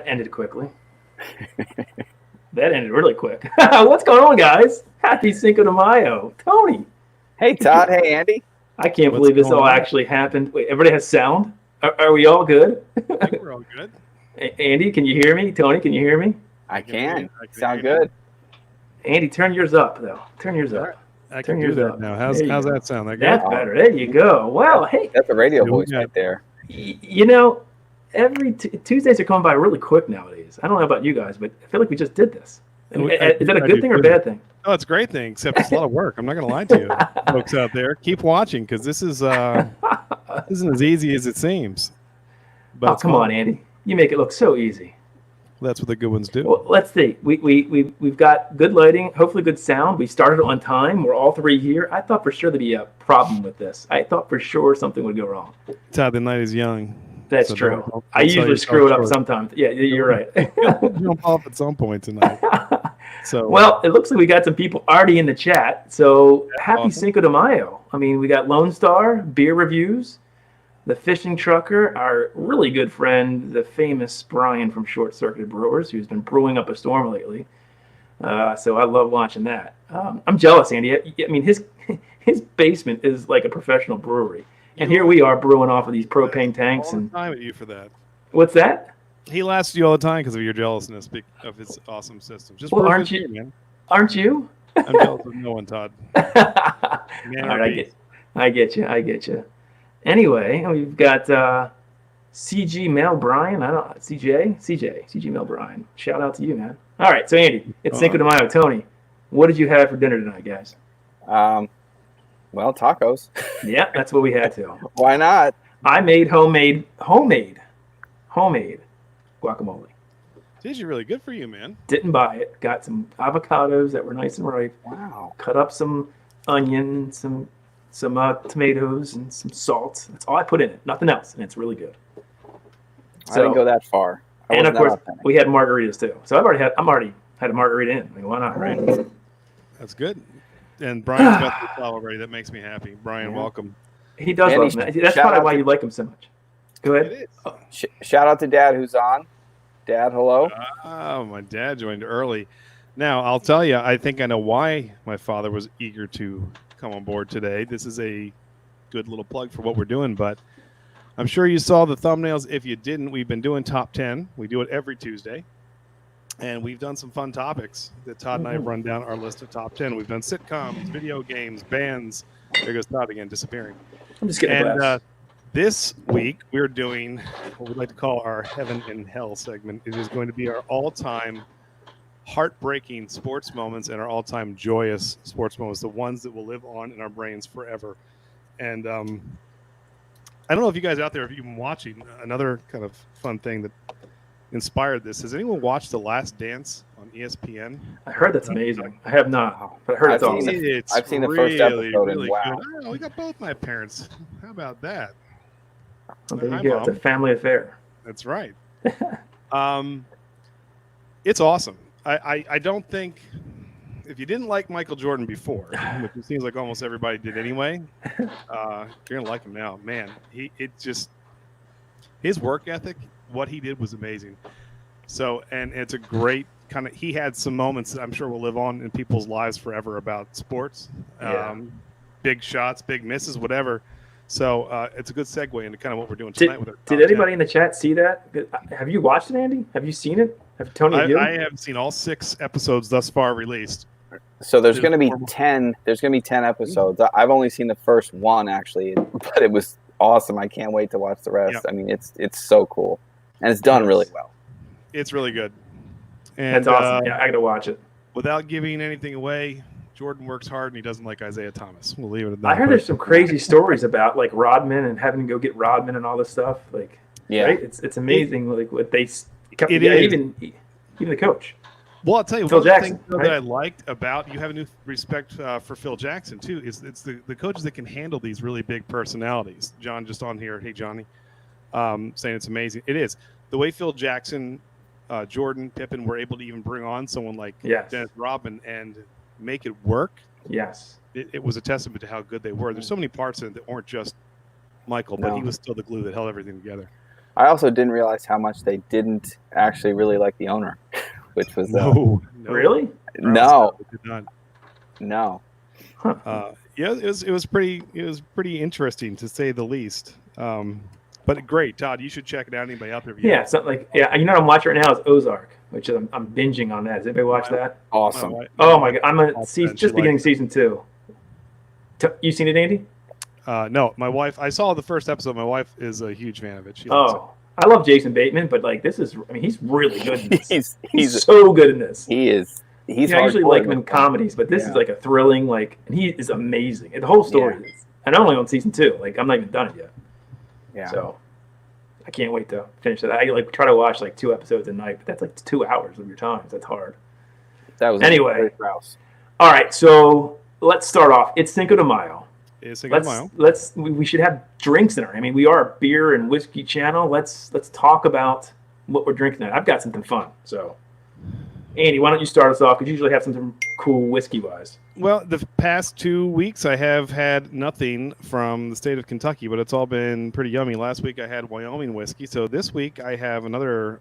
ended quickly. That ended really quick. What's going on, guys? Happy Cinco de Mayo. Tony. Hey, Todd. Hey, Andy. I can't believe this all actually happened. Wait, everybody has sound? Are we all good? I think we're all good. Andy, can you hear me? Tony, can you hear me? I can. Sound good. Andy, turn yours up, though. Turn yours up. I can do that now. How's that sound? That good? That's better. There you go. Well, hey. That's a radio voice right there. You know, every Tuesdays are coming by really quick nowadays. I don't know about you guys, but I feel like we just did this. Is that a good thing or a bad thing? Oh, it's a great thing, except it's a lot of work. I'm not going to lie to you, folks out there. Keep watching because this isn't as easy as it seems. But come on, Andy. You make it look so easy. That's what the good ones do. Well, let's see. We've got good lighting, hopefully good sound. We started on time. We're all three here. I thought for sure there'd be a problem with this. I thought for sure something would go wrong. Todd, the night is young. That's true. I usually screw it up sometimes. Yeah, you're right. Jump off at some point tonight. So well, it looks like we got some people already in the chat. So happy Cinco de Mayo. I mean, we got Lone Star, beer reviews, the fishing trucker, our really good friend, the famous Brian from Short Circuit Brewers, who's been brewing up a storm lately. So I love watching that. I'm jealous, Andy. I mean, his basement is like a professional brewery. And here we are brewing off of these propane tanks. All the time at you for that. What's that? He laughs at you all the time because of your jealousness of his awesome system. Just aren't you? Man. Aren't you? I'm jealous of no one, Todd. All right, I get you. Anyway, we've got CG Mel Bryan. CG Mel Bryan. Shout out to you, man. All right, so Andy, it's Cinco de Mayo. Tony, what did you have for dinner tonight, guys? Well, tacos. Yeah, that's what we had to. Why not? I made homemade guacamole. Geez, you're really good for you, man. Didn't buy it. Got some avocados that were nice and ripe. Wow. Cut up some onion, some tomatoes, and some salt. That's all I put in it. Nothing else, and it's really good. I didn't go that far. And of course, we had margaritas too. So I'm already had a margarita in. I mean, why not, right? That's good. And Brian's got the flower ready. That makes me happy. Brian, welcome. He does love me. That's probably why you like him so much. Go ahead. It is. Shout out to Dad who's on. Dad, hello. Oh, my dad joined early. Now, I'll tell you, I think I know why my father was eager to come on board today. This is a good little plug for what we're doing, but I'm sure you saw the thumbnails. If you didn't, we've been doing Top 10. We do it every Tuesday. And we've done some fun topics that Todd and I have run down our list of top 10. We've done sitcoms, video games, bands. There goes Todd again, disappearing. I'm just kidding. And this week, we're doing what we like to call our Heaven and Hell segment. It is going to be our all-time heartbreaking sports moments and our all-time joyous sports moments, the ones that will live on in our brains forever. And I don't know if you guys out there have been watching another kind of fun thing that inspired this. Has anyone watched The Last Dance on ESPN? I heard that's amazing. I have not, but I heard it's awesome. I've seen the first episode, and wow. Good. Oh, we got both my parents. How about that? Well, there you go. It's a family affair. That's right. It's awesome. I don't think if you didn't like Michael Jordan before, which it seems like almost everybody did anyway, you're gonna like him now. Man, his work ethic, what he did was amazing. So, and it's a great kind of, he had some moments that I'm sure will live on in people's lives forever about sports. Big shots, big misses, whatever. So it's a good segue into kind of what we're doing tonight. Did anybody in the chat see that? Have you watched it, Andy? Have you seen it? Tony, I have seen all 6 episodes thus far released. So there's going to be 10. There's going to be 10 episodes. I've only seen the first one actually, but it was awesome. I can't wait to watch the rest. Yep. I mean, it's so cool, and it's done really well. It's really good. And that's awesome. Yeah, I got to watch it. Without giving anything away, Jordan works hard and he doesn't like Isaiah Thomas. We'll leave it at that. I heard there's some crazy stories about like Rodman and having to go get Rodman and all this stuff. Like, right? It's amazing. Like what they kept. Even the coach. Well, I'll tell you, Phil one of the Jackson, things that I liked about, you have a new respect for Phil Jackson too, is it's the coaches that can handle these really big personalities. John just on here, hey Johnny, saying it's amazing. It is. The way Phil Jackson, Jordan, Pippen were able to even bring on someone like Dennis Rodman and make it work. Yes. It was a testament to how good they were. There's so many parts in it that weren't just Michael, but he was still the glue that held everything together. I also didn't realize how much they didn't actually really like the owner, which was No. Really? no, Did not. no. Yeah, it was pretty interesting to say the least. But great, Todd. You should check it out. Anybody out there? If you Yeah, something like you know what I'm watching right now is Ozark, which is, I'm binging on that. Has anybody watched that? Awesome. Oh my god, I'm on just beginning season 2. You seen it, Andy? No, my wife. I saw the first episode. My wife is a huge fan of it. She likes it. I love Jason Bateman, but like this is, I mean, he's really good in this. he's so good in this. He is. He's I usually like him in comedies, but this is like a thrilling, like, and he is amazing. And the whole story is, and I'm only on season 2. Like, I'm not even done it yet. Yeah. So I can't wait to finish that. I like try to watch like 2 episodes a night, but that's like 2 hours of your time. So that's hard. That was anyway. All right, so let's start off. It's Cinco de Mayo. It's Cinco de Mayo. We should have drinks in our. I mean, we are a beer and whiskey channel. Let's talk about what we're drinking tonight. I've got something fun. So, Andy, why don't you start us off? Because you usually have something cool whiskey-wise. Well, the past 2 weeks I have had nothing from the state of Kentucky, but it's all been pretty yummy. Last week I had Wyoming whiskey, so this week I have another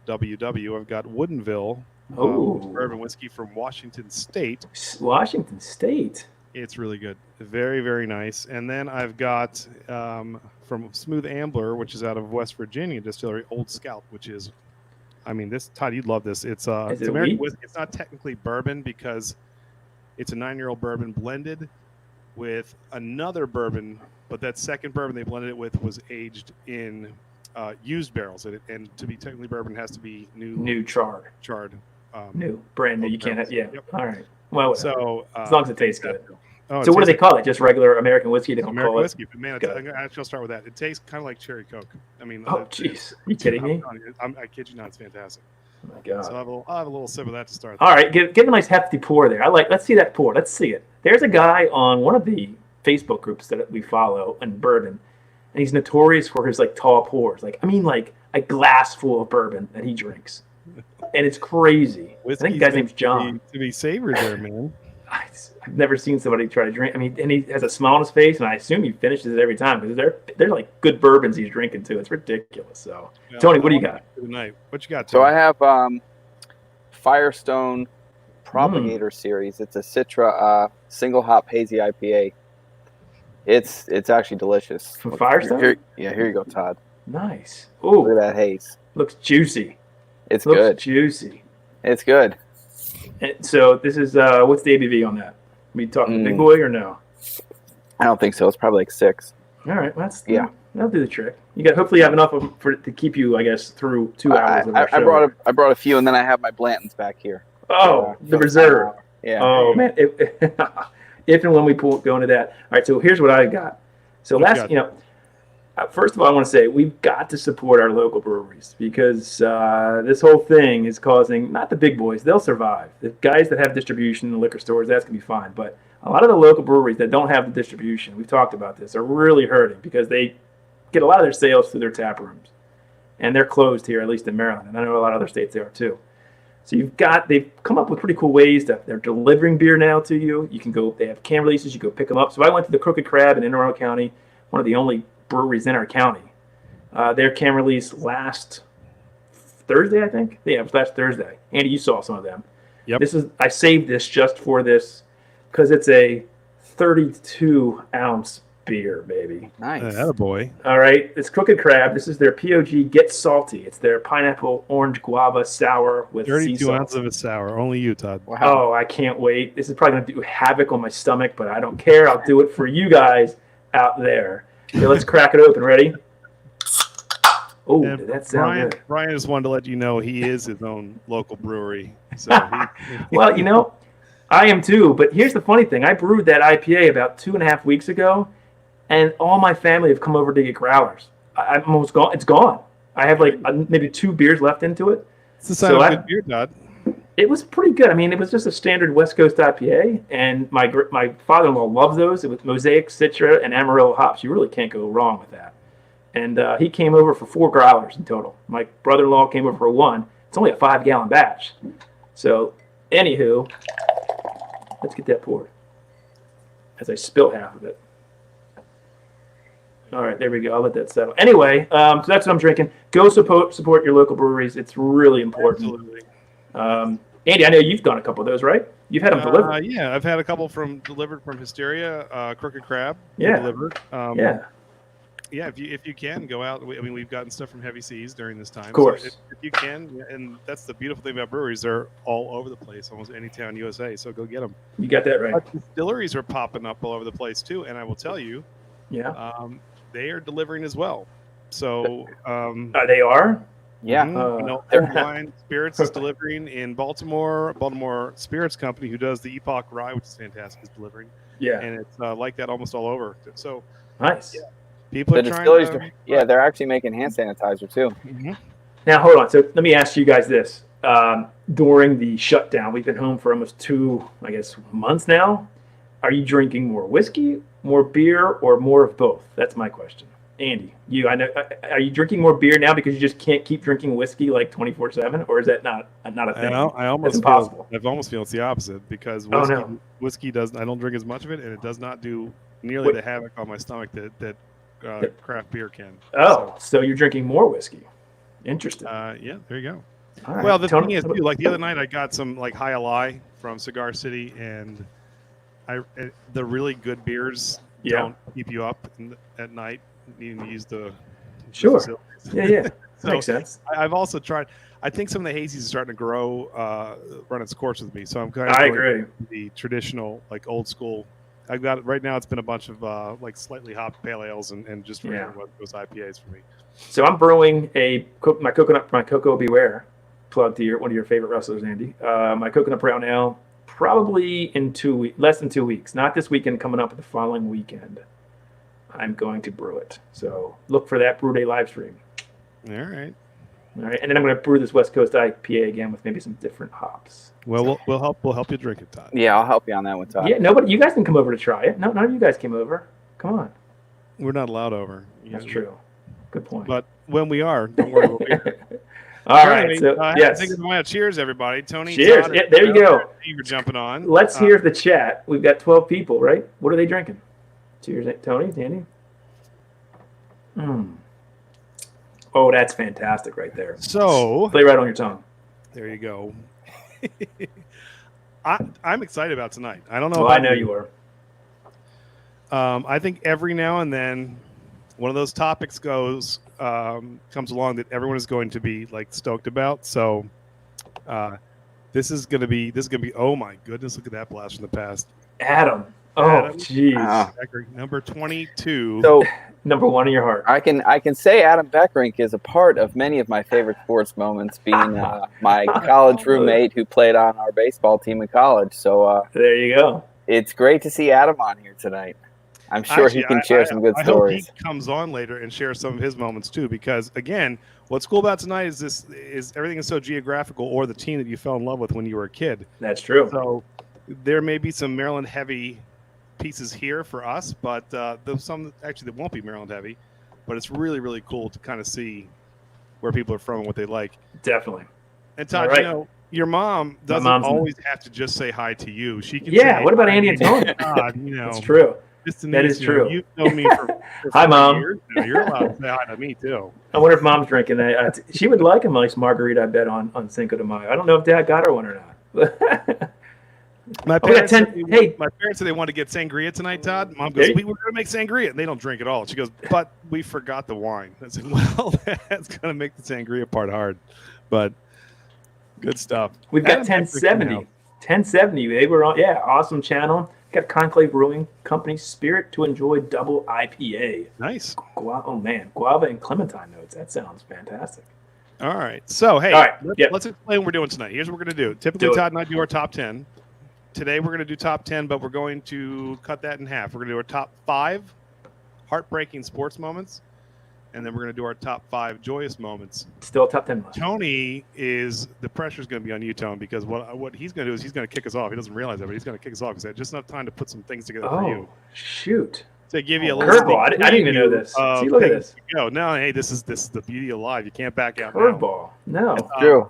WW. I've got Woodinville bourbon whiskey from Washington State. Washington State. It's really good. Very, very nice. And then I've got from Smooth Ambler, which is out of West Virginia distillery, Old Scout, which is, I mean, this, Todd, you'd love this. It's American whiskey. It's not technically bourbon because it's a 9-year-old bourbon blended with another bourbon, but that second bourbon they blended it with was aged in used barrels. And to be technically bourbon, it has to be new charred. New, brand new. You can't have, Yep. All right. Well, so as long as it tastes good. Oh, so what do they call it? Just regular American whiskey? They don't American call whiskey. But man, I'll start with that. It tastes kind of like cherry Coke. I mean, oh jeez, are you kidding me? I kid you not, it's fantastic. Oh my God. So I'll have a little sip of that to start. All right, get a nice hefty pour there. Let's see that pour. Let's see it. There's a guy on one of the Facebook groups that we follow in bourbon, and he's notorious for his like tall pours. Like, I mean, like a glass full of bourbon that he drinks, and it's crazy. I think the guy's name's John. To be savored there, man. I've never seen somebody try to drink. I mean, and he has a smile on his face, and I assume he finishes it every time because they're like good bourbons he's drinking too. It's ridiculous. So, yeah, Tony, what do you got? Tonight, what you got? So I have Firestone Propagator Series. It's a Citra single hop hazy IPA. It's actually delicious. From Firestone? Here you go, Todd. Nice. Oh, look at that haze. Looks juicy. Looks good. Juicy. It's good. And so this is what's the ABV on that? We talking big boy or no? I don't think so. It's probably like 6. All right, that'll do the trick. Hopefully you have enough of them to keep you, I guess, through 2 hours of our show. I brought a few, and then I have my Blantons back here. Oh, the reserve. Yeah. Oh man, if and when we go into that. All right, so here's what I got. So first of all, I want to say we've got to support our local breweries because this whole thing is causing, not the big boys, they'll survive. The guys that have distribution in the liquor stores, that's going to be fine. But a lot of the local breweries that don't have the distribution, we've talked about this, are really hurting because they get a lot of their sales through their tap rooms. And they're closed here, at least in Maryland. And I know a lot of other states they are too. So they've come up with pretty cool ways that they're delivering beer now to you. You can go, they have can releases, you go pick them up. So I went to the Crooked Crab in Anne Arundel County, one of the only breweries in our county. Their can release last Thursday, I think. Yeah, it was last Thursday. Andy, you saw some of them. Yep. I saved this just for this because it's a 32-ounce beer, baby. Nice. Attaboy. All right. It's Crooked Crab. This is their POG Get Salty. It's their pineapple, orange, guava, sour with 32 ounces of a sour. Only you, Todd. Wow. Oh, I can't wait. This is probably going to do havoc on my stomach, but I don't care. I'll do it for you guys out there. Okay, let's crack it open. Ready? Oh, did that sound good? Brian just wanted to let you know he is his own local brewery. So well, I am too. But here's the funny thing. I brewed that IPA about 2.5 weeks ago, and all my family have come over to get growlers. I'm almost gone. It's gone. I have like maybe 2 beers left into it. It's the sign of a good beer, Todd. It was pretty good. I mean, it was just a standard West Coast IPA, and my father-in-law loves those. It was Mosaic, Citra, and Amarillo hops. You really can't go wrong with that. And he came over for 4 growlers in total. My brother-in-law came over for 1. It's only a 5-gallon batch. So, anywho, let's get that poured. As I spill half of it. All right, there we go. I'll let that settle. Anyway, so that's what I'm drinking. Go support your local breweries. It's really important. Absolutely. Andy, I know you've done a couple of those, right? You've had them delivered. Yeah, I've had a couple delivered from Hysteria, Crooked Crab. Yeah. Delivered. Yeah, if you can go out. I mean, we've gotten stuff from Heavy Seas during this time. Of course. So if you can, and that's the beautiful thing about breweries, they're all over the place, almost any town USA. So go get them. You got that right. But distilleries are popping up all over the place too, and I will tell you, they are delivering as well. So they are. Yeah. Every Wine Spirits is delivering in Baltimore. Baltimore Spirits Company, who does the Epoch Rye, which is fantastic, is delivering. Yeah. And it's like that almost all over. So nice. Yeah. People the are distilleries, trying they're actually making hand sanitizer too. Mm-hmm. Now, hold on. So let me ask you guys this. During the shutdown, we've been home for almost 2, I guess, months now. Are you drinking more whiskey, more beer, or more of both? That's my question. Andy, I know. Are you drinking more beer now because you just can't keep drinking whiskey like 24/7, or is that not a thing? I almost feel it's the opposite because whiskey doesn't. I don't drink as much of it, and it does not do nearly the havoc on my stomach that craft beer can. So you're drinking more whiskey. Interesting. Yeah, there you go. Right. Well, the thing is, too, like the other night, I got some like High Alai from Cigar City, and the really good beers don't keep you up at night. You can use the facilities. Yeah. So makes sense. I've also tried. I think some of the hazies are starting to grow, run its course with me. So I'm kind of agree. The traditional, like old school. I've got right now. It's been a bunch of like slightly hopped pale ales and just regular West Coast IPAs for me. So I'm brewing my Cocoa Beware. Plug to one of your favorite wrestlers, Andy. My coconut brown ale, probably in 2 weeks, less than 2 weeks. Not this weekend, coming up, but the following weekend. I'm going to brew it. So look for that Brew Day live stream. All right. And then I'm going to brew this West Coast IPA again with maybe some different hops. Well, we'll help you drink it, Todd. Yeah, I'll help you on that one, Todd. Yeah, you guys can come over to try it. No, none of you guys came over. Come on. We're not allowed over. That's true. Good point. But when we are, don't worry, we'll be here. All right. So yes. Cinco de Mayo. Cheers, everybody. Tony. Cheers. Todd, there you go. Thank you for jumping on. Let's hear the chat. We've got 12 people, right? What are they drinking? Cheers, Tony, Danny. Oh, that's fantastic right there. So play right on your tongue. There you go. I'm excited about tonight. I don't know. Well, I know you are. I think every now and then one of those topics comes along that everyone is going to be like stoked about. So this is gonna be oh my goodness, look at that blast from the past. Adam. Oh jeez. Number 22. So number 1 in your heart. I can say Adam Beckrink is a part of many of my favorite sports moments, being my college roommate who played on our baseball team in college. So there you go. It's great to see Adam on here tonight. I'm sure he can share some good stories. I hope he comes on later and shares some of his moments too, because again, what's cool about tonight is everything is so geographical, or the team that you fell in love with when you were a kid. That's true. So there may be some Maryland heavy pieces here for us, but there's some actually that won't be Maryland heavy, but it's really, really cool to kind of see where people are from and what they like. Definitely. And Todd, your mom doesn't always have to just say hi to you. She can say, what about Andy and Tony? That's true. That is true. You've known me for hi, Mom. Years. You're allowed to say hi to me too. I wonder if Mom's drinking that. She would like a nice margarita, I bet, on Cinco de Mayo. I don't know if Dad got her one or not. My parents said they wanted to get sangria tonight, Todd. Mom goes, we were going to make sangria. And they don't drink at all. She goes, but we forgot the wine. I said, well, that's going to make the sangria part hard. But good stuff. We've got 1070. 1070. They were on, awesome channel. Got Conclave Brewing Company Spirit to Enjoy Double IPA. Nice. Guava and clementine notes. That sounds fantastic. All right. So, hey, let's explain what we're doing tonight. Here's what we're going to do. Typically, Todd and I do our top 10. Today, we're going to do top 10, but we're going to cut that in half. We're going to do our top 5 heartbreaking sports moments, and then we're going to do our top 5 joyous moments. Still top 10. Tony the pressure is going to be on you, Tone, because what he's going to do is he's going to kick us off. He doesn't realize that, but he's going to kick us off because I had just enough time to put some things together for you. Shoot. To give you a little curveball. I didn't even know this. See, look at this. No, hey, this is the beauty of live. You can't back out. Curveball. No. It's true.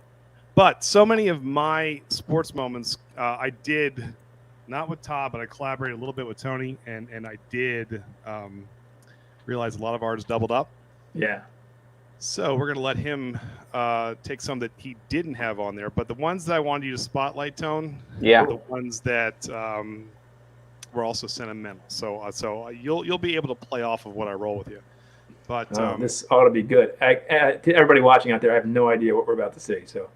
But so many of my sports moments, I did not with Todd, but I collaborated a little bit with Tony, and I did Realize a lot of ours doubled up. Yeah. So we're going to let him take some that he didn't have on there. But the ones that I wanted you to spotlight, Tone, Yeah. are the ones that were also sentimental. So you'll be able to play off of what I roll with you. But this ought to be good. To everybody watching out there, I have no idea what we're about to see. So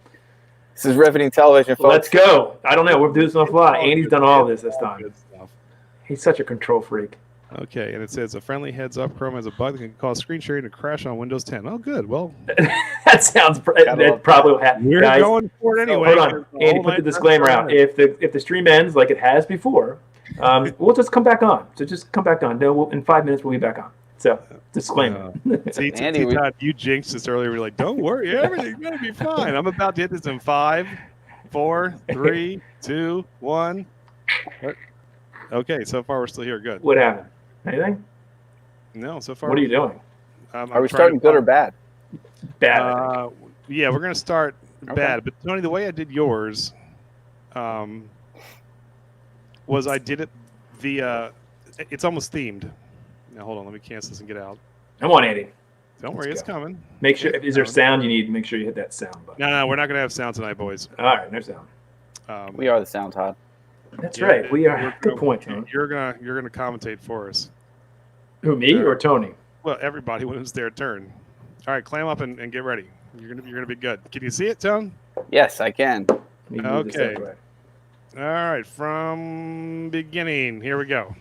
This is riveting television, folks. let's go. I don't know. We'll do this on the fly. Andy's done all this time. Good stuff. He's such a control freak. Okay, and it says a friendly heads-up Chrome has a bug that can cause screen sharing to crash on Windows 10. Oh, good. Well, that sounds that probably will happen. we're Guys, going for it anyway. hold on, Andy, put the disclaimer out. If the stream ends like it has before, we'll just come back on. So just come back on. No, in 5 minutes we'll be back on. So disclaimer. See, Andy, Todd, you jinxed this earlier. We're like, don't worry, everything's gonna be fine. I'm about to hit this in 5, 4, 3, 2, 1. Okay, so far we're still here. Good. What happened? Anything? No, so far. What are you doing? Are we starting good or bad? Bad. I think. Yeah, we're gonna start Okay. bad. But Tony, the way I did yours, was I did it via. It's almost themed. Now hold on, let me cancel this and get out. Come on, Andy. Don't worry, it's coming. Make sure. Is there sound you need? Make sure you hit that sound button. No, we're not gonna have sound tonight, boys. All right, no sound. We are the sound, Todd. That's Yeah, right. We are. you're Good gonna- point, Tony. You're gonna commentate for us. Who, me or Tony? Well, everybody when it's their turn. All right, clam up and get ready. You're gonna be good. Can you see it, Tone? Yes, I can. Let me move this Okay. that way. All right, from beginning. Here we go.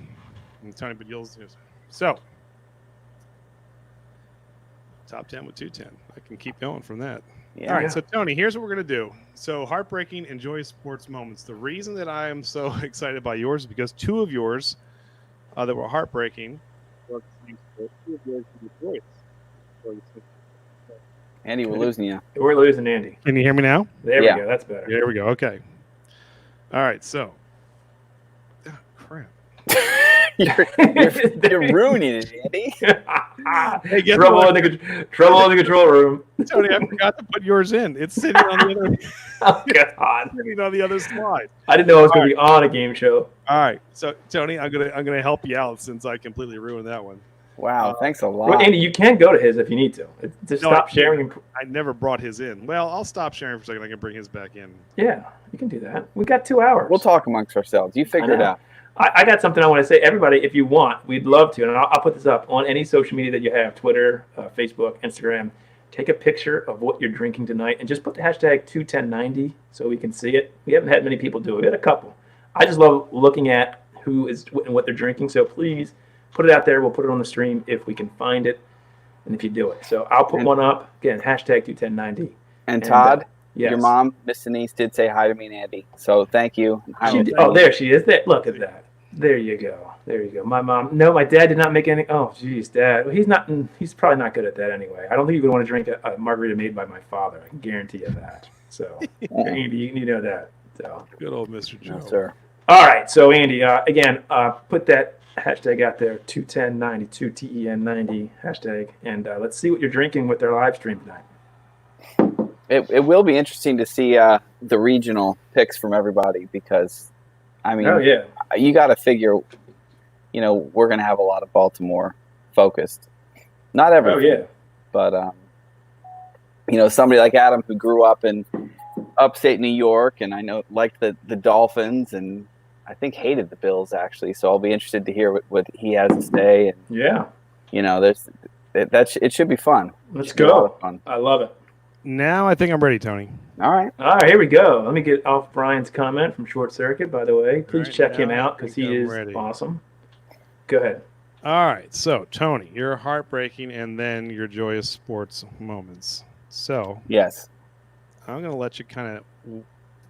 And Tony, but you'll so top 10 with 210. I can keep going from that. Yeah. All right, so Tony, here's what we're going to do. So heartbreaking and joyous sports moments. The reason that I am so excited by yours is because 2 of yours that were heartbreaking. 2 of yours were joyous. Andy, we're losing you. We're losing Andy. Can you hear me now? There Yeah. we go. That's better. There we go. Okay. All right, so. Oh, crap. You're ruining it, Andy. Hey, guess trouble what? in the control room. Tony, I forgot to put yours in. It's sitting on the other Oh God! sitting on the other slide. I didn't know I was going to be on a game show. All right, so Tony, I'm gonna help you out since I completely ruined that one. Wow, thanks a Well, lot. Andy, you can go to his if you need to. Just No, stop I- sharing. I never brought his in. Well, I'll stop sharing for a second. I can bring his back in. Yeah, you can do that. We got 2 hours. We'll talk amongst ourselves. You figure it know. out. I got something I want to say. Everybody, if you want, we'd love to. And I'll put this up on any social media that you have, Twitter, Facebook, Instagram. Take a picture of what you're drinking tonight and just put the hashtag 21090 so we can see it. We haven't had many people do it. We had a couple. I just love looking at who is and what they're drinking. So please put it out there. We'll put it on the stream if we can find it and if you do it. So I'll put one up. Again, hashtag 21090. And Todd, Yes. your mom, Miss Denise, did say hi to me and Andy. So thank you. Oh, there she is. Look at that. There you go. There you go. My mom. No, my dad did not make any. Oh, geez, Dad. He's not. He's probably not good at that anyway. I don't think you would want to drink a margarita made by my father. I can guarantee you that. So, Andy, you know that. So, Good old Mr. Joe. No, sir. all right. So, Andy, again, put that hashtag out there. 21092 TEN90 hashtag, and let's see what you're drinking with their live stream tonight. It will be interesting to see the regional picks from everybody because, I mean, Oh yeah. you got to figure, we're going to have a lot of Baltimore focused. Not Oh everything, yeah. but, somebody like Adam who grew up in upstate New York and I know liked the Dolphins and I think hated the Bills actually. So I'll be interested to hear what he has to say. And, Yeah. it should be fun. Let's Should be a lot go. of fun. I love it. Now I think I'm ready, Tony. All right. All right, here we go. Let me get off Brian's comment from Short Circuit, by the way. Please Right, check him now out I because think he I'm is ready. awesome. Go ahead. All right, so Tony, your heartbreaking and then your joyous sports moments. So Yes. I'm going to let you kind of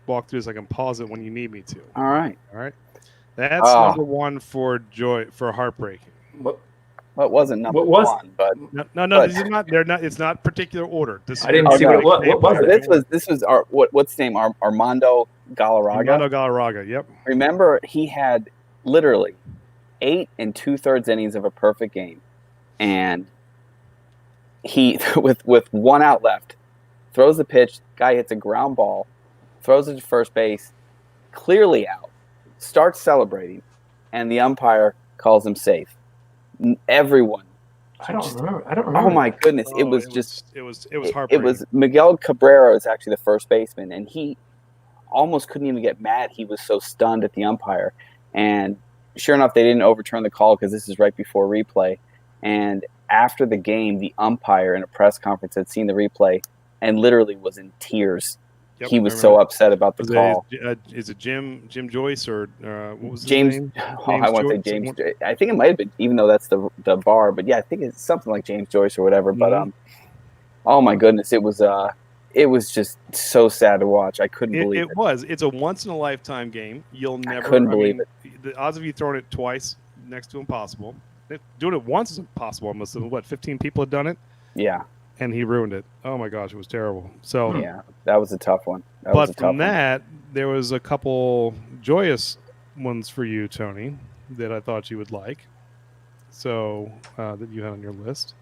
walk through this. I can pause it when you need me to. All right. All right. That's Oh. number 1 for heartbreaking. What? Well, it wasn't number What was- one, but No, But- these are not. They're not. It's not particular order. This I didn't Oh, see no. what was it? this was our what's his name? Armando Galarraga. Armando Galarraga. Yep. Remember, he had literally 8 2/3 innings of a perfect game, and he with 1 out left, throws the pitch. Guy hits a ground ball, throws it to first base, clearly out. Starts celebrating, and the umpire calls him safe. Everyone I don't remember. I don't Oh remember. my goodness! Oh, it was heartbreaking. it was Miguel Cabrera was actually the first baseman, and he almost couldn't even get mad. He was so stunned at the umpire. And sure enough, they didn't overturn the call because this is right before replay. And after the game, the umpire in a press conference had seen the replay and literally was in tears. Yep, he was so upset about the call. Is it Jim Joyce or what was his James? name? Oh, I want to say James. I think it might have been, even though that's the bar. But yeah, I think it's something like James Joyce or whatever. Mm-hmm. But oh my goodness, it was just so sad to watch. I couldn't believe it. It was. It's a once in a lifetime game. You'll never. I couldn't believe it. The odds of you throwing it twice next to impossible. Doing it once is impossible. Almost 15 people had done it. Yeah. And he ruined it. Oh my gosh, it was terrible. So yeah, that was a tough one. There was a couple joyous ones for you, Tony, that I thought you would like. So that you had on your list.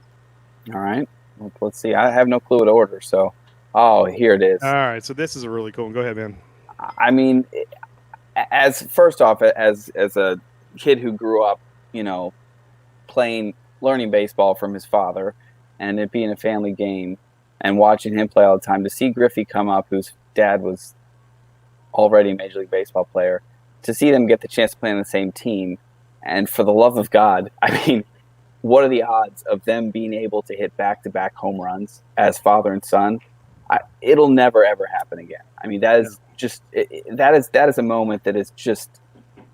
All right. Well, let's see. I have no clue what order. So, here it is. All right. So this is a really cool one. Go ahead, man. I mean, as a kid who grew up, learning baseball from his father, and it being a family game, and watching him play all the time, to see Griffey come up, whose dad was already a Major League Baseball player, to see them get the chance to play on the same team, and for the love of God, I mean, what are the odds of them being able to hit back-to-back home runs as father and son? It'll never, ever happen again. I mean, that is just that is a moment that is just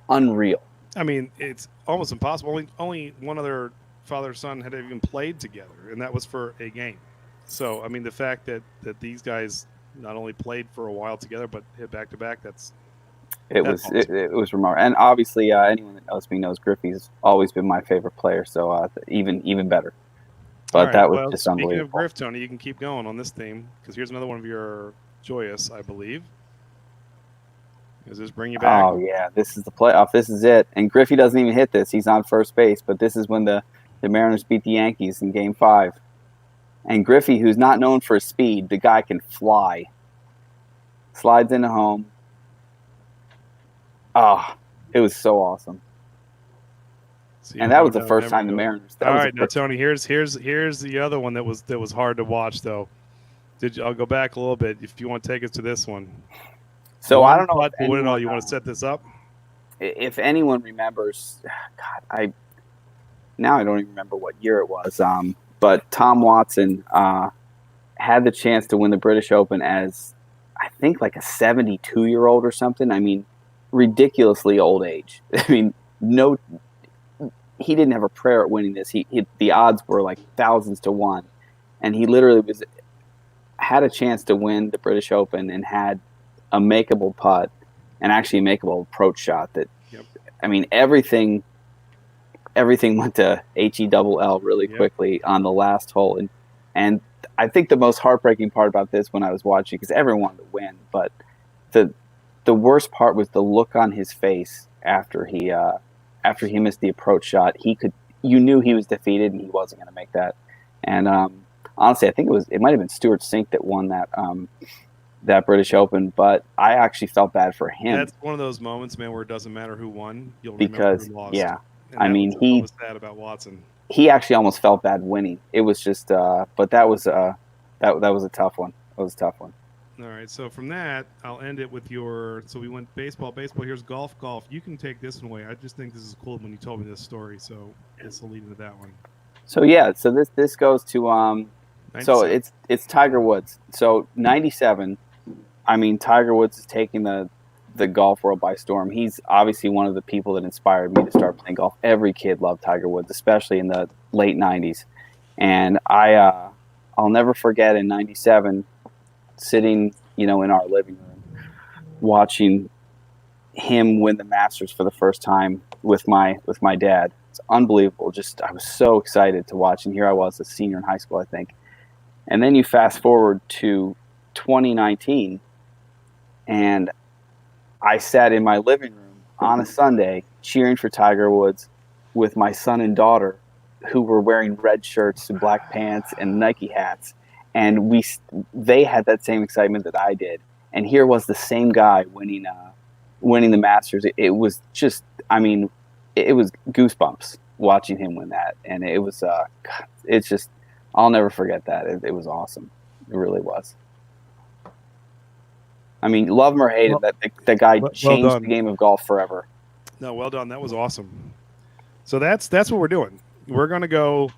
unreal. I mean, it's almost impossible. Only one other father-son had even played together, and that was for a game. So, I mean, the fact that these guys not only played for a while together, but hit back-to-back, it was remarkable. And obviously, anyone that knows me knows Griffey's always been my favorite player, so even better. But right, that was just unbelievable. Speaking of Griff, Tony, you can keep going on this theme, because here's another one of your joyous, I believe. Does this bring you back? Oh, yeah, this is the playoff. This is it. And Griffey doesn't even hit this. He's on first base, but this is when the Mariners beat the Yankees in Game 5. And Griffey, who's not known for his speed, the guy can fly. Slides into home. Oh, it was so awesome. And that was the first time the Mariners. All right, now Tony, here's the other one that was hard to watch though. I'll go back a little bit if you want to take us to this one. So I don't know. You want to set this up? If anyone remembers, God, I don't even remember what year it was. But Tom Watson had the chance to win the British Open as, I think, like a 72-year-old or something. I mean, ridiculously old age. I mean, he didn't have a prayer at winning this. The odds were like thousands to one, and he literally had a chance to win the British Open and had a makeable putt and actually a makeable approach shot. That, yep. I mean, everything went to HELL really quickly on the last hole, and I think the most heartbreaking part about this when I was watching, because everyone wanted to win, but the worst part was the look on his face after he missed the approach shot. You knew he was defeated and he wasn't going to make that. And honestly, I think it might have been Stuart Sink that won that British Open, but I actually felt bad for him. That's one of those moments, man, where it doesn't matter who won, you'll remember who lost. Yeah, and I mean, he was sad about Watson. He actually almost felt bad winning. It was just, but that was a tough one. It was a tough one. All right, so from that, I'll end it with so we went baseball. Here's golf. You can take this one away. I just think this is cool when you told me this story, so this will lead into that one. So yeah, so this goes to so it's Tiger Woods. So 97. I mean, Tiger Woods is taking the golf world by storm. He's obviously one of the people that inspired me to start playing golf. Every kid loved Tiger Woods, especially in the late 90s. And I'll never forget in 97 sitting, in our living room watching him win the Masters for the first time with my dad. It's unbelievable. I was so excited to watch, and here I was, a senior in high school, I think. And then you fast forward to 2019, and I sat in my living room on a Sunday cheering for Tiger Woods with my son and daughter, who were wearing red shirts and black pants and Nike hats. And they had that same excitement that I did. And here was the same guy winning the Masters. It was just, I mean, it was goosebumps. watching him win that, and it was God, it's just I'll never forget that. It was awesome. It really was. I mean, love him or hate it, that guy changed the game of golf forever. No, well done. That was awesome. So that's what we're doing. We're going to go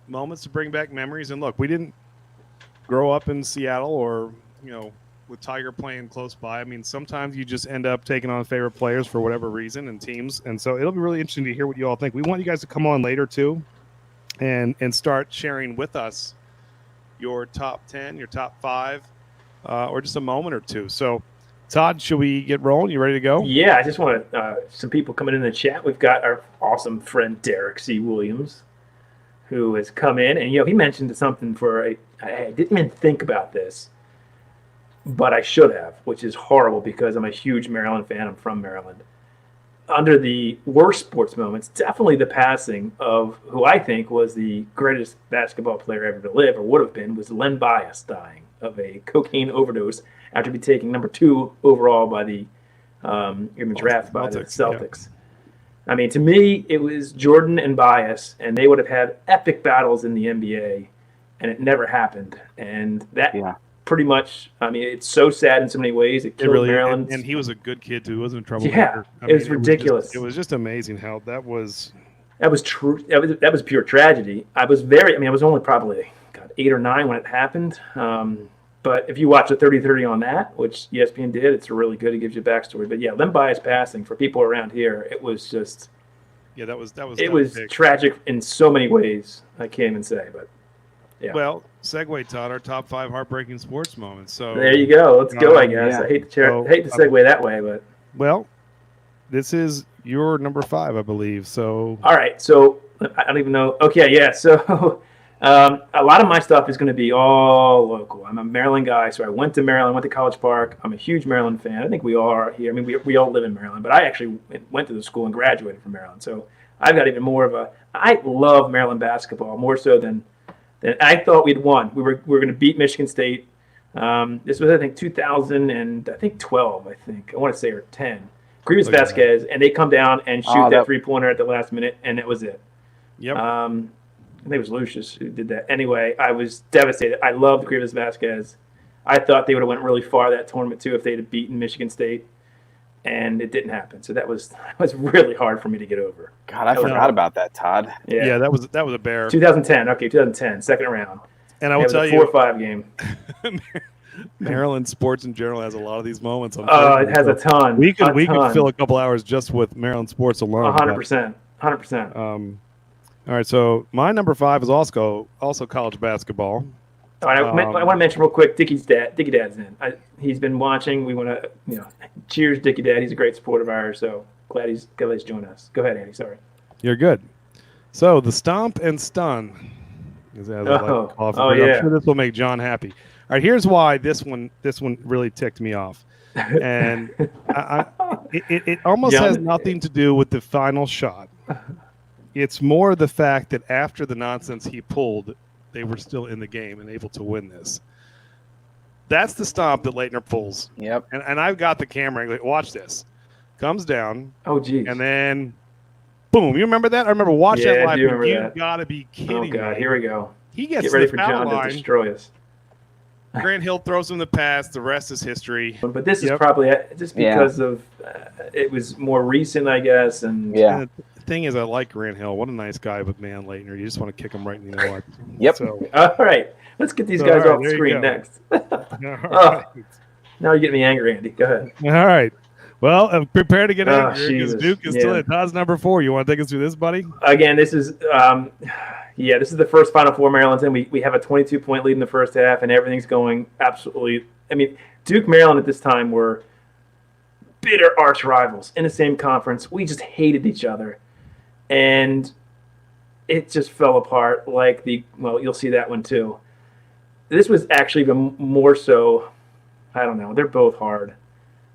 moments to bring back memories. And look, we didn't grow up in Seattle or, with Tiger playing close by. I mean, sometimes you just end up taking on favorite players for whatever reason and teams. And so it'll be really interesting to hear what you all think. We want you guys to come on later too and start sharing with us your top 10, your top 5, or just a moment or two. So, Todd, should we get rolling? You ready to go? Yeah, I just want some people coming in the chat. We've got our awesome friend Derek C. Williams, who has come in, and he mentioned something I didn't even think about this, but I should have, which is horrible because I'm a huge Maryland fan. I'm from Maryland. Under the worst sports moments, definitely the passing of who I think was the greatest basketball player ever to live, or would have been, was Len Bias dying of a cocaine overdose after being taken number 2 overall by the in the draft by the Celtics. Yeah. I mean, to me, it was Jordan and Bias, and they would have had epic battles in the NBA, and it never happened. And that pretty much, I mean, it's so sad in so many ways. It killed Maryland. And he was a good kid, too. He wasn't in trouble. Yeah, it was ridiculous. It was just amazing how that was. That was true. That was pure tragedy. I was only probably 8 or 9 when it happened. But if you watch the 30-30 on that, which ESPN did, it's really good. It gives you a backstory. But yeah, Len Bias passing for people around here, it was just. Yeah, that was. It was big. Tragic in so many ways. I can't even say, but yeah. Well, segue, Todd, our top 5 heartbreaking sports moments. So there you go. Let's go. I guess I hate to segue that way, but this is your number 5, I believe. So all right. So I don't even know. Okay, yeah. So. A lot of my stuff is going to be all local. I'm a Maryland guy, so I went to Maryland, went to College Park. I'm a huge Maryland fan. I think we all are here. I mean, we all live in Maryland, but I actually went to the school and graduated from Maryland. So I've got even more of I love Maryland basketball more so than I thought we'd won. We were going to beat Michigan State. This was, I think, 2012, I want to say, or 10. Grievous Vasquez, and they come down and shoot that three-pointer at the last minute, and that was it. Yep. I think it was Lucius who did that. Anyway, I was devastated. I loved Grievous Vasquez. I thought they would have went really far that tournament too if they'd have beaten Michigan State, and it didn't happen. So that was really hard for me to get over. God, I forgot about that, Todd. Yeah, that was a bear. 2010. Okay, 2010, second round. And I will tell you, 4-5 game. Maryland sports in general has a lot of these moments. It has a ton. We could fill a couple hours just with Maryland sports alone. 100%. 100%. All right, so my number 5 is also college basketball. All right, I want to mention real quick, Dickie's dad. Dickie Dad's in. He's been watching. We want to, cheers, Dickie Dad. He's a great supporter of ours. So glad he's joined us. Go ahead, Andy. Sorry. You're good. So the stomp and stun. I'm sure this will make John happy. All right, here's why this one really ticked me off, and it almost has nothing to do with the final shot. It's more the fact that after the nonsense he pulled, they were still in the game and able to win this. That's the stomp that Leitner pulls. Yep. And I've got the camera. Like, watch this. Comes down. Oh, geez. And then, boom. You remember that? I remember watching that live. You got to be kidding me. Oh, God. Here we go. He gets Get ready for John to destroy us. Grant Hill throws him the pass. The rest is history. But this is probably just because of it was more recent, I guess. And the thing is, I like Grant Hill. What a nice guy, but man, Leitner, you just want to kick him right in the eye. Yep. So, all right, let's get these guys off the screen next. Now you're getting me angry, Andy. Go ahead. All right. Well, prepare to get angry because Duke is still at Todd's number 4. You want to take us through this, buddy? Again, this is this is the first Final Four Maryland's in. We have a 22-point lead in the first half, and everything's going absolutely. I mean, Duke, Maryland at this time were bitter arch rivals in the same conference. We just hated each other, and it just fell apart. You'll see that one too. This was actually even more so. I don't know. They're both hard.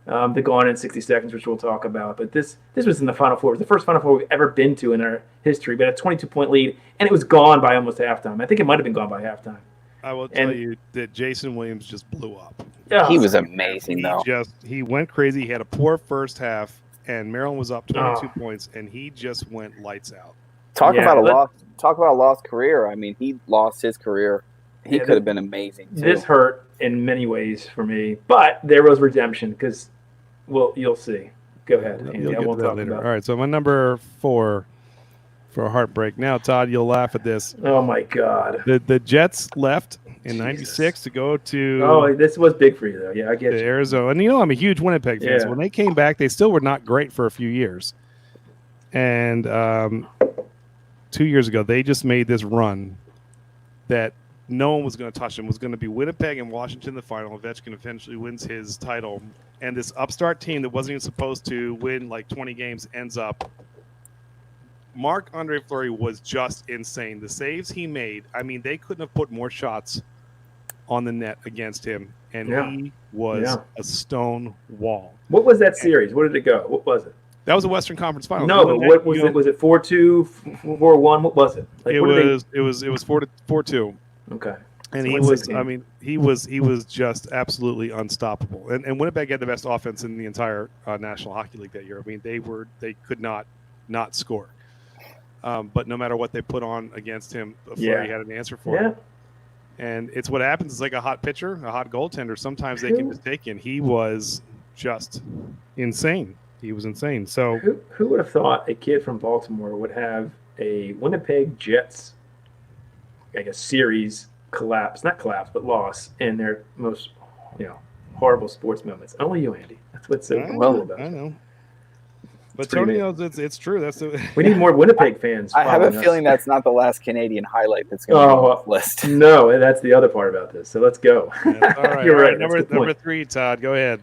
They go on in 60 seconds, which we'll talk about. But this was in the Final Four. It was the first Final Four we've ever been to in our history. But a 22-point lead, and it was gone by almost halftime. I think it might have been gone by halftime. I will tell you that Jason Williams just blew up. He was amazing, though. He went crazy. He had a poor first half. and Maryland was up 22 points, and he just went lights out. Talk about a lost career. I mean, he lost his career. He could have been amazing too. This hurt in many ways for me, but there was redemption because, you'll see. Go ahead, Andy. I won't talk about it. All right, so my number 4 for a heartbreak. Now, Todd, you'll laugh at this. Oh my God. The Jets left in '96 to go to. Oh, this was big for you though. Yeah, I get you. Arizona, and I'm a huge Winnipeg fan. So when they came back, they still were not great for a few years. And 2 years ago, they just made this run that no one was going to touch them. It was going to be Winnipeg and Washington in the final. Ovechkin eventually wins his title. And this upstart team that wasn't even supposed to win like 20 games ends up. Marc-Andre Fleury was just insane. The saves he made, I mean, they couldn't have put more shots on the net against him. And he was a stone wall. What was that series? Where did it go? What was it? That was a Western Conference Final. No, but what was it? Was it 4-2, 4-1? What was it? Like, it was 4-2. Okay. And he was just absolutely unstoppable. And Winnipeg had the best offense in the entire National Hockey League that year. I mean, they could not score. But no matter what they put on against him, Fleury had an answer for him. And it's what happens. It's like a hot pitcher, a hot goaltender. Sometimes they can mistake him. He was just insane. He was insane. So who would have thought a kid from Baltimore would have a Winnipeg Jets, I guess, series but loss in their most, horrible sports moments. Only you, Andy. That's what's so cool about it. I know. But Tony knows it's true. We need more Winnipeg fans. I have a feeling that's not the last Canadian highlight that's going to be on this list. No, that's the other part about this. So let's go. Yeah, all right. You're right. Number 3, Todd. Go ahead.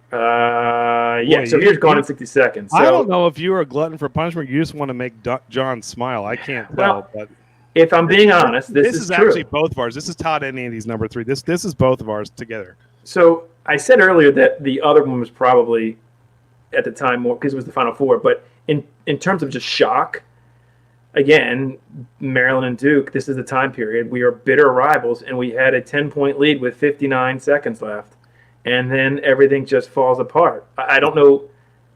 So here's Gone in 60 Seconds. So, I don't know if you're a glutton for punishment. You just want to make John smile. I can't tell. But if I'm being honest, this is true. Actually both of ours. This is Todd and Andy's number 3. This is both of ours together. So I said earlier that the other one was probably at the time more because it was the Final Four. But in terms of just shock, again, Maryland and Duke, this is the time period. We are bitter rivals, and we had a 10-point lead with 59 seconds left. And then everything just falls apart. I don't know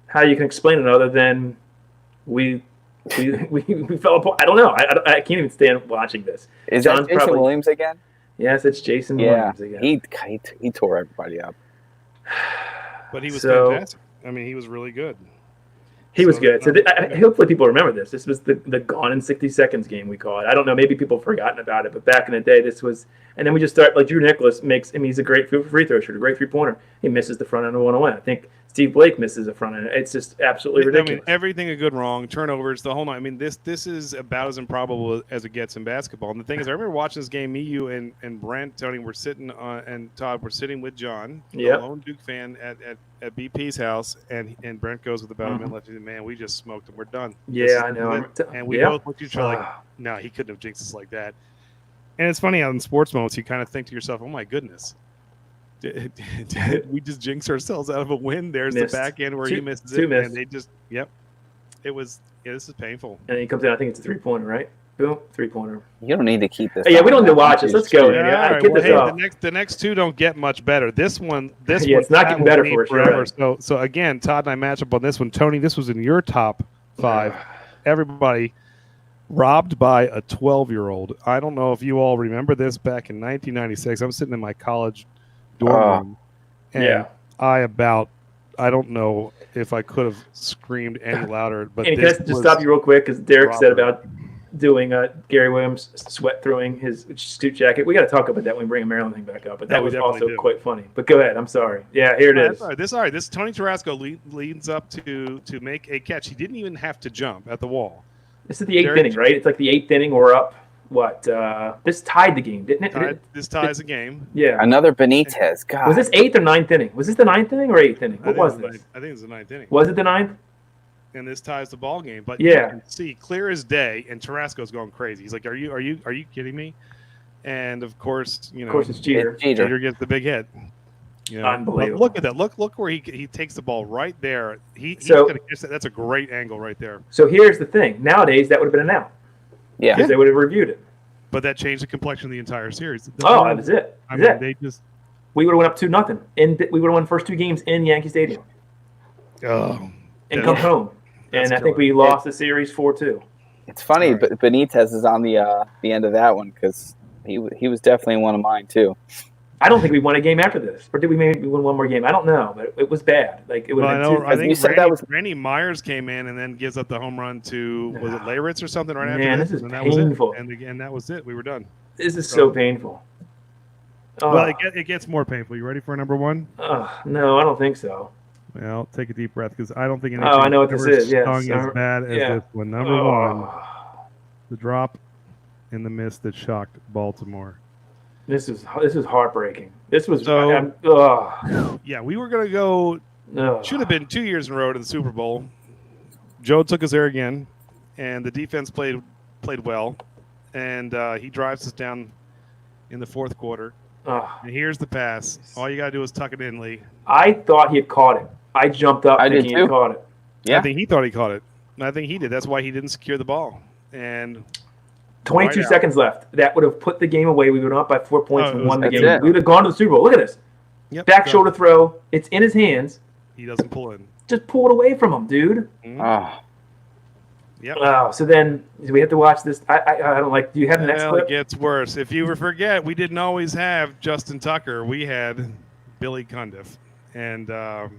how you can explain it other than we fell apart. I don't know. I can't even stand watching this. Is that Jason Williams again? Yes, it's Jason Williams again. He tore everybody up. But he was fantastic. I mean, he was really good. He was good. So hopefully people remember this. This was the Gone in 60 Seconds game, we call it. I don't know. Maybe people have forgotten about it. But back in the day, this was – and then we just start – like Drew Nicholas he's a great free throw shooter, great three-pointer. He misses the front end of 101. I think Steve Blake misses the front end. It's just absolutely ridiculous. I mean, everything a good wrong, turnovers, the whole night. I mean, this is about as improbable as it gets in basketball. And the thing is, I remember watching this game. Me, you, and Brent, Tony were sitting and Todd were sitting with John, the lone Duke fan at BP's house, and Brent goes with about a minute left. Man, we just smoked him. We're done. Yeah, I know. And we both looked at each other like, no, he couldn't have jinxed us like that. And it's funny how in sports moments you kind of think to yourself, oh my goodness, did we just jinx ourselves out of a win? There's the back end where he misses it, and they just it was this is painful. And he comes in. I think it's a 3-pointer, right? Boom, 3-pointer. You don't need to keep this. Yeah, we don't need to watch this. Let's go. The next two don't get much better. This one, it's not getting better for us forever. Right. So again, Todd and I match up on this one. Tony, this was in your top 5. Everybody robbed by a 12-year-old. I don't know if you all remember this. Back in 1996, I'm sitting in my college dorm room, and I don't know if I could have screamed any louder. But can I just stop you real quick because Derek said about doing Gary Williams sweat throwing his suit jacket. We got to talk about that when we bring a Maryland thing back up. But that was also quite funny. But go ahead. I'm sorry. Yeah, here it is. All right. This Tony Tarasco leads up to make a catch. He didn't even have to jump at the wall. This is the 8th inning, right? It's like the 8th inning. We're up. What? This tied the game, didn't it? This ties the game. Yeah. Another Benitez. God. Was this 8th or 9th inning? Was this the 9th inning or 8th inning? What was this? I think it was the 9th inning. Was it the 9th? And this ties the ball game. But you can see clear as day, and Tarasco's going crazy. He's like, "Are you kidding me?" And of course, it's Jeter. Jeter gets the big hit. Unbelievable. Look at that. Look where he takes the ball right there. He's going to catch that. That's a great angle right there. So here's the thing. Nowadays, that would have been an out. Yeah. Because they would have reviewed it. But that changed the complexion of the entire series. That was it. We would have went up 2-0, and we would have won the first 2 games in Yankee Stadium. Oh, and come home. And I think we lost the series 4-2. It's funny, but Benitez is on the end of that one because he was definitely one of mine too. I don't think we won a game after this, or did we maybe win one more game? I don't know, but it was bad. Like it would have been I think Randy Myers came in and then gives up the home run to was it Leyritz or something right after this is painful. And again, that was it. We were done. This is so painful. Well, it gets more painful. You ready for number one? No, I don't think so. Well, take a deep breath because I don't think anything I know what this is. Yes. as bad as this one. Number one, the drop in the mist that shocked Baltimore. This is heartbreaking. This was yeah. We were gonna go. Should have been 2 years in a row to the Super Bowl. Joe took us there again, and the defense played well, and he drives us down in the fourth quarter. And here's the pass. All you gotta do is tuck it in, Lee. I thought he had caught it. I jumped up thinking he caught it. Yeah, I think he thought he caught it. I think he did. That's why he didn't secure the ball. And 22 seconds left. That would have put the game away. We would have up by 4 points and won the game. It. We would have gone to the Super Bowl. Look at this. Yep, back shoulder throw. It's in his hands. He doesn't pull in. Just pull it away from him, dude. Yep. So then do we have to watch this? I don't like. Do you have the next clip? It gets worse. If you forget, we didn't always have Justin Tucker. We had Billy Cundiff. And I'm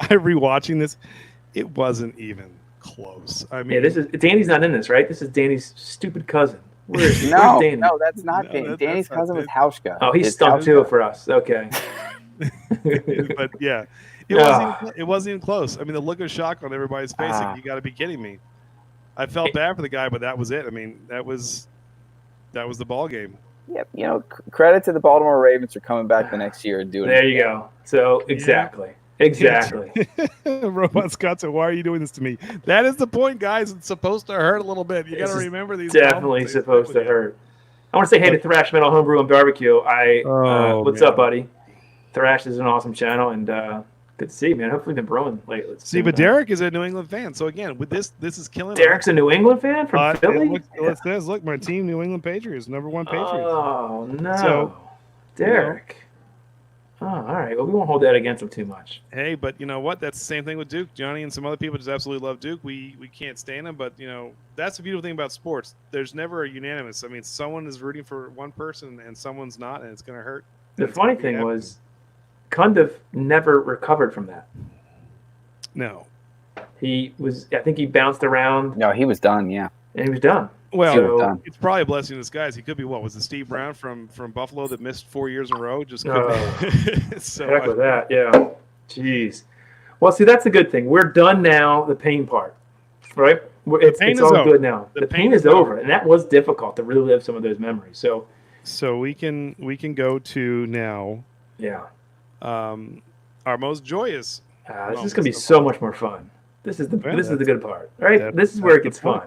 rewatching this. It wasn't even close. I mean, this is Danny's not in this, right? This is Danny's stupid cousin. Where's Danny? No, that's not Danny. Danny's cousin was Hauschka. Oh, he's stumped too for us. Okay. But yeah, it wasn't even close. I mean, the look of shock on everybody's face. Like, you got to be kidding me. I felt bad for the guy, but that was it. I mean, that was the ball game. Yep, credit to the Baltimore Ravens for coming back the next year and doing it. There you go. So exactly. Robot Scott said, "Why are you doing this to me?" That is the point, guys. It's supposed to hurt a little bit. You got to remember these. Definitely supposed to hurt. I want to say hey to Thrash Metal Homebrew and Barbecue. What's up, buddy? Thrash is an awesome channel, and good to see you, man. Hopefully, been brewing lately. But Derek is a New England fan, so again, with this is killing. Derek's a New England fan from Philly. It says, look, my team, New England Patriots, #1 Patriots. Oh no, so, Derek. Oh, all right. Well, we won't hold that against him too much. Hey, but you know what? That's the same thing with Duke. Johnny and some other people just absolutely love Duke. We can't stand him, but that's the beautiful thing about sports. There's never a unanimous. I mean, someone is rooting for one person and someone's not, and it's going to hurt. The funny thing was, Cundiff never recovered from that. No. I think he bounced around. No, he was done. Yeah, and he was done. Well, it's probably a blessing in disguise. He could be was it Steve Brown from Buffalo that missed 4 years in a row? Just so heck with that, yeah. Jeez. Well, see, that's a good thing. We're done now. The pain part, right? It's all good now. The pain is over, and that was difficult to relive some of those memories. So we can go to now. Yeah. Our most joyous. This is gonna be so much more fun. This is the good part, right? This is where it gets fun.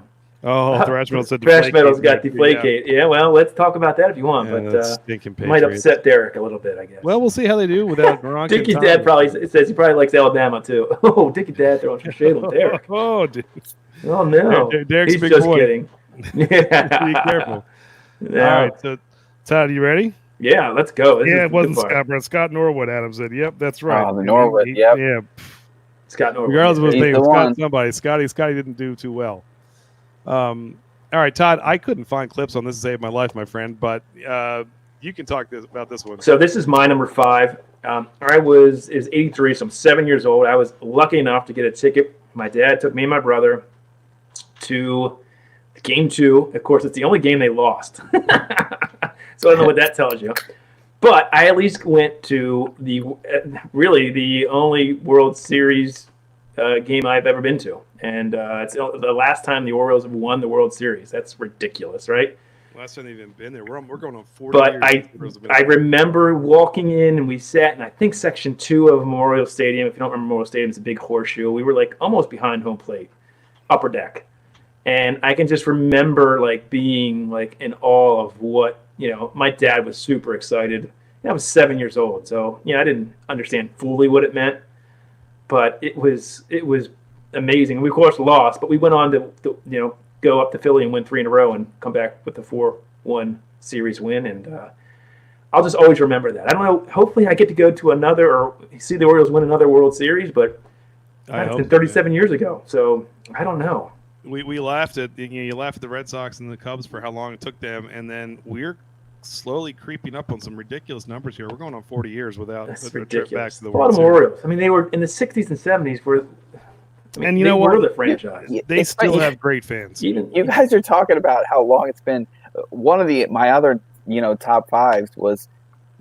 Oh, Thrash Metal said Thrash Metal's got Deflategate. Yeah, well, let's talk about that if you want, but might upset Derek a little bit, I guess. Well, we'll see how they do without Gronk. Dickie's dad probably says he probably likes Alabama too. Oh, Dickie's dad throwing some shade on Derek. Oh, dude. Oh no, Derek's he's big just boy. kidding. Yeah. Be careful. Yeah. All right, so Todd, you ready? Yeah, let's go. It wasn't Scott, but Scott Norwood. Adam said, "Yep, that's right." Oh, the Norwood. Yep. Yeah. Scott Norwood. Regardless of his name, Scott somebody. Scotty didn't do too well. All right, Todd, I couldn't find clips on this to save my life, my friend, but you can talk about this one. So this is my number 5. I was 83, so I'm 7 years old. I was lucky enough to get a ticket. My dad took me and my brother to game 2. Of course, it's the only game they lost. So I don't know what that tells you. But I at least went to the only World Series game I've ever been to. And it's the last time the Orioles have won the World Series. That's ridiculous, right? Last time they've even been there. We're going on 40 years. But I remember walking in, and we sat in, I think, Section 2 of Memorial Stadium. If you don't remember Memorial Stadium, it's a big horseshoe. We were, like, almost behind home plate, upper deck. And I can just remember, like, being, like, in awe of what, my dad was super excited. I was 7 years old, so, I didn't understand fully what it meant. But it was amazing. We, of course, lost, but we went on to go up to Philly and win 3 in a row and come back with the 4-1 series win. And I'll just always remember that. I don't know. Hopefully I get to go to another or see the Orioles win another World Series, but That's been 37 years ago. So I don't know. We laughed at you laugh at the Red Sox and the Cubs for how long it took them, and then we're slowly creeping up on some ridiculous numbers here. We're going on 40 years without a trip back to the World Baltimore Series. Orioles. I mean, they were in the 60s and 70s. And you know what? The franchise. They still have great fans. You guys are talking about how long it's been. One of my other top fives was,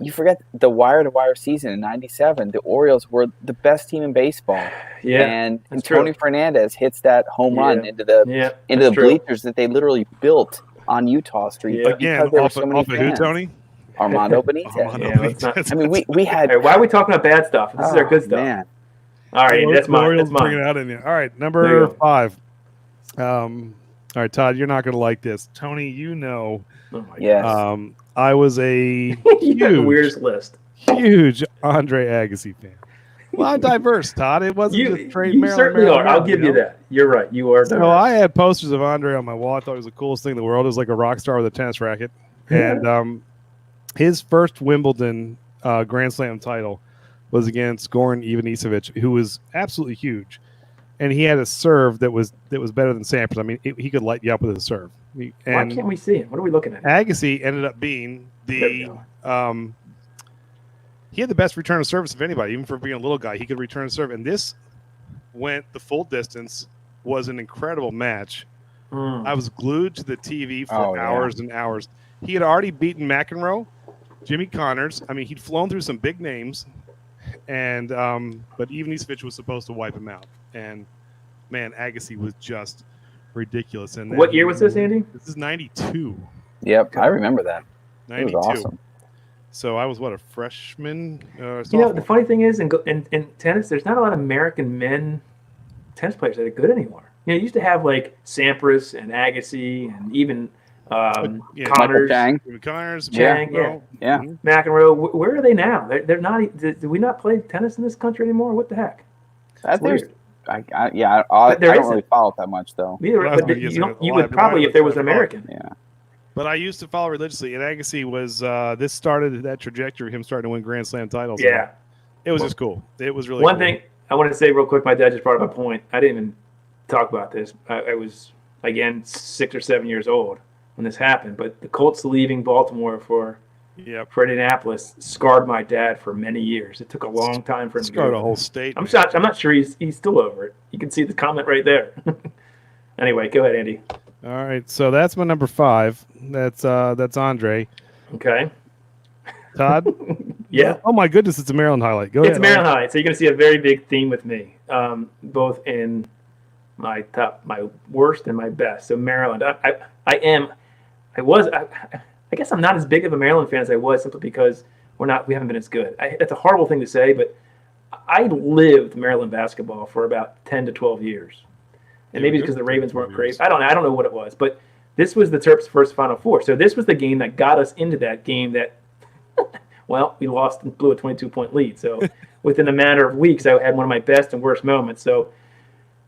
you forget the wire-to-wire season in '97. The Orioles were the best team in baseball. Yeah, and Tony Fernandez hits that home run into the bleachers that they literally built on Utah Street. Yeah. Again, off of who, Tony? Armando Benitez. I mean, we had. Hey, why are we talking about bad stuff? This is our good stuff. Man. All right, that's mine. That's mine. Bring it out in there. All right, number 5. All right, Todd, you're not going to like this. Tony, Oh my yes. I was a weirdest list. Huge Andre Agassi fan. Well, I'm diverse, Todd. It wasn't just trade Maryland. You certainly are. I'll give you that. You're right. You are. So I had posters of Andre on my wall. I thought it was the coolest thing in the world. It was like a rock star with a tennis racket. And his first Wimbledon Grand Slam title was against Goran Ivanisevic, who was absolutely huge. And he had a serve that was better than Sampras. I mean, he could light you up with his serve. Why can't we see him? What are we looking at? Agassi ended up being he had the best return of service of anybody, even for being a little guy. He could return a serve, and this went the full distance. Was an incredible match. I was glued to the TV for hours and hours. He had already beaten McEnroe, Jimmy Connors. I mean, he'd flown through some big names, and but Ivanisevic was supposed to wipe him out. And man, Agassi was just ridiculous. And what year was this, Andy? This is 92. Yep, I remember that. 92. It was awesome. So I was a freshman. The funny thing is, in tennis, there's not a lot of American men tennis players that are good anymore. You used to have like Sampras and Agassi and even Connors, Chang, McEnroe. Where are they now? They're not. Do we not play tennis in this country anymore? What the heck? That's weird. I don't really follow it that much though. But you would probably if there was an American. Yeah. But I used to follow religiously, and Agassi was this started that trajectory of him starting to win Grand Slam titles. Yeah, it was just cool. It was really one cool. thing I want to say real quick. My dad just brought up a point. I didn't even talk about this. I was again 6 or 7 years old when this happened. But the Colts leaving Baltimore for Indianapolis scarred my dad for many years. It took a long time for him to scarred a whole state. I'm not sure he's still over it. You can see the comment right there. Anyway, go ahead, Andy. All right, so that's my number 5. That's Andre. Okay. Todd? Yeah. Oh my goodness, it's a Maryland highlight. Go ahead. It's a Maryland highlight. So you're going to see a very big theme with me, both in my worst and my best. So Maryland, I guess I'm not as big of a Maryland fan as I was simply because we haven't been as good. It's a horrible thing to say, but I lived Maryland basketball for about 10 to 12 years. And maybe because the Ravens weren't great. I don't know what it was, but this was the Terps' first Final Four. So this was the game that got us into that game that, well, we lost and blew a 22-point lead. So within a matter of weeks, I had one of my best and worst moments. So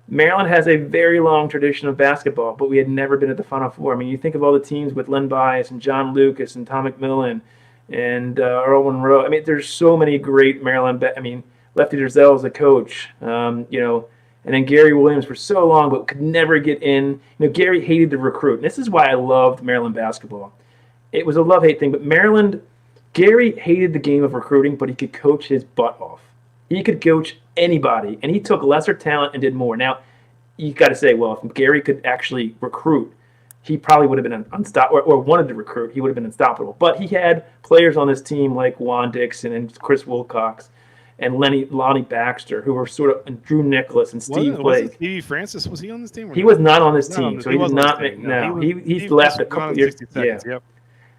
Maryland has a very long tradition of basketball, but we had never been at the Final Four. I mean, you think of all the teams with Len Bias and John Lucas and Tom McMillan and Earl Monroe. I mean, there's so many great Maryland. Lefty Driesell is a coach, and then Gary Williams for so long, but could never get in. Gary hated to recruit. And this is why I loved Maryland basketball. It was a love-hate thing, but Gary hated the game of recruiting, but he could coach his butt off. He could coach anybody, and he took lesser talent and did more. Now, you got to say, well, if Gary could actually recruit, he probably would have been unstoppable, or wanted to recruit, he would have been unstoppable. But he had players on this team like Juan Dixon and Chris Wilcox and Lonnie Baxter, who were sort of Drew Nicholas and Steve Blake. Stevie Francis, was he on this team? He was not on this team, so he did not make. No, he left a couple years. Yep.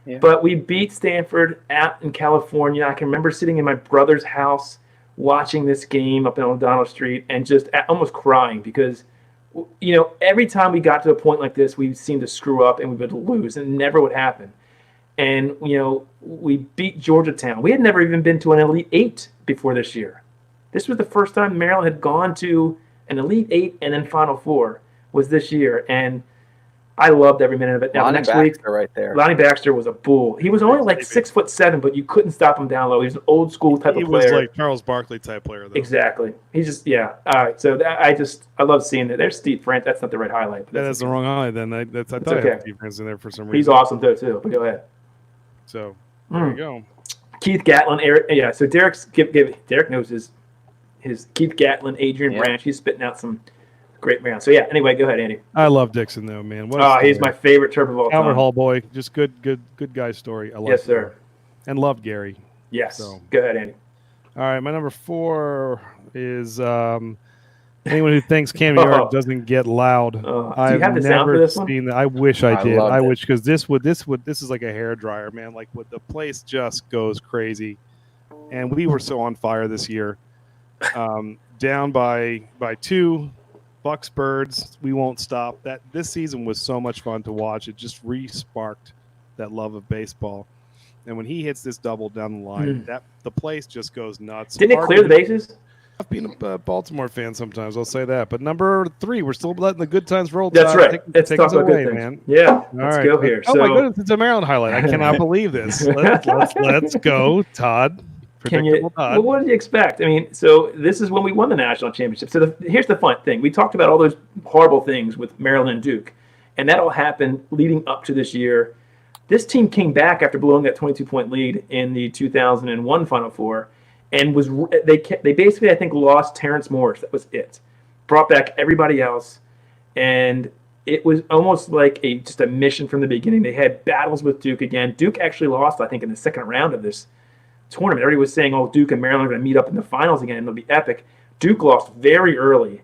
Yeah. But we beat Stanford out in California. I can remember sitting in my brother's house watching this game up in O'Donnell Street and just almost crying because, every time we got to a point like this, we seemed to screw up and we would lose, and it never would happen. And, we beat Georgetown. We had never even been to an Elite Eight before this year. This was the first time Maryland had gone to an Elite Eight and then Final Four was this year. And I loved every minute of it. Now, Lonnie next week, Baxter right there. Lonnie Baxter was a bull. He was only like 6'7", but you couldn't stop him down low. He was an old school type of player. He was like Charles Barkley type player, though. Exactly. He's just All right. So I love seeing that. There's Steve France. That's not the right highlight. But that's the wrong highlight. Then I thought I had Steve France in there for some reason. He's awesome too. But go ahead. So there you go. Keith Gatlin, Eric. Yeah. So Derek knows his Keith Gatlin, Adrian Branch. He's spitting out some great rounds. So yeah. Anyway, go ahead, Andy. I love Dixon though, man. He's my favorite Terp of all time. Albert Hall boy, just good guy story. I love. Yes, sir. And loved Gary. Yes. So. Go ahead, Andy. All right, my number 4 is anyone who thinks Cam York doesn't get loud. I've never seen that. I wish I did. I wish, because this is like a hair dryer, man. Like the place just goes crazy, and we were so on fire this year. Down by 2, Bucks Birds. We won't stop. This season was so much fun to watch. It just re-sparked that love of baseball. And when he hits this double down the line, the place just goes nuts. Didn't it clear the bases? I've been a Baltimore fan sometimes. I'll say that. But number 3, we're still letting the good times roll. That's right. Let's talk about good things, man. Yeah. Let's go here. Oh my goodness, it's a Maryland highlight. I cannot believe this. Let's go, Todd. Well, what did you expect? I mean, so this is when we won the national championship. So here's the fun thing. We talked about all those horrible things with Maryland and Duke, and that all happened leading up to this year. This team came back after blowing that 22-point lead in the 2001 Final Four, and they basically, I think, lost Terrence Morris. That was it. Brought back everybody else, and it was almost like just a mission from the beginning. They had battles with Duke again. Duke actually lost, I think, in the second round of this tournament. Everybody was saying, Duke and Maryland are going to meet up in the finals again, and it'll be epic. Duke lost very early,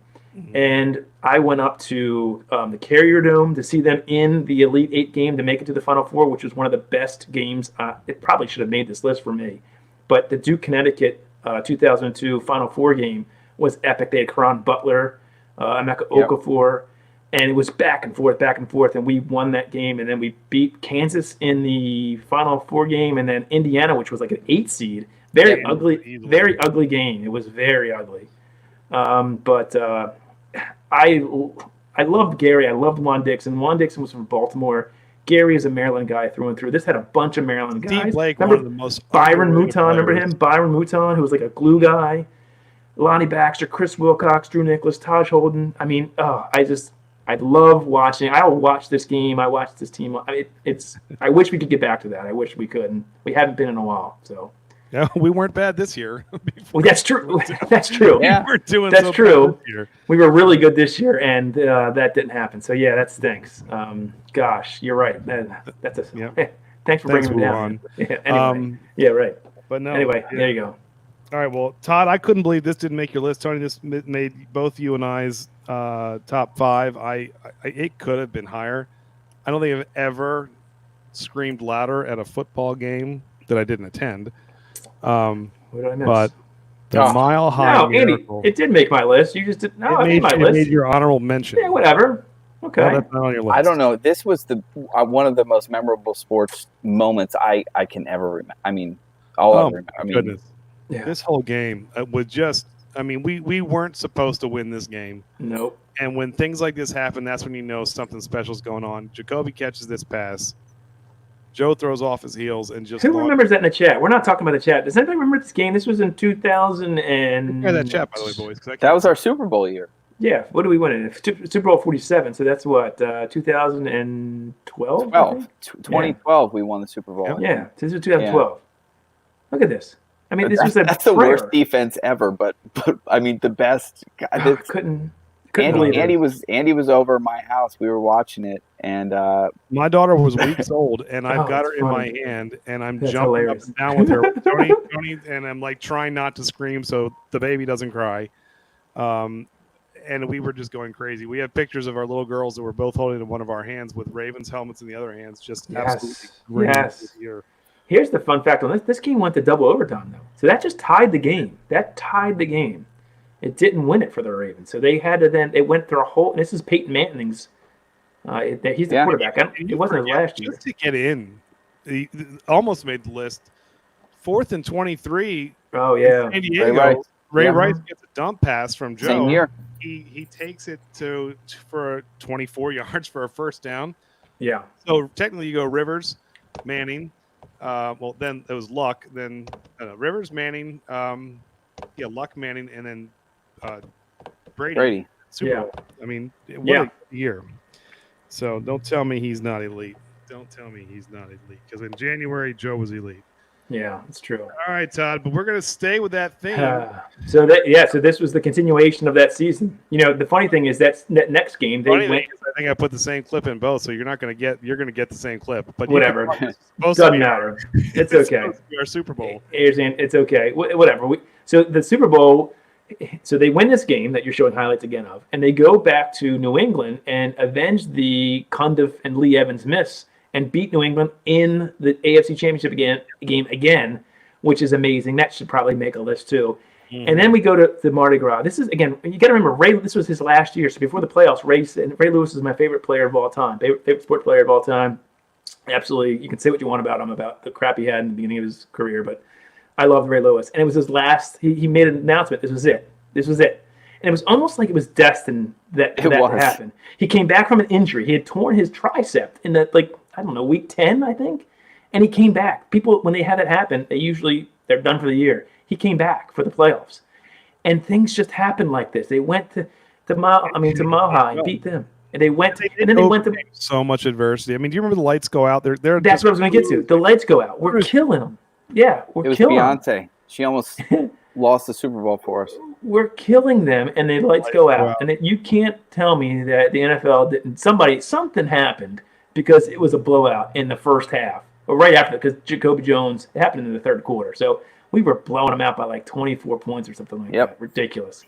and I went up to the Carrier Dome to see them in the Elite 8 game to make it to the Final Four, which was one of the best games. It probably should have made this list for me. But the Duke-Connecticut 2002 Final Four game was epic. They had Karan Butler, Emeka Okafor, and it was back and forth, and we won that game. And then we beat Kansas in the Final Four game, and then Indiana, which was like an 8 seed. Very ugly game. It was very ugly. But I loved Gary. I loved Juan Dixon. Juan Dixon was from Baltimore. Gary is a Maryland guy through and through. This had a bunch of Maryland guys. Steve Blake, one of the most Byron Mouton, remember him? Byron Mouton, who was like a glue guy. Lonnie Baxter, Chris Wilcox, Drew Nicholas, Taj Holden. I mean, I love watching. I'll watch this game. I watch this team. I wish we could get back to that. I wish we could. And we haven't been in a while. So. No, we weren't bad this year. Well, that's true. That's true. Yeah, we were doing that's so true. Bad this year. We were really good this year, and that didn't happen. So yeah, that stinks. Gosh, you're right. That's a. Yep. Thanks for bringing me down. Yeah, anyway, yeah, right. But no. Anyway, there you go. All right. Well, Todd, I couldn't believe this didn't make your list. Tony, this made both you and I's top 5. It could have been higher. I don't think I've ever screamed louder at a football game that I didn't attend. What did I miss? But the Mile High Miracle. Andy, it did make my list. You just didn't. No, it made my list. It made your honorable mention. Yeah, whatever. Okay. No, that's not on your list. I don't know. This was one of the most memorable sports moments I can ever remember. I mean, ever remember. I mean, goodness. Yeah. This whole game was just. I mean, we weren't supposed to win this game. Nope. And when things like this happen, that's when you know something special is going on. Jacoby catches this pass. Joe throws off his heels and just. Who remembers that in the chat? We're not talking about the chat. Does anybody remember this game? This was in 2000 and. Yeah, that chat, by the way, boys. That was our Super Bowl year. Yeah. What did we win in? Super Bowl 47. So that's what 2012. 2012, we won the Super Bowl. Yeah. This was 2012. Yeah. Look at this. I mean, that's the worst defense ever. But I mean, the best. Couldn't Andy was over at my house. We were watching it, and my daughter was weeks old, and I've got her in my hand, and I'm jumping up and down with her, Tony, and I'm like trying not to scream so the baby doesn't cry. And we were just going crazy. We have pictures of our little girls that were both holding in one of our hands with Ravens helmets in the other hands. Just absolutely great. Yes. Here's the fun fact on this: this game went to double overtime, though, so that just tied the game. It didn't win it for the Ravens, so they had to they went through a whole. And this is Peyton Manning's. He's the quarterback. It wasn't his last year. Just to get in, he almost made the list. 4th and 23. Oh yeah, San Diego. Ray Rice gets a dump pass from Joe. Same year. he takes it for 24 yards for a first down. Yeah. So technically, you go Rivers, Manning. Well, then it was Luck. Then Rivers, Manning. Luck, Manning, and then Brady. Super Bowl. I mean, what a year. So don't tell me he's not elite. Don't tell me he's not elite. Because in January, Joe was elite. Yeah, it's true. All right, Todd, but we're going to stay with that theme. So this was the continuation of that season. You know, the funny thing is that next game they went. I think I put the same clip in both, so you're going to get the same clip. But whatever, doesn't matter. It's okay. Our Super Bowl. It's okay. Whatever. So the Super Bowl. So they win this game that you're showing highlights again of, and they go back to New England and avenge the Cundiff and Lee Evans miss and beat New England in the AFC Championship game again, which is amazing. That should probably make a list too. Mm-hmm. And then we go to the Mardi Gras. This is, again, you got to remember, Ray. This was his last year. So before the playoffs, Ray Lewis is my favorite player of all time, favorite sports player of all time. Absolutely. You can say what you want about him, about the crap he had in the beginning of his career, but I loved Ray Lewis. And it was his last, he made an announcement. This was it. And it was almost like it was destined that to happen. He came back from an injury. He had torn his tricep in that, week 10, I think. And he came back. People, when they have that happen, they're done for the year. He came back for the playoffs. And things just happened like this. They went to Mile High and beat them. And they went to so much adversity. I mean, do you remember the lights go out? That's what I was going to get to. The lights go out. We're killing them. Yeah, it was Beyonce. She almost lost the Super Bowl for us. We're killing them, and the lights go out. And you can't tell me that the NFL didn't. Something happened because it was a blowout in the first half, or right after, because Jacoby Jones, it happened in the third quarter. So we were blowing them out by like 24 points or something like that. Ridiculous.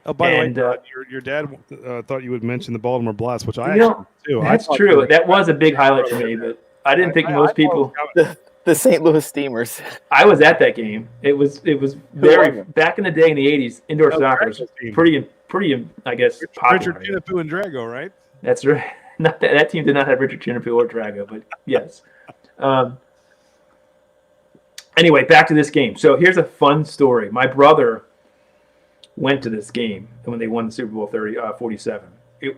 Oh, by the way, your dad thought you would mention the Baltimore Blast, which I actually too. That's true. That was a big highlight for me, but I didn't think most people. The St. Louis Steamers. I was at that game. It was very back in the day in the 80s. Indoor soccer was pretty. I guess popular. Richard Chinapu and Drago, right? That's right. Not that team did not have Richard Chinapu or Drago, but yes. Anyway, back to this game. So here's a fun story. My brother went to this game when they won the Super Bowl 47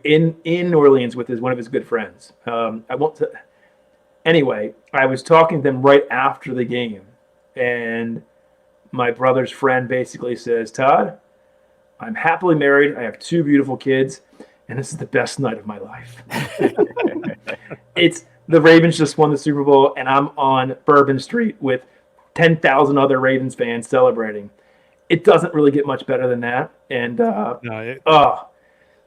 in New Orleans with one of his good friends. I won't. Anyway, I was talking to them right after the game, and my brother's friend basically says, "Todd, I'm happily married. I have 2 beautiful kids, and this is the best night of my life." It's the Ravens just won the Super Bowl, and I'm on Bourbon Street with 10,000 other Ravens fans celebrating. It doesn't really get much better than that, and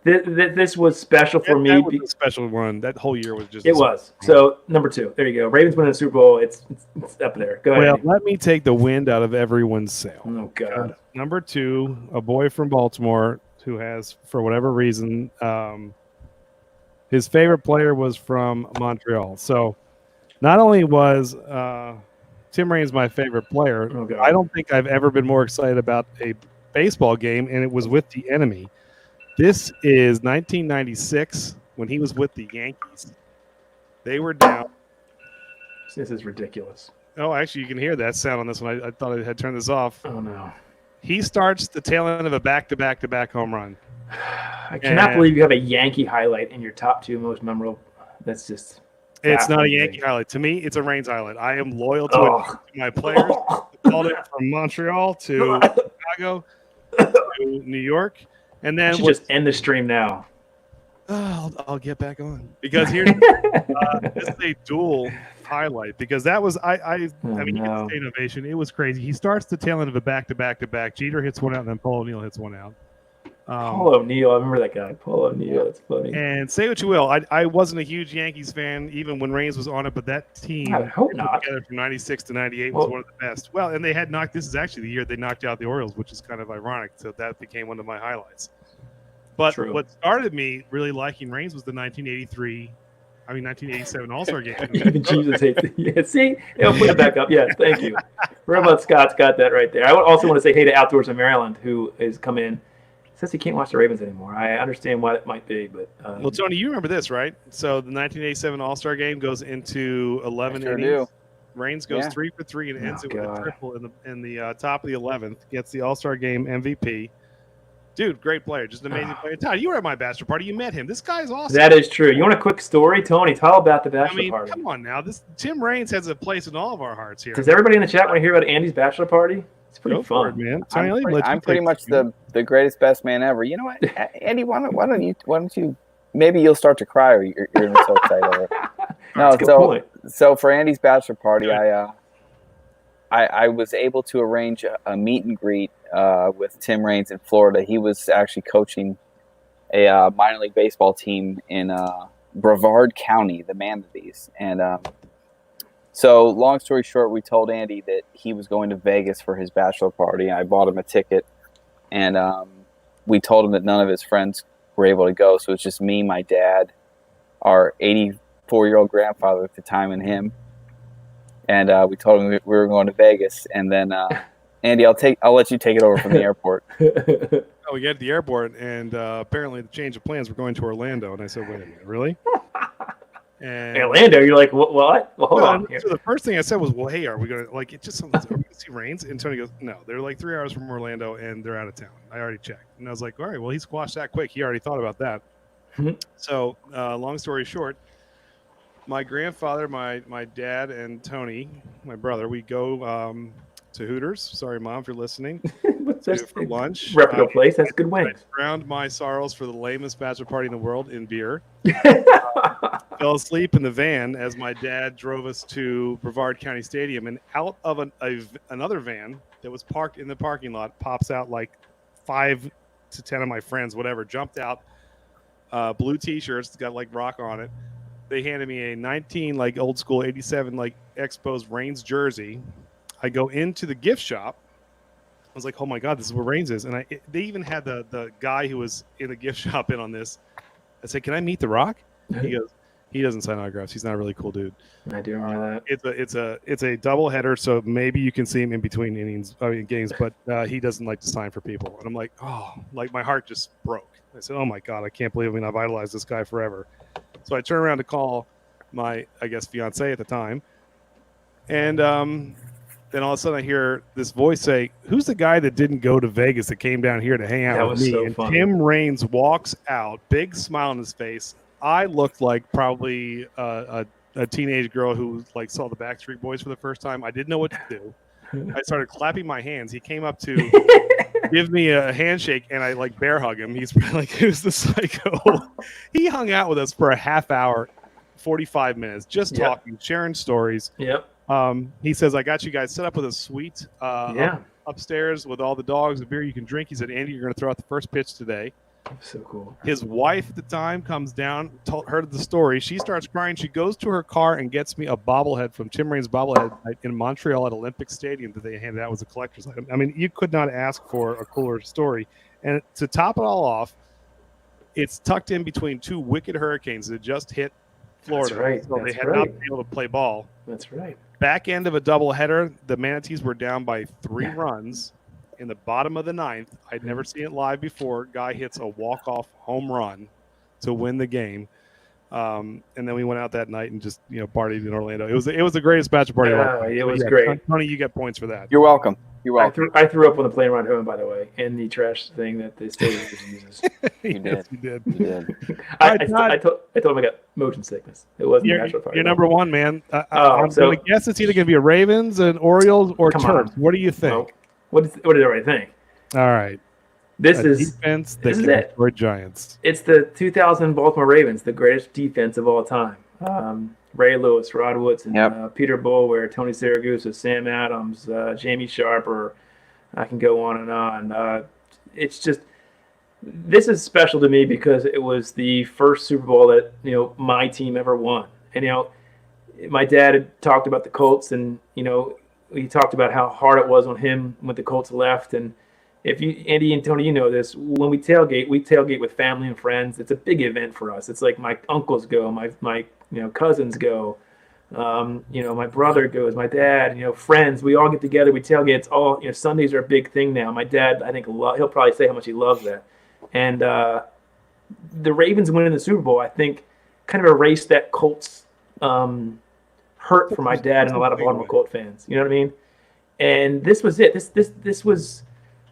this was special for me. That was a special one. That whole year was just. It was. So number 2. There you go. Ravens winning the Super Bowl. It's up there. Go ahead. Well, let me take the wind out of everyone's sail. Oh God. Number 2, a boy from Baltimore who has, for whatever reason, his favorite player was from Montreal. So not only was Tim Raines my favorite player, I don't think I've ever been more excited about a baseball game, and it was with the enemy. This is 1996 when he was with the Yankees. They were down. This is ridiculous. Oh, actually, you can hear that sound on this one. I thought I had turned this off. Oh, no. He starts the tail end of a back-to-back-to-back home run. I cannot believe you have a Yankee highlight in your top 2 most memorable. That's just. It's not a Yankee highlight. To me, it's a Raines highlight. I am loyal to my players. I called it from Montreal to Chicago to New York. And then just end the stream now. I'll get back on because here's this is a dual highlight because that was you can say innovation. It was crazy. He starts the tail end of a back-to-back-to-back. Jeter hits one out, and then Paul O'Neill hits one out. Paul O'Neill, I remember that guy. Paul O'Neill, that's funny. And say what you will, I wasn't a huge Yankees fan even when Raines was on it, but that team I hope not. Together from 96 to 98 was one of the best. Well, and they had this is actually the year they knocked out the Orioles, which is kind of ironic. So that became one of my highlights. But what started me really liking Raines was the 1987 All-Star game. Even Jesus hates it. Yeah, see? I'll put it back up. Yes, thank you. Robot Scott's got that right there. I also want to say hey to Outdoors in Maryland, who has come in. Says he can't watch the Ravens anymore. I understand why that might be, but well, Tony, you remember this, right? So the 1987 All-Star game goes into 11 innings. Raines goes 3 for 3 and ends it with a triple in the top of the 11th. Gets the All-Star game MVP. Dude, great player, just an amazing player. Todd, you were at my bachelor party. You met him. This guy is awesome. That is true. You want a quick story, Tony? Tell about the bachelor party. Come on now. Tim Raines has a place in all of our hearts here. Does everybody in the chat want to hear about Andy's bachelor party? It's pretty fun, man. I'm pretty much the greatest best man ever. You know what, Andy? Why don't you? Maybe you'll start to cry. Or you're so excited over. No, so for Andy's bachelor party, I was able to arrange a meet and greet with Tim Raines in Florida. He was actually coaching a minor league baseball team in Brevard County, the Manatees. And so long story short, we told Andy that he was going to Vegas for his bachelor party. I bought him a ticket, and we told him that none of his friends were able to go. So it's just me, my dad, our 84-year-old grandfather at the time, and him. And we told him we were going to Vegas. And then, Andy, I'll let you take it over from the airport. We get to the airport, and apparently the change of plans, we're going to Orlando. And I said, wait a minute, really? And Orlando, you're like, what? Well, hold on. So the first thing I said was, well, hey, are we going to, like, it just sounds like, are we going to see Raines? And Tony goes, no, they're like 3 hours from Orlando, and they're out of town. I already checked. And I was like, all right, well, he squashed that quick. He already thought about that. So long story short, my grandfather, my dad, and Tony, my brother, we go to Hooters. Sorry, Mom, if you're listening. For lunch. Reputable place. That's good wings. I drowned my sorrows for the lamest bachelor party in the world in beer. Fell asleep in the van as my dad drove us to Brevard County Stadium, and out of another van that was parked in the parking lot pops out like 5 to 10 of my friends, whatever, jumped out, blue T-shirts, got like rock on it. They handed me a like old school 87 like Expos Raines jersey. I go into the gift shop. I was like, oh my God, this is where Raines is. And they even had the guy who was in the gift shop in on this. I said, can I meet The Rock? He goes, he doesn't sign autographs. He's not a really cool dude. I do remember that. It's a double header, so maybe you can see him in between games, but he doesn't like to sign for people. And I'm like, oh, like my heart just broke. I said, oh my God, I can't believe I've idolized this guy forever. So I turn around to call my, I guess, fiance at the time. And then all of a sudden I hear this voice say, who's the guy that didn't go to Vegas that came down here to hang out with me? So and funny. Tim Raines walks out, big smile on his face. I looked like probably a teenage girl who like saw the Backstreet Boys for the first time. I didn't know what to do. I started clapping my hands. He came up to give me a handshake, and I like bear hug him. He's like, who's the psycho? He hung out with us for a half hour, 45 minutes, just talking, sharing stories. Yep. He says, I got you guys set up with a suite upstairs with all the dogs and beer you can drink. He said, Andy, you're going to throw out the first pitch today. So cool. His wife at the time comes down, heard the story. She starts crying. She goes to her car and gets me a bobblehead from Tim Raines' bobblehead in Montreal at Olympic Stadium that they handed out as a collector's item. I mean, you could not ask for a cooler story. And to top it all off, it's tucked in between 2 wicked hurricanes that just hit Florida. That's right. So they had not been able to play ball. That's right. Back end of a doubleheader, the Manatees were down by 3 runs in the bottom of the 9th. I'd never seen it live before. Guy hits a walk-off home run to win the game. And then we went out that night and just partied in Orlando. It was the greatest bachelor party. It was great. Tony, you get points for that. You're welcome. You're welcome. I threw up on the plane ride home, by the way, in the trash thing that the stadium uses. You did. You did. You did. I told him I got motion sickness. It wasn't the bachelor party. You're number one, man. I'm going to guess it's either going to be a Ravens, an Orioles, or Terps. What do you think? Well, what did everybody think? All right. This is defense this that is can it. destroy Giants. It's the 2000 Baltimore Ravens, the greatest defense of all time. Ray Lewis, Rod Woodson, Peter Boulware, Tony Siragusa, Sam Adams, Jamie Sharper. I can go on and on. It's just this is special to me because it was the first Super Bowl that my team ever won. And my dad had talked about the Colts, and he talked about how hard it was on him when the Colts left. And if you, Andy and Tony, this, when we tailgate with family and friends. It's a big event for us. It's like my uncles go, my cousins go, my brother goes, my dad, friends. We all get together. We tailgate. It's all Sundays are a big thing now. My dad, I think, he'll probably say how much he loves that. And the Ravens winning the Super Bowl, I think, kind of erased that Colts hurt for my dad and a lot of Baltimore Colt fans. You know what I mean? And this was it. This was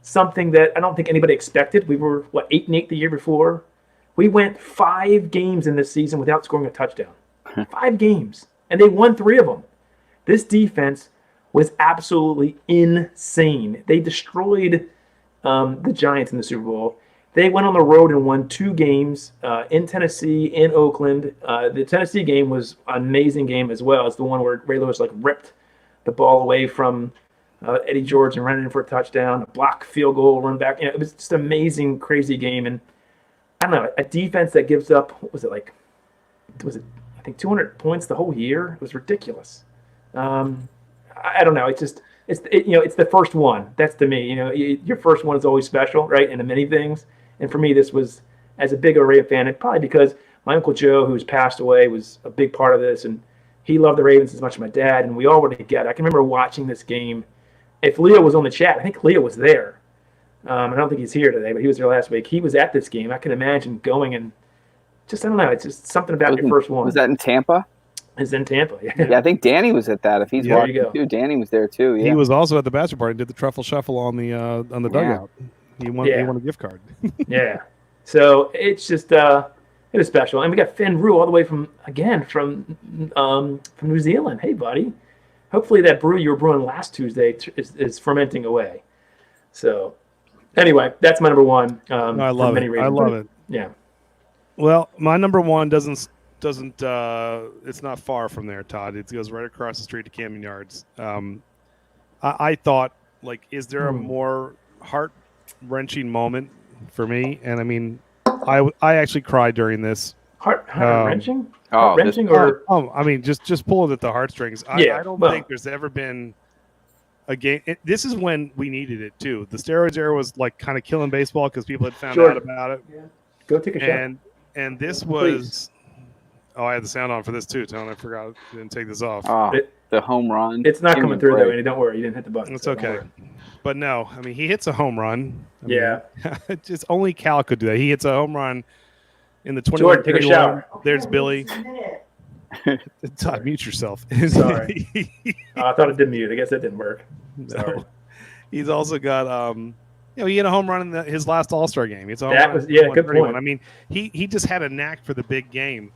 something that I don't think anybody expected. We were, 8-8 the year before? We went 5 games in this season without scoring a touchdown. 5 games. And they won 3 of them. This defense was absolutely insane. They destroyed the Giants in the Super Bowl. They went on the road and won 2 games in Tennessee, in Oakland. The Tennessee game was an amazing game as well. It's the one where Ray Lewis ripped the ball away from Eddie George and ran it in for a touchdown, a block field goal, run back. It was just an amazing, crazy game. And I don't know, a defense that gives up, what was it like? I think 200 points the whole year? It was ridiculous. I don't know. It's the first one. That's to me. Your first one is always special, right? In the many things. And for me, this was, as a big Ravens fan, and probably because my Uncle Joe, who's passed away, was a big part of this, and he loved the Ravens as much as my dad, and we all were together. I can remember watching this game. If Leo was on the chat, I think Leo was there. I don't think he's here today, but he was there last week. He was at this game. I can imagine going and just, I don't know, it's just something about your first one. Was that in Tampa? It's in Tampa, yeah. I think Danny was at that. If he's watching too, Danny was there too. Yeah. He was also at the bachelor party and did the truffle shuffle on the dugout. He won a gift card. Yeah. So it's just it was special. And we got Finn Rue all the way from New Zealand. Hey, buddy. Hopefully that brew you were brewing last Tuesday is fermenting away. So anyway, that's my number one. I love it. I love it. Yeah. Well, my number one doesn't it's not far from there, Todd. It goes right across the street to Camden Yards. I thought, is there a more heart-wrenching moment for me? And I mean, I actually cried during this. Heart-wrenching? Heart-wrenching I mean, just pulling at the heartstrings. I don't think there's ever been a game. This is when we needed it too. The steroids era was kind of killing baseball because people had found out about it. Yeah. Go take a shot. And this was. Oh, I had the sound on for this too, Tone. I forgot. I didn't take this off. The home run. It's not coming through, though, Andy. Don't worry. You didn't hit the button. It's okay. But no, I mean, he hits a home run. Just only Cal could do that. He hits a home run in the 21. Jordan, take a shower. There's Billy. Todd, mute yourself. Sorry. I thought it did mute. I guess that didn't work. Sorry. No. He's also got he had a home run in his last All-Star game. Good point. I mean, he just had a knack for the big game.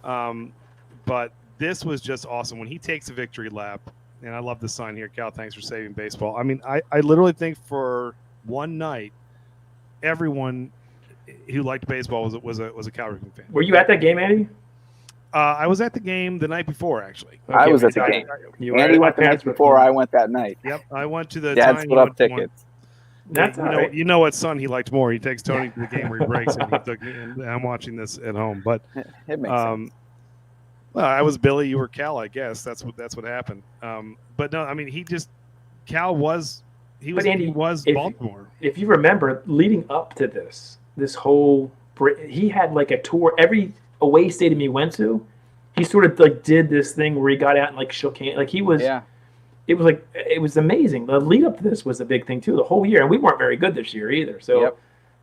But this was just awesome when he takes a victory lap. And I love the sign here, Cal. Thanks for saving baseball. I mean, I literally think for one night, everyone who liked baseball was a Cal Ripken fan. Were you at that game, Andy? I was at the game the night before, actually. Okay, I was at the game. Andy went the night before. I went that night. Yep, I went to the. Dad split up tickets. You know what son he liked more. He takes Tony to the game where he breaks it. And I'm watching this at home, but it makes sense. Well, I was Billy, you were Cal, I guess. That's what happened. But no, I mean, Cal was Baltimore. If you remember, leading up to this whole, he had a tour. Every away stadium he went to, he sort of did this thing where he got out and shook hands. He was. Yeah. It was amazing. The lead up to this was a big thing too. The whole year, and we weren't very good this year either. So,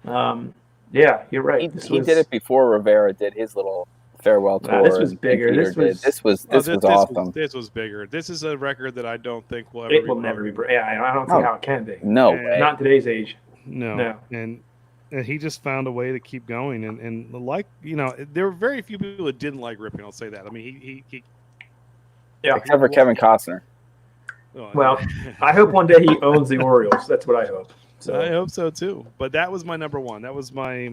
you're right. He did it before Rivera did his little farewell tour. This was bigger. This was awesome. This was bigger. This is a record that I don't think will ever. It will never be. Yeah, I don't see how it can be. No way. Not in today's age. No. And he just found a way to keep going. And there were very few people that didn't like Ripken. I'll say that. I mean, he except for Kevin Costner. Well, I hope one day he owns the Orioles. That's what I hope. So I hope so too. But that was my number one. That was my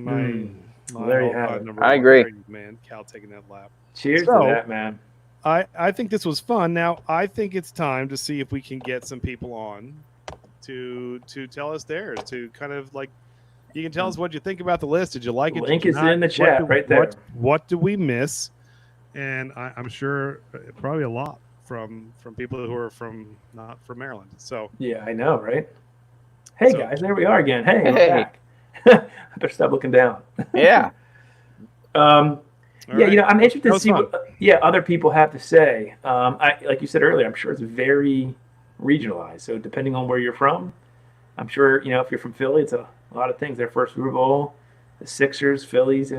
there you have it. Number I agree. Man, Cal taking that lap. Cheers to that, man. I think this was fun. Now I think it's time to see if we can get some people on to tell us theirs. To kind of you can tell us what you think about the list. Did you like it? Link is in the chat right there. What do we miss? And I'm sure probably a lot from people who are not from Maryland. So yeah, I know, right? Hey guys, there we are again. Hey, we're back. I better stop looking down. Yeah. I'm interested to see what other people have to say. Like you said earlier, I'm sure it's very regionalized. So depending on where you're from, I'm sure if you're from Philly, it's a lot of things. Their first Super Bowl, the Sixers, Phillies.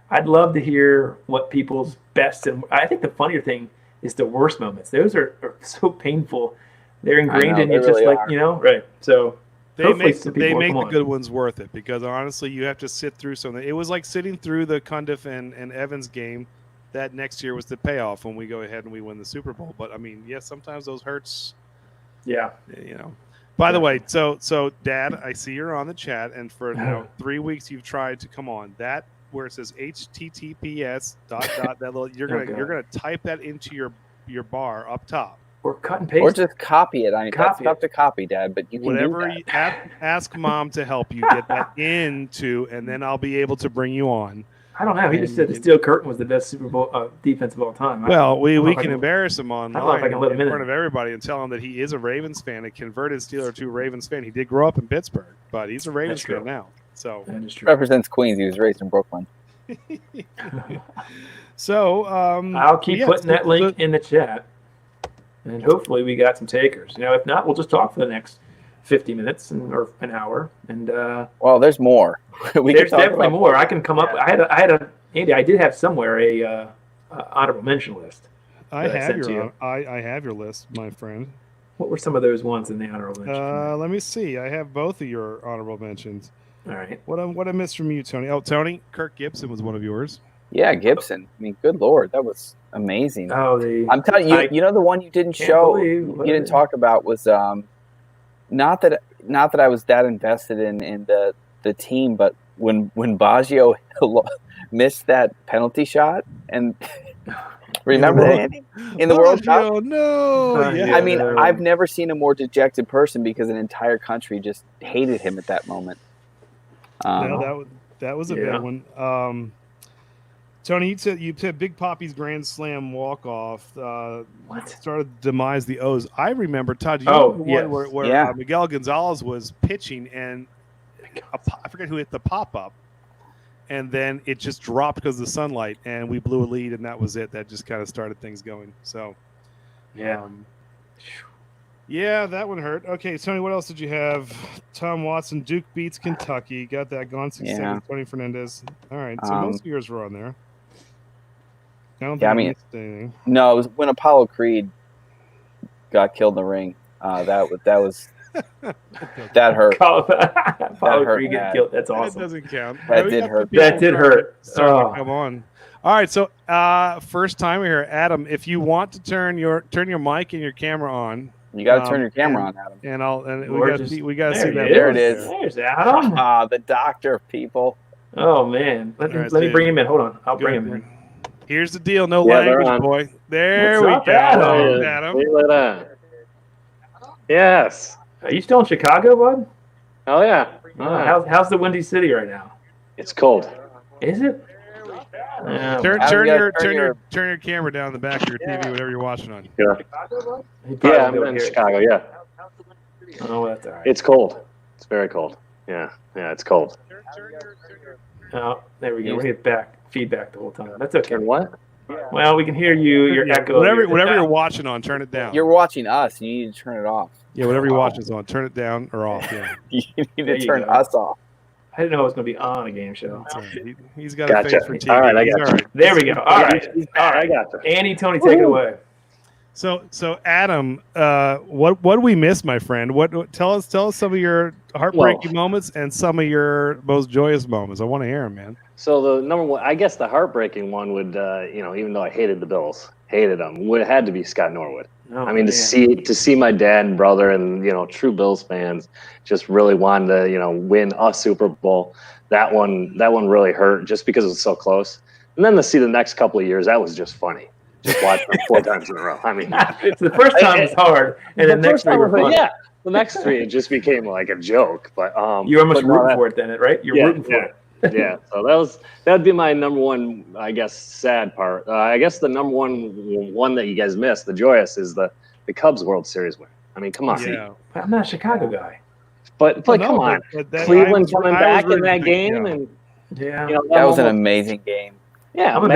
I'd love to hear what people's best and I think the funnier thing is the worst moments. Those are so painful. They're ingrained in you, just right. So They Hopefully make some they people will make come the on. good ones worth it because honestly, you have to sit through something. It was like sitting through the Cundiff and Evans game. That next year was the payoff when we go ahead and we win the Super Bowl. But I mean, yes, sometimes those hurts. Yeah. You know. By the way, so Dad, I see you're on the chat, and for now 3 weeks you've tried to come on. That where it says HTTPS ... that little you're gonna type that into your bar up top. Or cut and paste. Or just copy it. I mean, that's tough to copy, Dad, but you can Whatever. do that. Ask Mom to help you get that into, and then I'll be able to bring you on. I don't know. He just said the Steel Curtain was the best Super Bowl defense of all time. Well, we can embarrass him I don't know if I online can let him in in front of everybody and tell him that he is a Ravens fan, a converted Steeler to Ravens fan. He did grow up in Pittsburgh, but he's a Ravens fan now. So that is true. Represents Queens. He was raised in Brooklyn. So I'll keep putting that link in the chat, and hopefully we got some takers. You know, if not, we'll just talk for the next 50 minutes or an hour. And well, there's more. There's definitely more. I can come up. Andy, I did have somewhere a honorable mention list. I have your list, my friend. What were some of those ones in the honorable mention? Let me see. I have both of your honorable mentions. All right. What I missed from you, Tony? Oh, Tony, Kirk Gibson was one of yours. Yeah, Gibson. I mean, good Lord, that was amazing. Oh, I'm telling you, you know the one you didn't show, you didn't talk about was not that I was that invested in the team, but when Baggio missed that penalty shot and remember that, Andy? In the World Cup? No. I mean, I've never seen a more dejected person because an entire country just hated him at that moment. That was a big one. Tony, you said Big Poppy's Grand Slam walk-off started to demise the O's. I remember, Todd, where Miguel Gonzalez was pitching and I forget who hit the pop-up, and then it just dropped because of the sunlight, and we blew a lead, and that was it. That just kind of started things going. So, that one hurt. Okay, Tony, what else did you have? Tom Watson, Duke beats Kentucky. Got that gone 6 seconds. Tony Fernandez. All right, so most of yours were on there. I don't think I missed anything. No, it was when Apollo Creed got killed in the ring. That was that hurt. Apollo Creed get killed. That's awesome. That doesn't count. That did hurt. That did hurt. Come on. All right, so first time here, Adam. If you want to turn your mic and your camera on, you got to turn your camera on, Adam. And we got to see that. There it is. There's Adam. The doctor, people. Oh man, let me bring him in. Hold on, I'll bring him in. Here's the deal. No language, boy. There we go. Adam. Look at that. Yes. Are you still in Chicago, bud? Oh yeah. How's the Windy City right now? It's cold. Is it? Turn your camera down the back of your TV, whatever you're watching on. Yeah, I'm in Chicago. Yeah. Oh, that's all right. It's cold. It's very cold. Yeah, it's cold. Oh, there we go. We're hitting feedback the whole time. That's okay. And what? Well, we can hear you. Your echo. Whatever you're watching on, turn it down. You're watching us. You need to turn it off. Yeah, whatever you're watching is on. Turn it down or off. Yeah. You need to turn us off. I didn't know it was going to be on a game show. Right. He's got a face for TV. All right, I got you. There we go. All right, I got you. Andy, Tony, take it away. So Adam, what do we miss, my friend? Tell us some of your heartbreaking moments and some of your most joyous moments. I want to hear them, man. So the number one, I guess the heartbreaking one would, even though I hated the Bills, hated them, would have had to be Scott Norwood. Oh, I mean, to see my dad and brother and true Bills fans just really wanted to win a Super Bowl. That one really hurt just because it was so close. And then to see the next couple of years, that was just funny. Just watching them 4 times in a row. I mean, it's the first time it's hard, and the next 3 were fun. Yeah, the next 3 it just became like a joke. But you're almost rooting for it then, right? You're rooting for it. Yeah, so that'd be my number one, I guess, sad part. I guess the number one that you guys missed, the joyous, is the Cubs World Series win. I mean, come on. Yeah. I'm not a Chicago guy. But come on, Cleveland coming back in that game, and that was an amazing game. Yeah, I'm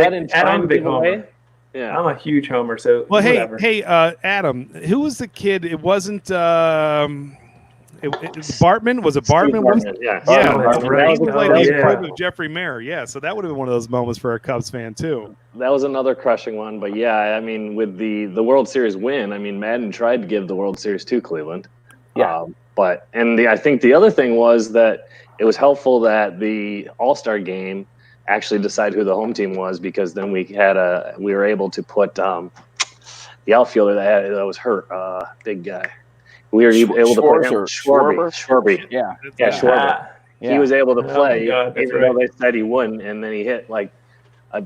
a big homer. Yeah, I'm a huge homer. So hey, Adam, who was the kid? It wasn't. Bartman? Was it Bartman? Bartman. He played with Jeffrey Mayer. Yeah, so that would have been one of those moments for a Cubs fan too. That was another crushing one. But yeah, I mean, with the World Series win, I mean, Madden tried to give the World Series to Cleveland. Yeah. But I think the other thing was that it was helpful that the All-Star game actually decided who the home team was, because then we were able to put the outfielder that was hurt, big guy. We were able to put him, Schwarber. Yeah, Schwarber. Yeah. He was able to play, God, even though they said he wouldn't, and then he hit like a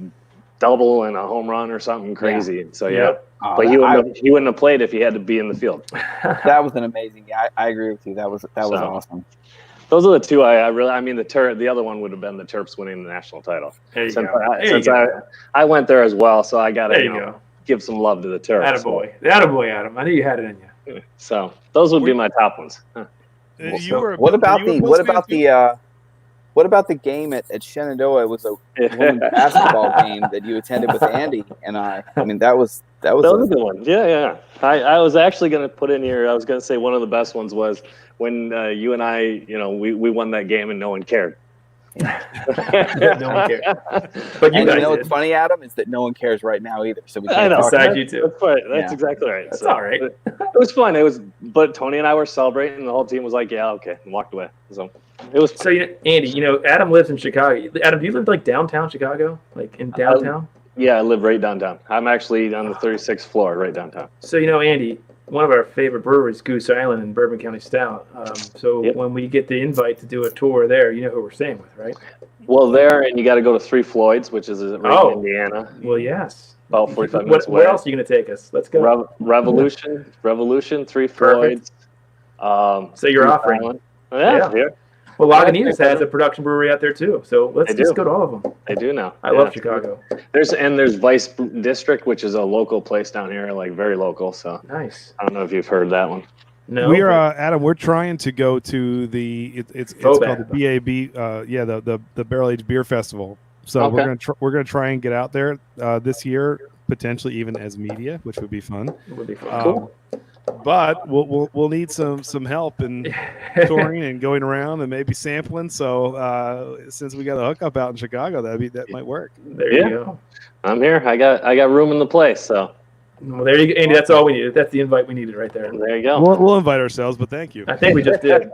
double and a home run or something crazy. Yeah. So but he wouldn't have played if he had to be in the field. That was an amazing. I agree with you. That was awesome. Those are the two I mean the other one would have been the Terps winning the national title. Since I went there as well, so I got to give some love to the Terps. Attaboy, Adam. I knew you had it in you. So those would be my top ones. Huh. What about the game at Shenandoah? It was a women's basketball game that you attended with Andy and I. I mean, that was a good one. Yeah. I was actually going to put in here. I was going to say one of the best ones was when you and I, we won that game and no one cared. No one cared. But you know what's funny, Adam, is that no one cares right now either. So we can't talk about you too. That's right. That's exactly right. That's all right. It was fun. But Tony and I were celebrating, and the whole team was like, "Yeah, okay," and walked away. So it was. So Andy, Adam lives in Chicago. Adam, do you live like downtown Chicago, like in downtown? Yeah, I live right downtown. I'm actually on the 36th floor, right downtown. So Andy, one of our favorite breweries, Goose Island in Bourbon County Stout. When we get the invite to do a tour there, you know who we're staying with, right? Well, there, and you got to go to Three Floyds, which is right in Indiana. Well, yes. About 45 minutes away. Where else are you going to take us? Let's go. Revolution, Three Floyds. So you're offering. Yeah. Well, Lagunitas has a production brewery out there too. So let's just go to all of them. They do now. I love Chicago. There's Vice District, which is a local place down here, like very local. So nice. I don't know if you've heard that one. No. We are Adam. We're trying to go to it's called the BAB. The Barrel Age Beer Festival. So we're gonna try and get out there this year, potentially even as media, which would be fun. It would be fun. Cool. But we'll need some help in touring and going around and maybe sampling. So since we got a hookup out in Chicago, that might work. There you go. I'm here. I got room in the place. So. Well, there you go, Andy. That's all we needed. That's the invite we needed right there. There you go. We'll invite ourselves, but thank you. I think we just did.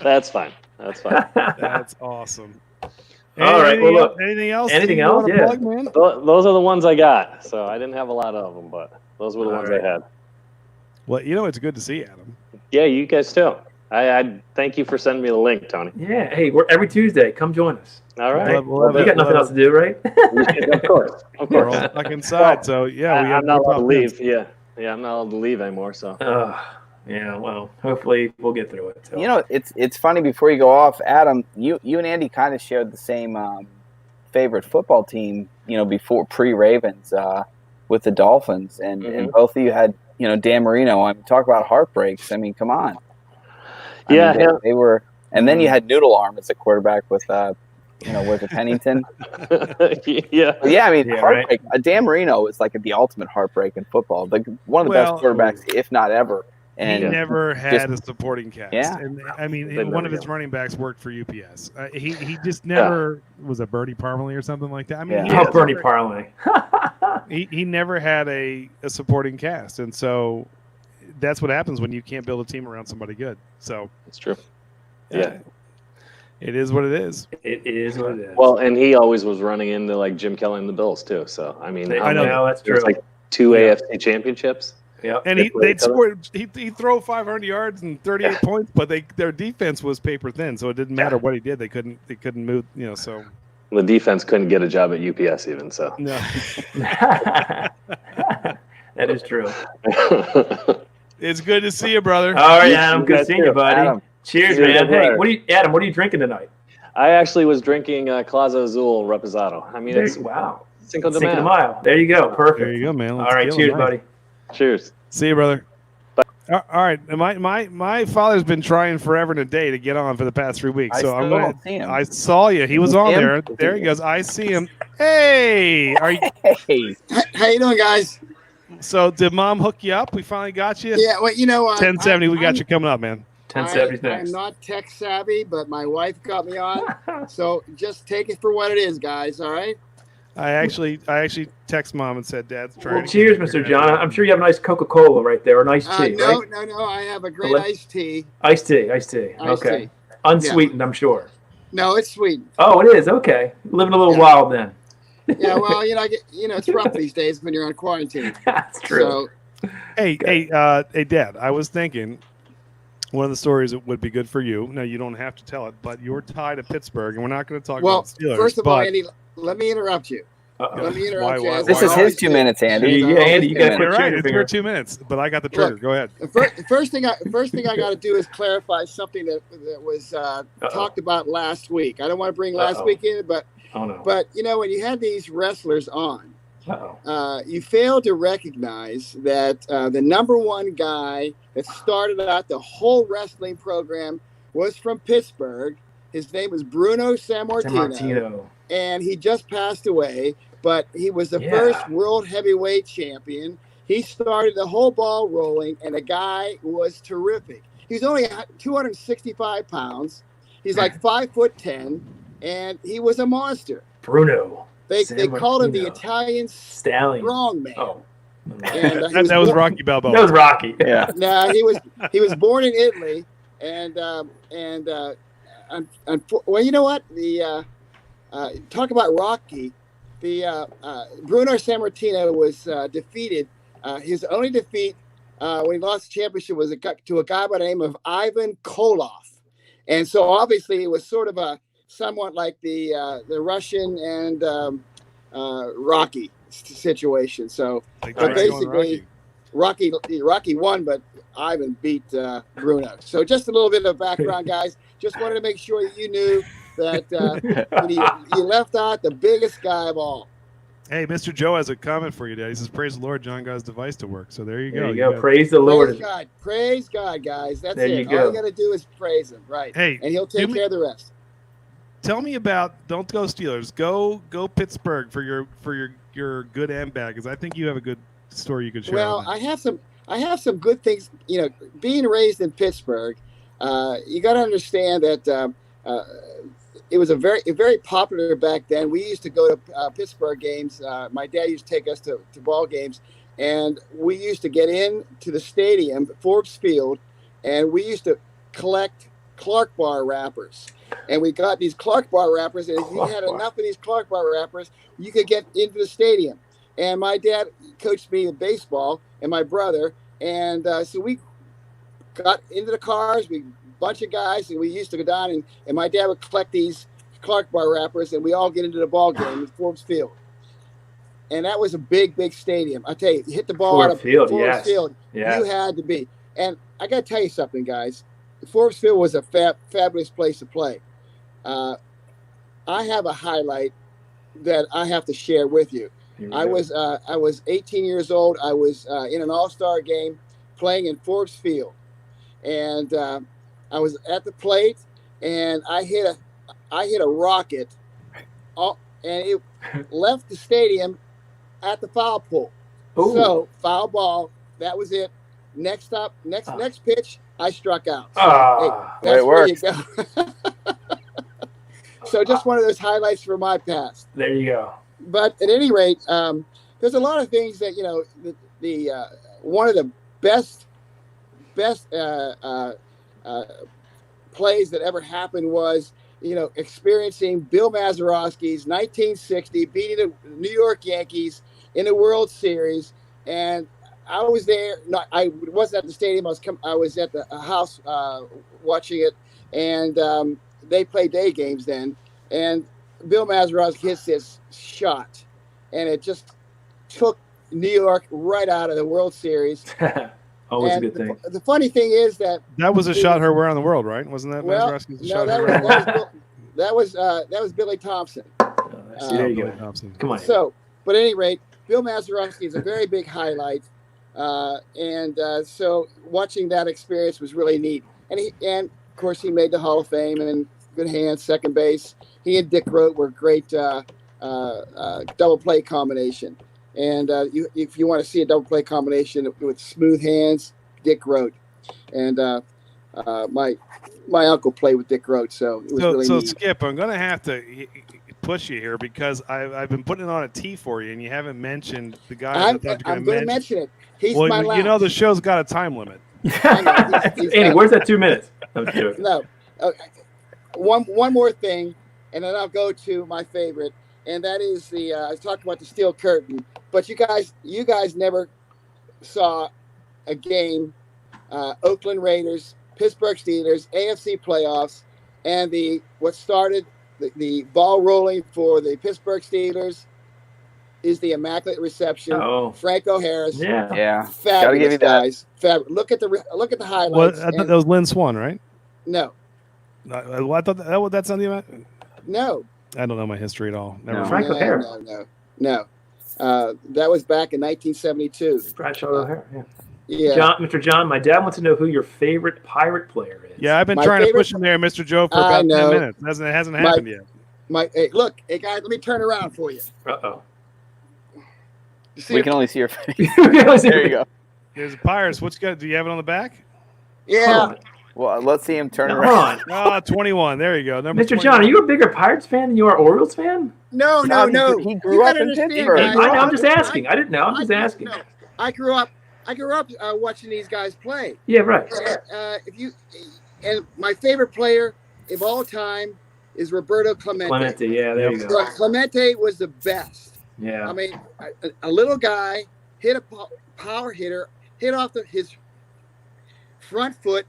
That's fine. That's awesome. All right. Well, look. Anything else? Anything else? Yeah. Plug, man? Those are the ones I got. So I didn't have a lot of them, but those were the ones I had. Well, it's good to see you, Adam. Yeah, you guys too. I thank you for sending me the link, Tony. Yeah. Hey, we're every Tuesday. Come join us. All right. We got nothing else to do, right? Of course. We're all stuck inside, so I'm not allowed to leave. Yeah, I'm not allowed to leave anymore. So. Yeah. Well, hopefully we'll get through it. So. It's funny. Before you go off, Adam, you and Andy kind of shared the same favorite football team. Before pre-Ravens with the Dolphins, and both of you had Dan Marino. I mean, talk about heartbreaks. I mean, come on. They were, and then you had Noodle Arm as a quarterback with was it Pennington? Yeah. I mean, heartbreak. Right. Dan Marino is like the ultimate heartbreak in football. Like one of the best quarterbacks, if not ever. And he never had a supporting cast. Yeah. And I mean, one of his running backs worked for UPS. He just never was a Bernie Parmalee or something like that. I mean, Bernie Parmalee. he never had a supporting cast, and so that's what happens when you can't build a team around somebody good. So it's true. Yeah. It is what it is. It is what it is. Well, and he always was running into like Jim Kelly and the Bills too. So I mean, I know that's true. It's like 2 AFC championships. Yeah, and they'd score. He'd throw 500 yards and 38 points, but their defense was paper thin, so it didn't matter what he did. They couldn't move. So the defense couldn't get a job at UPS even. So no, that is true. It's good to see you, brother. All right, Adam. Good seeing you, buddy. Adam. Cheers, man. Hey, Adam, what are you drinking tonight? I actually was drinking Claza Azul Reposado. I mean, wow. Cinco de Mayo. There you go. Perfect. There you go, man. All right, cheers, buddy. Cheers. See you, brother. Bye. All right, my father's been trying forever and a day to get on for the past 3 weeks. So I'm gonna see him. I saw you. He was on there. There he goes. I see him. Hey, Hey, how you doing, guys? So did Mom hook you up? We finally got you. Yeah. Well, 1070. We got you coming up, man. 1070 next. I'm not tech savvy, but my wife got me on. So just take it for what it is, guys. All right. I actually text mom and said, "Dad's trying." Well, cheers, Mr. John. I'm sure you have a nice Coca-Cola right there, or nice tea, No, right? no. I have a great iced tea. Iced tea. Iced Okay. tea. Unsweetened, I'm sure. No, it's sweet. Oh, it is. Okay. Living a little wild then. Yeah, well, it's rough these days when you're on quarantine. That's true. So, Hey, Dad. I was thinking one of the stories that would be good for you. No, you don't have to tell it, but you're tied to Pittsburgh, and we're not going to talk about Steelers. First of all, Andy, let me interrupt you. Let me interrupt you. This is his 2 minutes, Andy. Yeah, Andy, you got to You're right. It's your 2 minutes, but I got the trigger. Go ahead. The first thing I got to do is clarify something that was talked about last week. I don't want to bring last week in, but but when you had these wrestlers on, you failed to recognize that the number one guy that started out the whole wrestling program was from Pittsburgh. His name was Bruno Sammartino, and he just passed away. But he was the first world heavyweight champion. He started the whole ball rolling, and the guy was terrific. He was only 265 pounds. He's like 5'10", and he was a monster. Bruno. They called him the Italian Stallion. Strongman. Oh. And, that was Rocky Balboa. That was Rocky. Yeah. Nah, he was born in Italy, and well, you know what? Talk about Rocky. Bruno Sammartino was defeated. His only defeat when he lost the championship was to a guy by the name of Ivan Koloff, and so obviously it was sort of somewhat like the Russian and Rocky situation. So, but basically, Rocky won, but Ivan beat Bruno. So just a little bit of background, guys. Just wanted to make sure that you knew that you left out the biggest guy of all. Hey, Mr. Joe has a comment for you, Dad. He says, "Praise the Lord, John got his device to work." So there you go. There you go. Praise the Lord. Praise God, guys. That's there it. You go. All you got to do is praise him, right? Hey, and he'll take care of the rest. Tell me about. Don't go Steelers. Go Pittsburgh for your good and bad, because I think you have a good story you could share. Well, I have some good things. Being raised in Pittsburgh, you got to understand that. It was a very popular back then. We used to go to Pittsburgh games. My dad used to take us to ball games, and we used to get into the stadium, Forbes Field, and we used to collect Clark Bar wrappers. And we got these Clark Bar wrappers, and if you had enough of these Clark Bar wrappers, you could get into the stadium. And my dad coached me in baseball, and my brother, and so we got into the cars. Bunch of guys, and we used to go down, and my dad would collect these Clark Bar wrappers, and we all get into the ball game at Forbes Field. And that was a big stadium. I tell you, hit the ball out of Forbes Field, you had to be. And I got to tell you something, guys. Forbes Field was a fabulous place to play. I have a highlight that I have to share with you. I was 18 years old. I was in an all-star game playing in Forbes Field, and I was at the plate, and I hit a rocket, and it left the stadium at the foul pole. Ooh. So foul ball. That was it. Next pitch, I struck out. So, that's where you go. So just one of those highlights from my past. There you go. But at any rate, there's a lot of things that the one of the best plays that ever happened was, experiencing Bill Mazeroski's 1960 beating the New York Yankees in the World Series. And I was there. I wasn't at the stadium. I was at the house watching it. And they played day games then. And Bill Mazeroski hits this shot. And it just took New York right out of the World Series. Always a good thing. The funny thing is that was a shot heard around the world, right? Wasn't that Mazeroski's shot? No, that was Billy Thompson. There you go. Thompson. Come on. So, but at any rate, Bill Mazeroski is a very big highlight, so watching that experience was really neat. And of course he made the Hall of Fame, and good hands, second base. He and Dick Groat were great double play combination. And if you want to see a double play combination with smooth hands, Dick Groat. And my uncle played with Dick Groat, so it was really neat. Skip, I'm going to have to push you here because I've been putting it on a T for you, and you haven't mentioned the guy. I'm going to mention it. He's my last. You know the show's got a time limit. I know, he's Andy, where's that 2 minutes? I'm joking. No. One more thing, and then I'll go to my favorite, and that is I was talking about the steel curtain, but you guys never saw a game, Oakland Raiders, Pittsburgh Steelers, AFC playoffs, and what started the ball rolling for the Pittsburgh Steelers is the immaculate reception. Oh, Franco Harris. Yeah. Fabulous, give you guys. Look at the highlights. Well, I thought that was Lynn Swan, right? No. I thought that's on the. No. I don't know my history at all. Never mind. Franco Harris. No. That was back in 1972. Bradshaw O'Hara. Yeah. Yeah. Mr. John, my dad wants to know who your favorite pirate player is. Yeah, I've been trying to push him there, Mr. Joe, for about 10 minutes. It hasn't happened yet. Hey guys, let me turn around for you. Uh-oh. We can only see your face. There you go. There's Pirates. Do you have it on the back? Yeah. Well, let's see him turn around. 21. There you go. Number Mr. 21. John, are you a bigger Pirates fan than you are Orioles fan? No. He grew up in Pittsburgh. I'm just asking. I didn't know. I'm just asking. No. I grew up watching these guys play. Yeah, right. And my favorite player of all time is Roberto Clemente. Yeah, there you go. Clemente was the best. Yeah. I mean, a little guy hit a power hitter, hit off his front foot.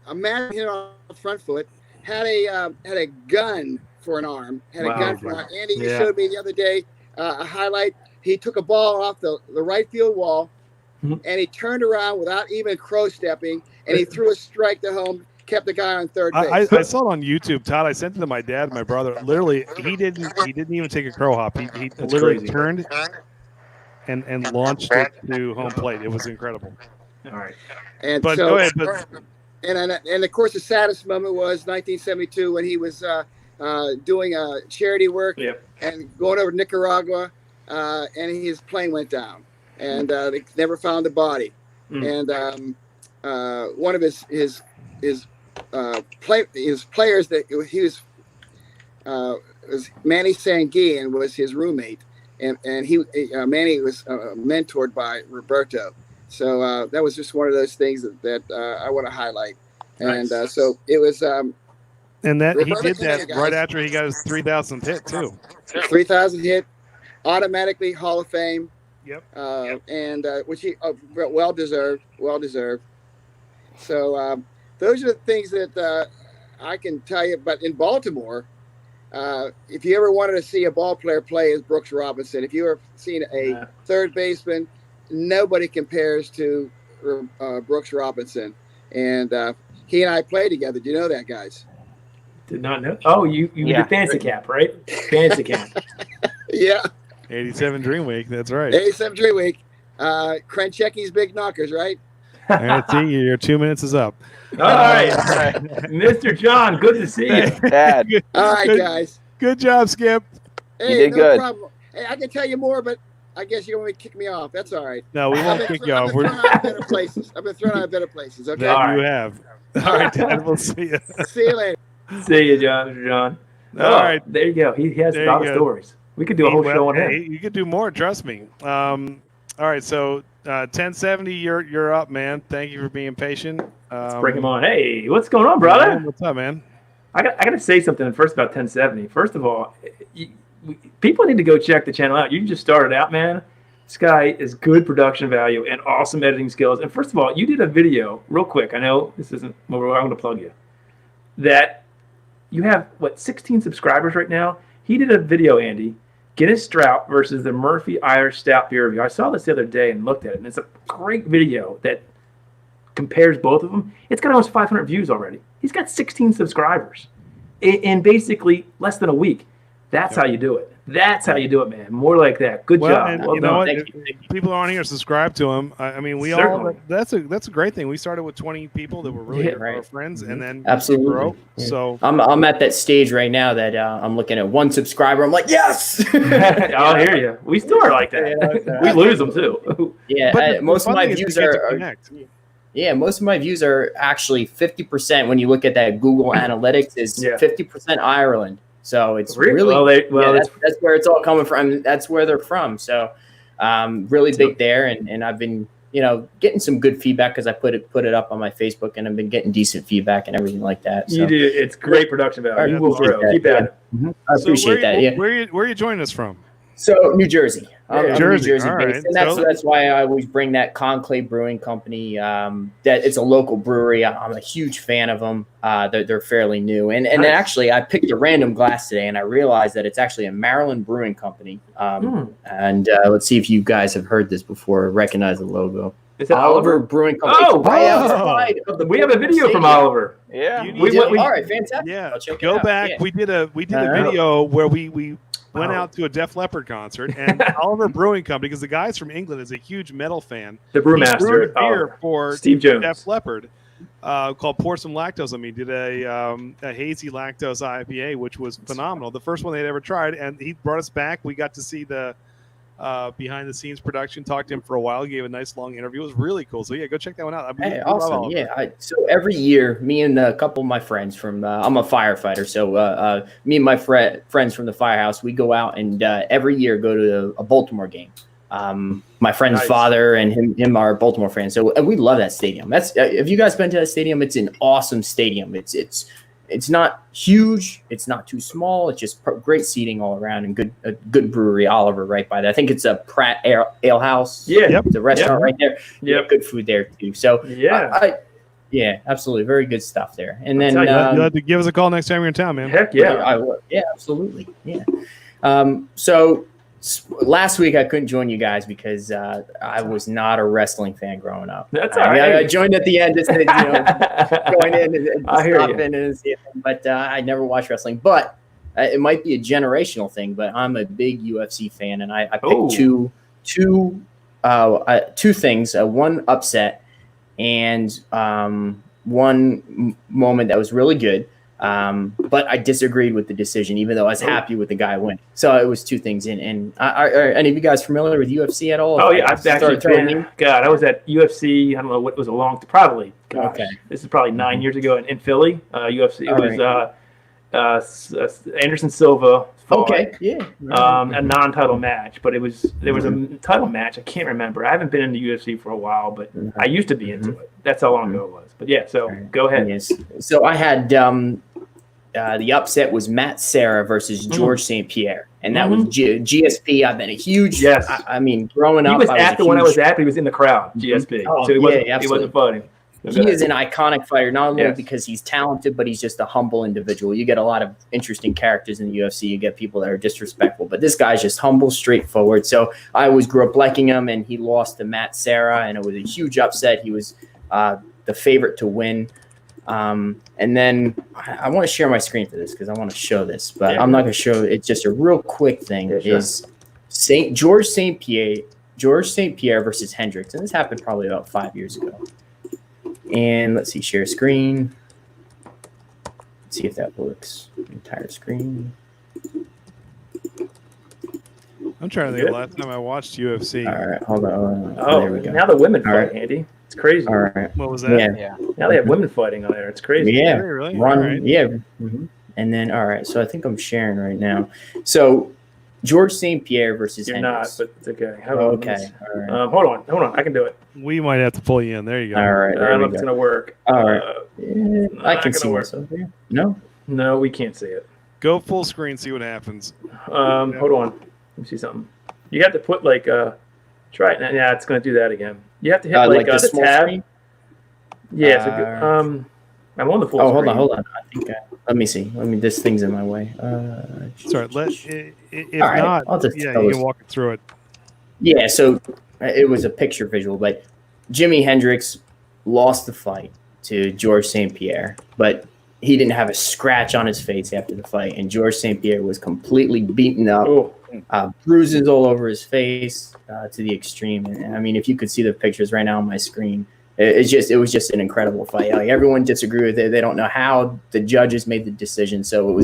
A man hit off the front foot. Had a gun for an arm. Andy showed me the other day a highlight. He took a ball off the right field wall, and he turned around without even crow stepping, and he threw a strike to home. Kept the guy on third base. I saw it on YouTube, Todd. I sent it to my dad and my brother. Literally, he didn't even take a crow hop. He literally turned and launched it to home plate. It was incredible. All right. And but so, go ahead. But and of course, the saddest moment was 1972 when he was doing charity work and going over to Nicaragua, and his plane went down, and they never found the body. And one of his players that he was Manny Sanguillen was his roommate, and Manny was mentored by Roberto. So that was just one of those things that I want to highlight. And so it was. And that Roberto he did that Clemente, right after he got his 3,000th hit too. 3,000 hit, automatically Hall of Fame. Yep. And which he well deserved. So those are the things that I can tell you. But in Baltimore, if you ever wanted to see a ball player play, is Brooks Robinson. If you ever seen a third baseman, nobody compares to Brooks Robinson. And he and I played together. Do you know that, guys? Did not know. Oh, you did Fantasy Cap, right? Fantasy Cap. Yeah. 87 Dream Week. That's right. 87 Dream Week. Krenchecki's big knockers, right? All right, your 2 minutes is up. All right. Mr. John, good to see you. Dad. All right, guys. Good job, Skip. Hey, you did good. Problem. Hey, I can tell you more, but I guess you want me to kick me off. That's all right. No, we won't kick you off. I've been thrown out of better places. I've been thrown out of better places. Okay. That you have. All right, Dad. We'll see you. See you later. See you, Mr. John. All right. There you go. He has a lot of stories. We could do a whole show on him. You could do more. Trust me. All right. So 1070, you're up, man. Thank you for being patient. Let's bring him on. Hey, what's going on, brother? What's up, man? I got to say something first about 1070. First of all, people need to go check the channel out. You just started out, man. This guy is good production value and awesome editing skills. And first of all, you did a video real quick. I know this isn't where I'm going to plug you. That you have 16 subscribers right now. He did a video, Andy, Guinness Stout versus the Murphy Irish Stout beer review. I saw this the other day and looked at it, and it's a great video that compares both of them. It's got almost 500 views already. He's got 16 subscribers in basically less than a week. That's how you do it. That's how you do it, man. More like that. Good job. And well you know done. what? People on here subscribe to him. I mean, we Certainly. all. That's a great thing. We started with 20 people that were really our friends, and then absolutely grow. Yeah. So I'm at that stage right now that I'm looking at one subscriber. I'm like, yes. I'll hear you. We still are like that. We lose them too. Yeah, most of my views are. connect. Yeah, most of my views are actually 50%. When you look at that Google Analytics, is 50% Ireland. So it's really that's where it's all coming from. That's where they're from. So really big there, and I've been getting some good feedback because I put it up on my Facebook, and I've been getting decent feedback and everything like that. So. You do. It's great production value. You will grow. Keep at it. I appreciate that. Yeah. Where are you joining us from? So New Jersey. I'm New Jersey based, right. and that's why I always bring that Conclave Brewing Company. That it's a local brewery. I'm a huge fan of them. They're fairly new, and actually I picked a random glass today, and I realized that it's actually a Maryland brewing company. And let's see if you guys have heard this before, or recognize the logo. Is it Oliver Brewing Company? Oh, wow. We have a video from Oliver. Yeah. All right, fantastic. Yeah. Go back. Yeah. We did a video where we went out to a Def Leppard concert, and Oliver Brewing Company, because the guy's from England, is a huge metal fan. The brewmaster. He brewed a beer for Steve Jones. Def Leppard called Pour Some Lactose on Me. Did a hazy lactose IPA, which was phenomenal. The first one they'd ever tried, and he brought us back. We got to see the behind-the-scenes production, talked to him for a while, gave a nice long interview. It was really cool. So, yeah, go check that one out. Awesome. Yeah. So every year, me and a couple of my friends from I'm a firefighter, so me and my friends from the firehouse, we go out and every year go to a Baltimore game. My friend's father and him are Baltimore fans, so we love that stadium. That's have you guys been to that stadium? It's an awesome stadium. It's not huge. It's not too small. It's just great seating all around and a good brewery. Oliver right by there. I think it's a Pratt Ale House. Yeah, the restaurant right there. Yeah, good food there too. So yeah, absolutely, very good stuff there. And then you'll have to give us a call next time you're in town, man. Heck yeah, I will. Yeah, absolutely. Yeah. So last week I couldn't join you guys because I was not a wrestling fan growing up. That's all right. I joined at the end just to join in and stop in and see it, but I never watched wrestling. But it might be a generational thing. But I'm a big UFC fan, and I picked two things: one upset and one moment that was really good. But I disagreed with the decision, even though I was happy with the guy winning. So it was two things. And are any of you guys familiar with UFC at all? Oh, yeah. I've actually been, I was at UFC. I don't know what was probably, this is probably 9 years ago in Philly. UFC. It was Anderson Silva. Fought, a non-title match, but there was a title match. I can't remember. I haven't been in the UFC for a while, but I used to be into it. That's how long ago it was. But yeah, so go ahead. Yes. So I had the upset was Matt Serra versus George St. Pierre, and that was GSP. I've been a huge. Yes. I mean, growing up, he was at the one I was at. But he was in the crowd. GSP. So he wasn't fighting. He is an iconic fighter, not only because he's talented, but he's just a humble individual. You get a lot of interesting characters in the UFC. You get people that are disrespectful, but this guy's just humble, straightforward. So I always grew up liking him, and he lost to Matt Serra, and it was a huge upset. He was the favorite to win. And then I want to share my screen for this because I want to show this, but I'm not going to show it. It's just a real quick thing. Is George St. Pierre versus Hendricks, and this happened probably about 5 years ago. And let's see, share screen. Let's see if that works. Entire screen. I'm trying to think of the last time I watched UFC. All right, hold on. Oh, there we go. Now the women fight, Andy. It's crazy. All right. What was that? Yeah. Now they have women fighting on there. It's crazy. Yeah. Really? Right. Yeah. And then, all right. So I think I'm sharing right now. So George St. Pierre versus Hendricks. You're not, but it's okay. Okay. All right. Hold on. I can do it. We might have to pull you in. There you go. All right. I don't know if it's going to work. All right. I can see myself here. No? No, we can't see it. Go full screen, see what happens. Hold on. Let me see something. You have to put try it. Yeah, it's going to do that again. You have to hit the small tab. Screen? Yeah. I'm on the full screen. Hold on. I think let me see. This thing's in my way. Sorry. If all right, not, I'll just you can walk it through it. Yeah. So it was a picture visual, but Jimi Hendrix lost the fight to George St. Pierre, but he didn't have a scratch on his face after the fight, and George St. Pierre was completely beaten up, bruises all over his face to the extreme. And I mean, if you could see the pictures right now on my screen, it was just an incredible fight. Like, everyone disagreed with it. They don't know how the judges made the decision. So it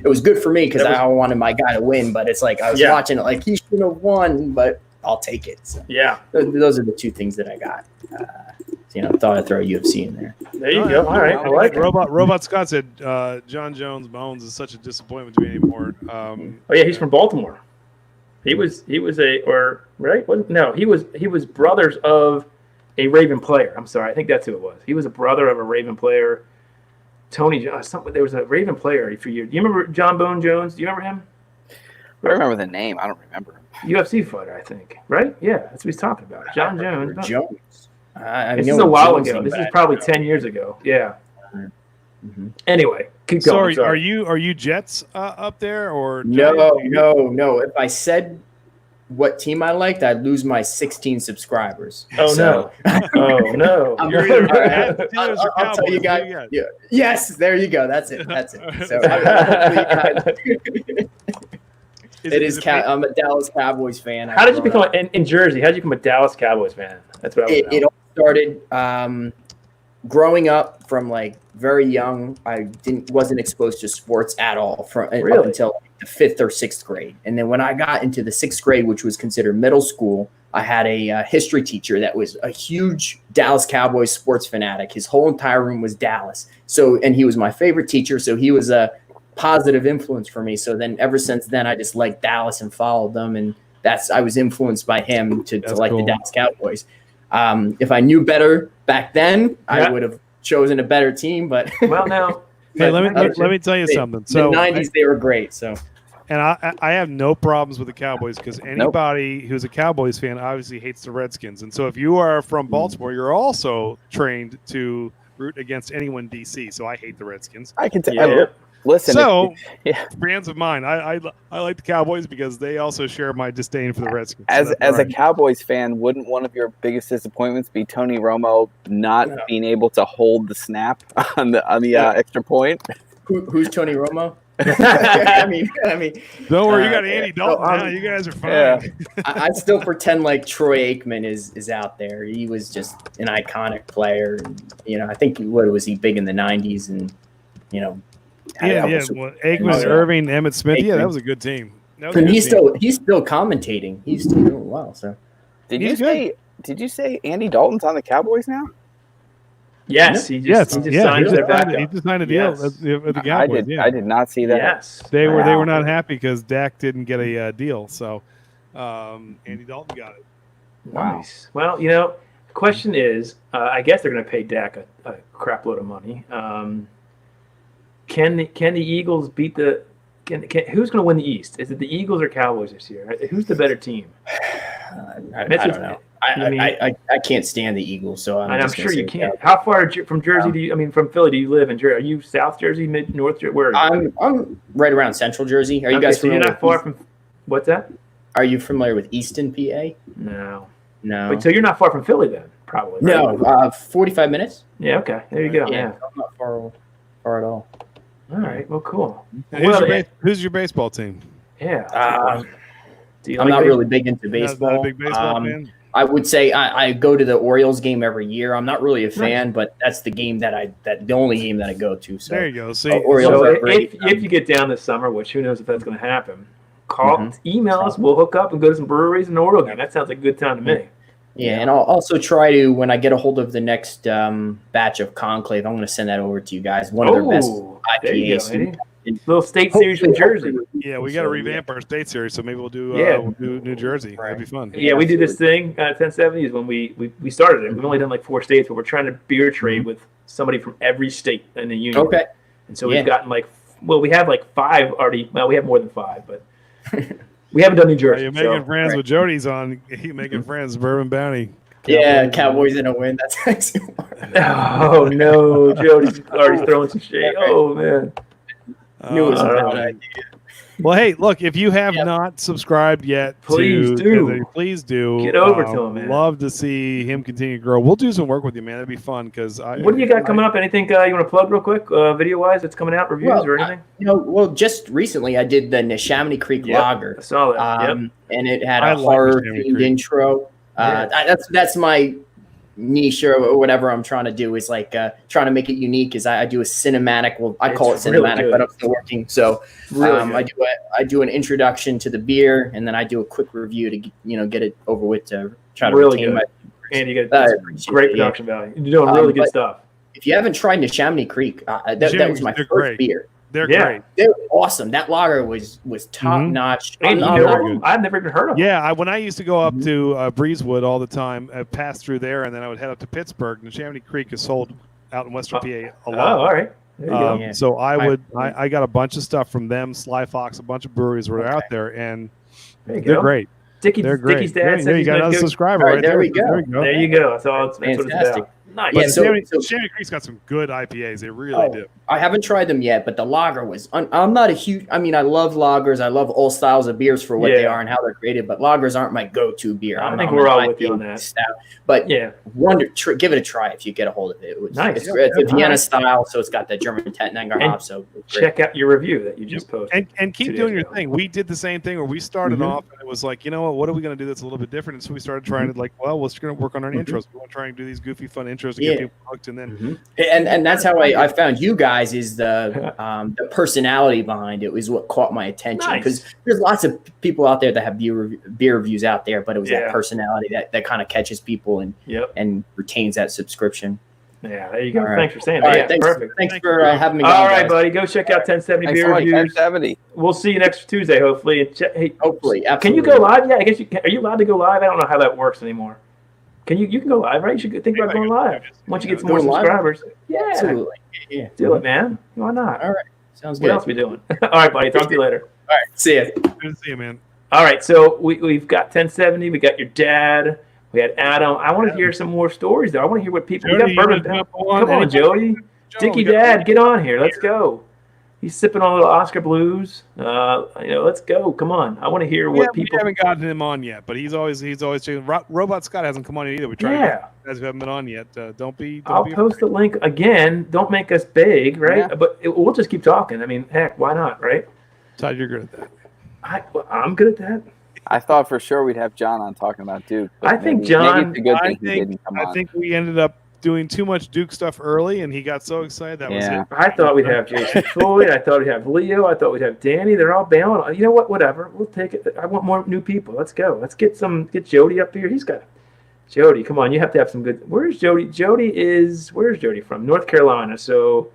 was good for me because I wanted my guy to win. But it's like I was watching it like he should have won, but I'll take it. So, those are the two things that I got. thought I'd throw UFC in there. There you go. All right, I like it. Robot Scott said John Jones Bones is such a disappointment to me anymore. Oh yeah, he's from Baltimore. He was right? No, he was brothers of a Raven player. I'm sorry, I think that's who it was. He was a brother of a Raven player. Tony, there was a Raven player for you. Do you remember John Bone Jones? Do you remember him? I remember the name. I don't remember him. UFC fighter, I think. Right? Yeah, that's what he's talking about. John Jones. Jones. This is a while ago. This is probably 10 years ago. Yeah. Mm-hmm. Anyway, keep going. Sorry, are you Jets up there or no? If I said what team I liked, I'd lose my 16 subscribers. Oh no! Oh no! I'll tell you guys. Yeah. Yes, there you go. That's it. So I'm a Dallas Cowboys fan. How did you become in Jersey? How did you become a Dallas Cowboys fan? That's what I want to know. It all started growing up from like very young. I wasn't exposed to sports at all up until the 5th or 6th grade. And then when I got into the 6th grade, which was considered middle school, I had a history teacher that was a huge Dallas Cowboys sports fanatic. His whole entire room was Dallas. And he was my favorite teacher. So he was a positive influence for me. So then ever since then, I just liked Dallas and followed them. And I was influenced by him to like the Dallas Cowboys. If I knew better back then, I would have chosen a better team. But well, now, hey, let me tell you something. So the 90s, they were great. So, and I have no problems with the Cowboys because anybody who's a Cowboys fan obviously hates the Redskins. And so if you are from Baltimore, you're also trained to root against anyone DC. So I hate the Redskins. I can tell. Yeah. Listen, so brands of mine, I like the Cowboys because they also share my disdain for the Redskins. As a Cowboys fan, wouldn't one of your biggest disappointments be Tony Romo not being able to hold the snap on the extra point? Who's Tony Romo? I mean, don't worry, you got Andy Dalton now. You guys are fine. Yeah. I still pretend like Troy Aikman is out there. He was just an iconic player. And, I think he was big in the 90s and Well, Aikman, Irving, Emmitt Smith. Aikman. Yeah, that was a good team. He's still commentating. He's still doing well. So, did you say Andy Dalton's on the Cowboys now? Yes, he just signed their backup. He just signed a deal with the Cowboys. I did not see that. Yes, they were not happy because Dak didn't get a deal. So Andy Dalton got it. Nice. Wow. Well, the question is, I guess they're going to pay Dak a crap load of money. Can the Eagles beat the? Who's going to win the East? Is it the Eagles or Cowboys this year? Who's the better team? I don't know. I can't stand the Eagles, so I'm sure you can't. How far from Jersey from Philly do you live in Jersey? Are you South Jersey, North Jersey? Where are you? I'm right around Central Jersey. Are you guys familiar? You're not far from. What's that? Are you familiar with Easton, PA? No. But so you're not far from Philly then, probably. Right? No, 45 minutes. Yeah. Okay. There you go. Yeah. I'm not far at all. All right. Well, cool. Who's your baseball team? Yeah. I'm not really big into baseball. Not a big baseball fan? I would say I go to the Orioles game every year. I'm not really a fan, but that's the game the only game that I go to. So there you go. See, if you get down this summer, which who knows if that's going to happen, email us. We'll hook up and go to some breweries in the Oriole game. That sounds like a good time to me. Yeah, and I'll also try to, when I get a hold of the next batch of Conclave, I'm going to send that over to you guys. One of their best IPAs. Little state series from Jersey. Yeah, we got to revamp our state series, so maybe we'll do New Jersey. That'd be fun. Yeah, we do this thing, 1070s, when we started it. We've only done like 4 states, but we're trying to beer trade with somebody from every state in the union. Okay. And so we've gotten we have like 5 already. Well, we have more than 5, but we haven't done New Jersey. You're making friends with Jody's on. You're making friends, Bourbon Bounty. Yeah, Cowboys in a win. That's actually. Oh no, Jody's already throwing some shade. Oh man. Knew it was a bad idea. Well, hey, look, if you have not subscribed yet, please do. Get over to him, man. Love to see him continue to grow. We'll do some work with you, man. That'd be fun. What do you got coming up? Anything you want to plug real quick, video-wise, that's coming out, reviews or anything? Just recently I did the Neshaminy Creek Lager. I saw that. And it had a horror-themed intro. That's my niche or whatever I'm trying to do is like trying to make it unique is I do a cinematic. Well, I call it cinematic, really, but I'm still working. So I do an introduction to the beer and then I do a quick review to get it over with to try to retain my. And you get I appreciate great it, yeah. production value. You're doing really good but- stuff. If you haven't tried Neshaminy Creek, that was my They're first great. beer. They're Yeah. great. They were awesome. That lager was top notch. And you I'm know very them? good. I've never even heard of them. Yeah, when I used to go up to Breezewood all the time, I'd pass through there, and then I would head up to Pittsburgh. And Neshaminy Creek is sold out in Western PA a Oh, lot. all right. There you go. Yeah. So I got a bunch of stuff from them, Sly Fox, a bunch of breweries were out there, and There you they're go. great. They're great. Dickie's dad There said you he's got gonna another go. subscriber All right, right there there. we go. There you go. There you go. That's what it's Fantastic. about. Nice. But Yeah, Neshaminy Creek's got some good IPAs. They really do. I haven't tried them yet, but the lager was. I'm not a huge. I mean, I love lagers. I love all styles of beers for what they Yeah. are and how they're created. But lagers aren't my go-to beer. I I'm think I'm we're an all with you IPA on that. stout. But Yeah. give it a try if you get a hold of it. It was Nice. It's a Vienna Nice. style, so it's got the German Tettnanger And hop. So it's great. Check out your review that you just posted. And keep 2 doing days your ago. thing. We did the same thing where we started off and it was like, you know what are we going to do that's a little bit different? And so we started trying to like, well, we're just going to work on our intros. We want to try and do these goofy, fun intros to get people hooked. And then And that's how I found you guys is the personality behind it was what caught my attention Nice. because there's lots of people out there that have beer reviews out there, but it was Yeah. that personality that kind of catches people and retains that subscription. Yeah, there you go. All right. Thanks for saying All that. right, Yeah, thanks, perfect. Thanks for having me. All on, right, guys. buddy. Go check out 1070 Thanks Beer so much. Reviews. 1070. We'll see you next Tuesday, hopefully. And hey, Hopefully, can you absolutely. go live? Yeah, I guess you can. Are you allowed to go live? I don't know how that works anymore. You can go live, right? You should think about going live once you get some more Going live? subscribers. Yeah, Absolutely. Yeah. do it, man. Why not? All right. Sounds What good. else we doing? All right, buddy. Talk to you later. All right. See ya. good to see you, man. All right, so we've got 1070. We got your dad. We had Adam. I want to hear some more stories, though. I want to hear what people. Jody, we you got wanna bourbon. jump on? Come on, Jody. Joe, Dickie we got- Dad, get on here. Let's go. He's sipping on a little Oscar Blues. Let's go. Come on. I want to hear what we people. haven't gotten him on yet, but he's always changing. Robot Scott hasn't come on yet either. We tried to get guys who haven't been on yet. Don't be. I'll post the link again. Don't make us big, right? Yeah. But we'll just keep talking. I mean, heck, why not, right? Todd, you're good at that. I'm good at that. I thought for sure we'd have John on talking about Duke. but I think maybe- John- Maybe it's a good thing he didn't come I on. think we ended up doing too much Duke stuff early, and he got so excited that was Yeah. it. I thought we'd have Jason Floyd. I thought we'd have Leo. I thought we'd have Danny. They're all bailing. You know what? Whatever. We'll take it. I want more new people. Let's go. Let's get Jody up here. He's got Jody. Come on. You have to have some good. Where's Jody? Where's Jody from? North Carolina. So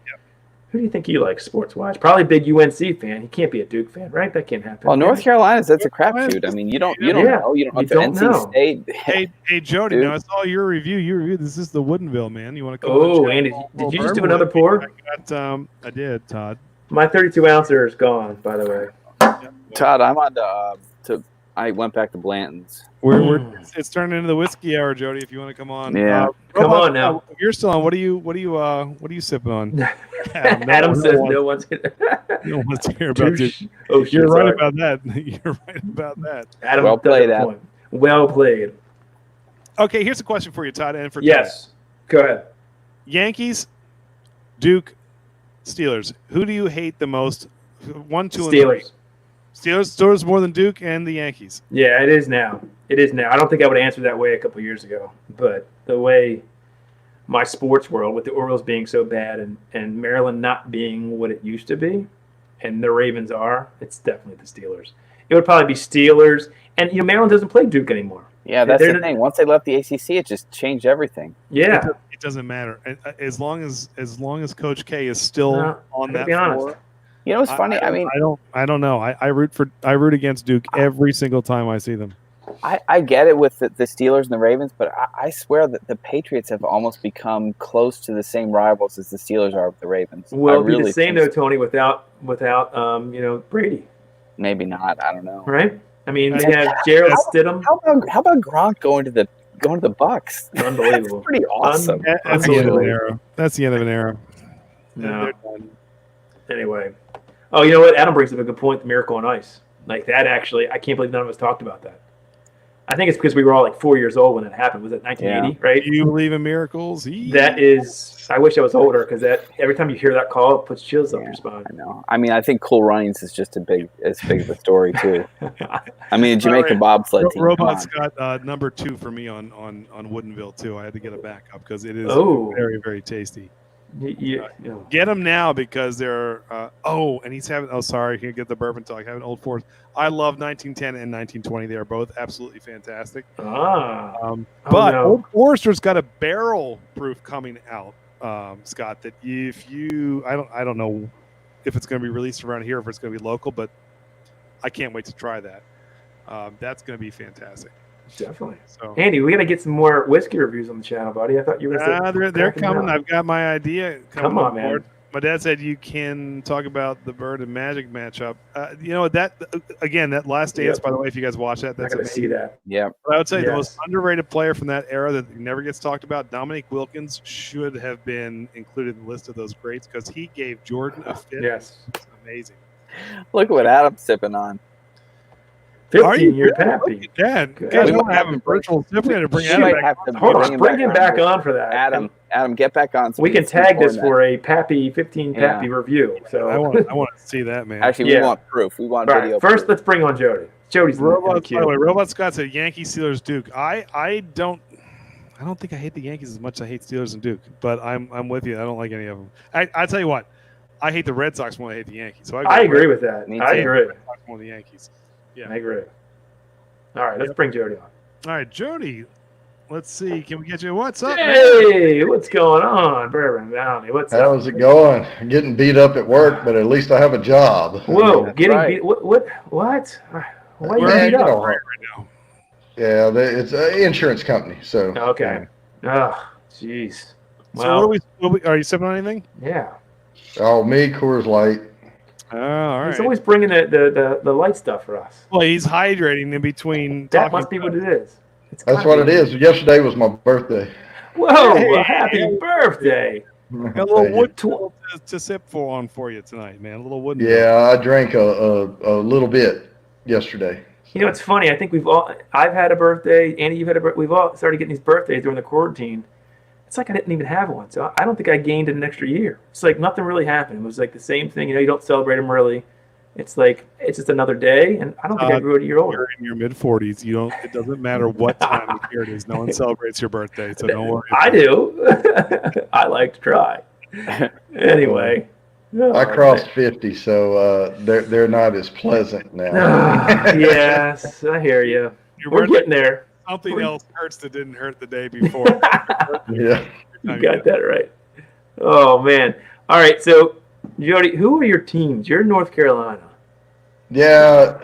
who do you think he likes sports wise? Probably a big UNC fan. He can't be a Duke fan, right? That can't happen. Well, North Carolina's that's a crapshoot. I mean, you don't know. You don't You know if don't NC know. State. Hey, Jody. Dude. Now I saw your review. Your review. This is the Woodinville, man. You want to come? Oh, on Andy, Chat? did you just do another pour? I did, Todd. My 32 ouncer is gone, by the way. Todd, I'm on I went back to Blanton's. It's turned into the whiskey hour, Jody. If you want to come on, Yeah. Come Robot, on now. If you're still on. What are you sipping on? Adam says no one's. No one wants to hear about Duke. Oh, shit, You're right sorry. about that. You're right about that. Adam Well does played, have a Adam. point. Well played. Okay, here's a question for you, Todd, and for Yes. Go ahead. Yankees, Duke, Steelers. Who do you hate the most? 1, 2, and Steelers. 3. Steelers more than Duke and the Yankees. Yeah, it is now. It is now. I don't think I would answer that way a couple years ago, but the way my sports world, with the Orioles being so bad and Maryland not being what it used to be, and the Ravens are, it's definitely the Steelers. It would probably be Steelers, and Maryland doesn't play Duke anymore. Yeah, that's They're the thing. Once they left the ACC, it just changed everying. Yeah, It doesn't matter as long as Coach K is still No, on to that be honest. floor. You know, it's funny. I mean, I don't know. I root against Duke every single time I see them. I get it with the Steelers and the Ravens, but I swear that the Patriots have almost become close to the same rivals as the Steelers are with the Ravens. well, I it'd be really the same think though, Tony, without Brady, Maybe not. I don't know. right? I mean, they Yeah. have Gerald Stidham. How about Gronk going to the Bucks? Unbelievable. That's pretty awesome. That's the end of an Absolutely. era. That's the end of an era. No. They're done. Anyway. Oh, you know what? Adam brings up a good point, the Miracle on Ice. Like that actually, I can't believe none of us talked about that. I think it's because we were all like 4 years old when it happened. Was it 1980, right? Do you believe in miracles? That is, I wish I was older because that every time you hear that call, it puts chills up your spine. I know. I mean, I think Cool Runnings is just as big of a story too. I mean, Jamaica right. bobsled team. come Robot's on. got number 2 for me on Woodinville too. I had to get a backup because it is Oh. very, very tasty. You know. Get them now because they're. And he's having. Oh, sorry, can't get the bourbon talk. Having Old Forest. I love 1910 and 1920. They are both absolutely fantastic. But Old Forester's got a barrel proof coming out, Scott. That if you, I don't know if it's going to be released around here, if it's going to be local, but I can't wait to try that. That's going to be fantastic. Definitely. So, Andy, we got to get some more whiskey reviews on the channel, buddy. I thought you were going to they're coming. I've got my idea. Come on, man. My dad said you can talk about the Bird and Magic matchup. That Last Dance, by the way, if you guys watch that, that's going to see that. Yeah. But I would say the most underrated player from that era that never gets talked about, Dominique Wilkins, should have been included in the list of those greats because he gave Jordan a fit. Yes. It's amazing. Look what Adam's sipping on. 15-year Pappy. Dad, you guys want to have a virtual sip? We're going to bring him back on for that. Adam, get back on. So we can tag this for a Pappy 15 Pappy review. So I want to see that, man. Actually, we want proof. We want video. First, proof. let's bring on Jody. Jody's Robot. By the way, Robot Scott said Yankees, Steelers, Duke. I don't think I hate the Yankees as much as I hate Steelers and Duke, but I'm with you. I don't like any of them. I tell you what, I hate the Red Sox more than I hate the Yankees. So I agree with that. I agree. Red Sox more than the Yankees. Yeah, I agree. All right, let's bring Jody on. All right, Jody. Let's see. Can we get you? What's up? Hey, what's going on, Bourbon Valley? How's it going? I'm getting beat up at work, but at least I have a job. Whoa, beat? What? Why are you beat up? Right now. Yeah, it's an insurance company. So okay. Oh, jeez. So are you sipping on anything? Yeah. Oh, me, Coors Light. Oh, all right. He's always bringing the light stuff for us. Well, he's hydrating in between. That must be what it is. That's what it is. Yesterday was my birthday. Whoa! Happy birthday! Got a little wood to sip for you tonight, man. A little wood. Yeah, I drank a little bit yesterday. You know, it's funny. I think I've had a birthday. Andy, you've had a birthday. We've all started getting these birthdays during the quarantine. It's like I didn't even have one. So I don't think I gained an extra year. It's like nothing really happened. It was like the same thing. You know, you don't celebrate them early. It's like it's just another day, and I don't think I grew a year older. You're in your mid-40s. You don't. It doesn't matter what time of year it is. No one celebrates your birthday, so don't worry. I do. I like to try. Anyway, I crossed 50, so they're not as pleasant now. Yes, I hear you. We're getting there. Something else hurts that didn't hurt the day before. Yeah, you got that right. Oh man! All right, so Jody, who are your teams? You're in North Carolina. Yeah,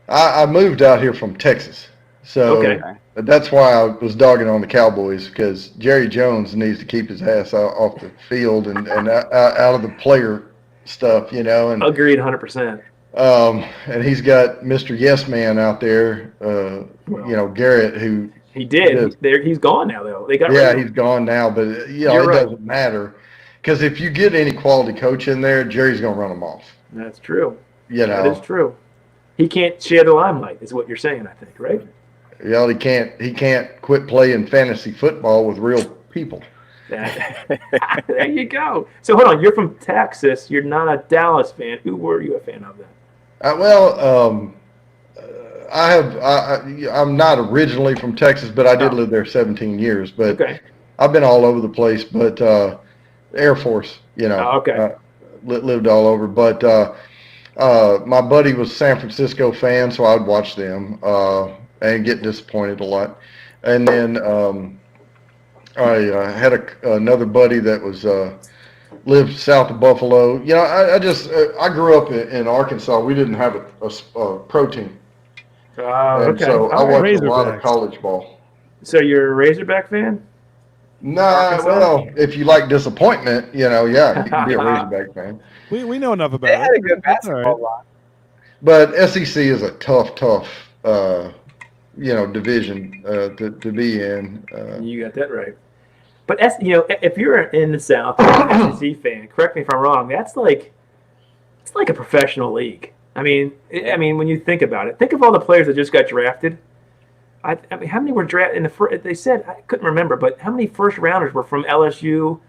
I moved out here from Texas, so that's why I was dogging on the Cowboys because Jerry Jones needs to keep his ass off the field and out of the player stuff, you know. And agreed, 100%. And he's got Mr. Yes Man out there, you know, Garrett, who he did. He's gone now, though. They got he's gone now, but you know, it doesn't matter because if you get any quality coach in there, Jerry's gonna run them off. That's true. You know, that is true. He can't share the limelight, is what you're saying, I think, right? Yeah, he can't quit playing fantasy football with real people. There you go. So hold on, you're from Texas. You're not a Dallas fan. Who were you a fan of then? I'm not originally from Texas, but I did live there 17 years. But I've been all over the place. But Air Force, you know, lived all over. But my buddy was a San Francisco fan, so I'd watch them and get disappointed a lot. And then I had another buddy that was lived south of Buffalo. You know, I grew up in Arkansas. We didn't have a pro team. So I watched a lot of college ball. So you're a Razorback fan? Nah, well, if you like disappointment, you know, yeah, you can be a Razorback fan. We know enough about it. They had a good basketball line. But SEC is a tough, you know, division to be in. You got that right. But you know, if you're in the South, an SEC fan, correct me if I'm wrong. It's like a professional league. I mean, when you think about it, think of all the players that just got drafted. I mean, how many were drafted in the first? They said I couldn't remember, but how many first rounders were from LSU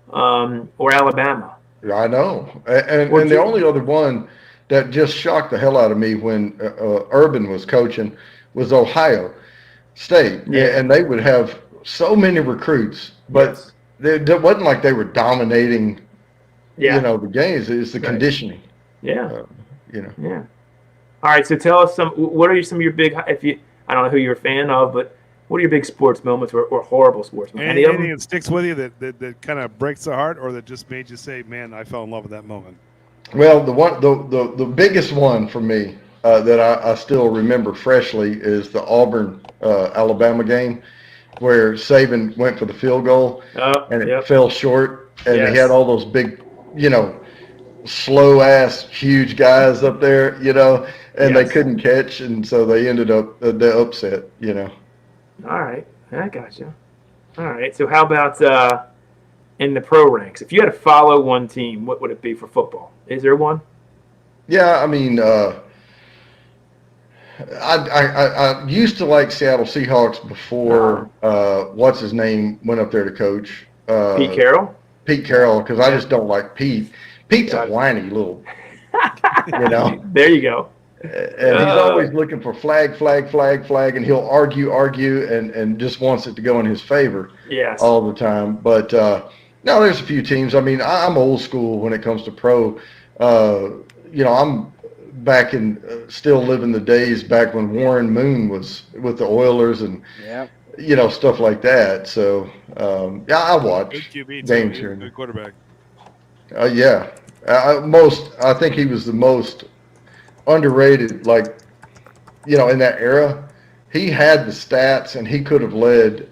or Alabama? I know, and the only other one that just shocked the hell out of me when Urban was coaching was Ohio State, and they would have so many recruits, but it wasn't like they were dominating, Yeah. you know, the games. It's the conditioning. Yeah. You know. Yeah. All right. So tell us what are some of your big, I don't know who you're a fan of, but what are your big sports moments or horrible sports moments? Anything that sticks with you that kind of breaks the heart, or that just made you say, "Man, I fell in love with that moment"? Well, the biggest one for me that I still remember freshly is the Auburn Alabama game, where Saban went for the field goal and it fell short, and he had all those big, you know, slow ass huge guys up there, you know, and they couldn't catch, and so they ended up the upset, you know. All right, I got you. All right, so how about in the pro ranks? If you had to follow one team, what would it be for football? Is there one? Yeah, I mean, I used to like Seattle Seahawks before what's his name went up there to coach. Pete Carroll. Pete Carroll, because I just don't like Pete. Pete's a whiny little, you know. There you go. And he's always looking for flag, and he'll argue, and just wants it to go in his favor all the time. But no, there's a few teams. I mean, I'm old school when it comes to pro. You know, I'm back in still living the days back when Warren Moon was with the Oilers and you know, stuff like that. So I watch games here. Good quarterback. Yeah, I think he was the most underrated, like, you know, in that era. He had the stats and he could have led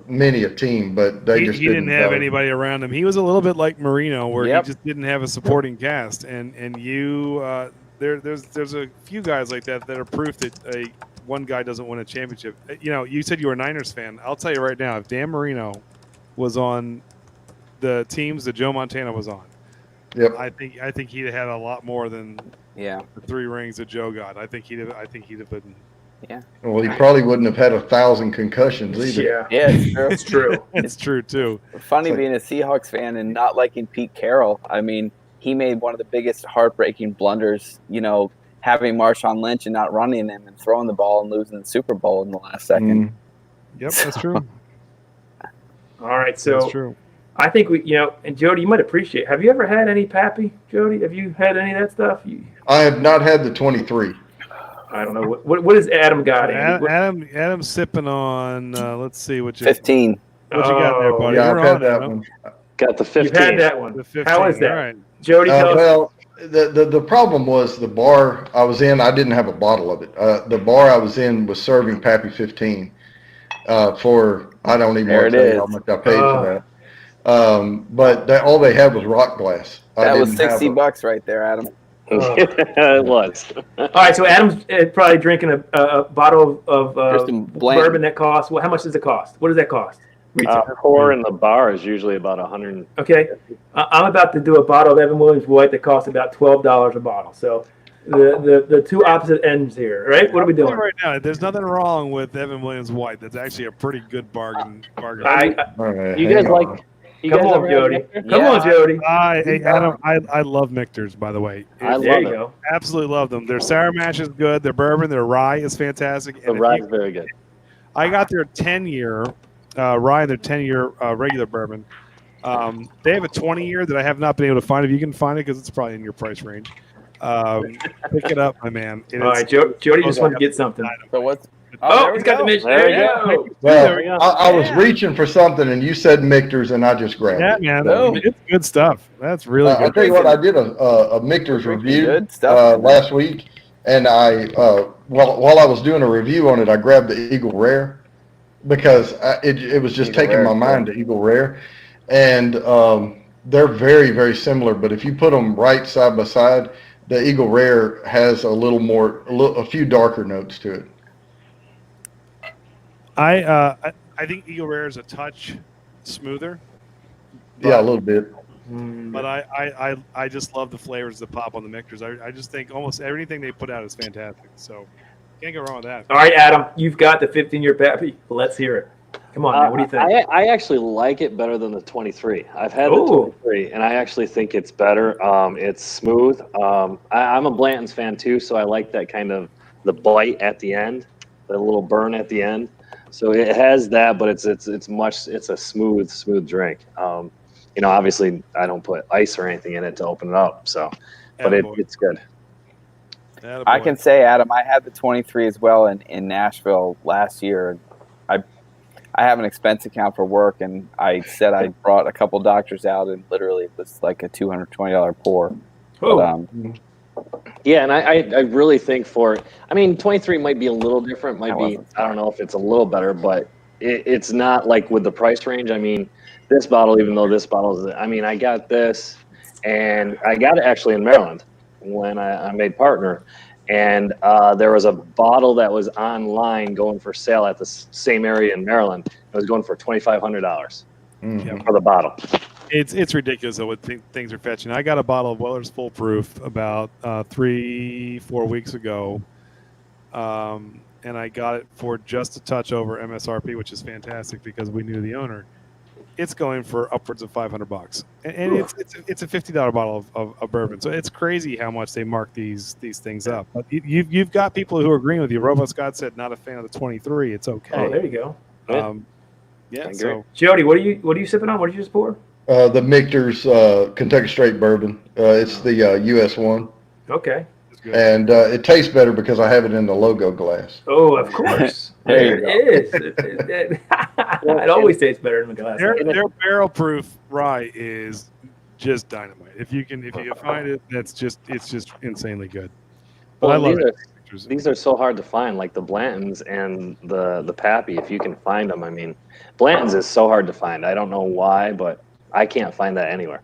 many a team, but he didn't have anybody around him. He was a little bit like Marino, where he just didn't have a supporting cast. And there's a few guys like that are proof that one guy doesn't win a championship. You know, you said you were a Niners fan. I'll tell you right now, if Dan Marino was on the teams that Joe Montana was on, I think he'd have had a lot more than the 3 rings that Joe got. I think he'd have been. Yeah. Well, he probably wouldn't have had 1,000 concussions either. Yeah, it's true. It's true too. Funny being a Seahawks fan and not liking Pete Carroll. I mean, he made one of the biggest heartbreaking blunders, you know, having Marshawn Lynch and not running him and throwing the ball and losing the Super Bowl in the last second. Yep, that's true. All right, so that's true. I think you know, and Jody, you might appreciate. Have you ever had any Pappy, Jody? Have you had any of that stuff? I have not had the 23. I don't know what is Adam got. Adam's sipping on. Let's see what you 15. What you got there, buddy? Yeah, I've had that one. Got the 15. You've had that one. The 15. How is that, right. Jody? Well, the problem was the bar I was in. I didn't have a bottle of it. The bar I was in was serving Pappy 15 for I don't even want to tell you how much I paid for that. But all they had was rock glass. That was $60 right there, Adam. It was. All right, so Adam's probably drinking a bottle of bourbon that costs. Well, how much does it cost? What does that cost? Pour in the bar is usually about 100. Okay, I'm about to do a bottle of Evan Williams White that costs about $12 a bottle. So the two opposite ends here, right? What are we doing right now? There's nothing wrong with Evan Williams White. That's actually a pretty good bargain. You guys like? Come on, Jody. Come on, Jody. Hey, Adam, I love Michter's, by the way. There you go. Absolutely love them. Their sour mash is good. Their bourbon, their rye is fantastic. The rye is very good. I got their 10-year rye and their 10-year regular bourbon. They have a 20-year that I have not been able to find. If you can find it, because it's probably in your price range. Pick it up, my man. All right, Jody just wanted to get something. So what's? Oh, he's got the Michter's. There you go. Well, I was reaching for something, and you said Michter's, and I just grabbed it. Yeah, man. It's good stuff. That's really good. I'll tell you what, I did a Michter's review last week, and while I was doing a review on it, I grabbed the Eagle Rare because it was just taking my mind to Eagle Rare. And they're very, very similar, but if you put them right side by side, the Eagle Rare has a few darker notes to it. I think Eagle Rare is a touch smoother. Yeah, a little bit. But I just love the flavors that pop on the Michter's. I just think almost everything they put out is fantastic. So can't go wrong with that. All right, Adam, you've got the 15-year Pappy. Let's hear it. Come on, man. What do you think? I actually like it better than the 23. I've had the 23, and I actually think it's better. It's smooth. I'm a Blanton's fan too, so I like that kind of the bite at the end, the little burn at the end. So it has that, but it's a smooth drink. Obviously I don't put ice or anything in it to open it up. So, but it's good. Attaboy. I can say, Adam, I had the 23 as well in Nashville last year. I have an expense account for work, and I said I brought a couple doctors out, and literally it was like a $220 pour. Oh. Yeah, and I really think 23 might be a little different. I don't know if it's a little better, but it's not like with the price range. I mean, this bottle, even though this bottle is, I got this, and I got it actually in Maryland when I made partner. And there was a bottle that was online going for sale at the same area in Maryland. It was going for $2,500 for the bottle. It's ridiculous though what things are fetching. I got a bottle of Weller's Full Proof about 3-4 weeks ago, and I got it for just a touch over MSRP, which is fantastic because we knew the owner. It's going for upwards of $500, and it's a $50 bottle of bourbon. So it's crazy how much they mark these things up. But you've got people who are agreeing with you. Robot Scott said not a fan of the 23. It's okay. Oh, there you go. Yeah. So Jody, what are you sipping on? What did you just pour? The Michter's Kentucky Straight Bourbon. It's the US one. Okay. And it tastes better because I have it in the logo glass. Oh, of course. There it is. It always tastes better in the glass. Their barrel proof rye is just dynamite. If you find it, it's just insanely good. But I love it. These are so hard to find, like the Blanton's and the Pappy. If you can find them, Blanton's is so hard to find. I don't know why, but I can't find that anywhere.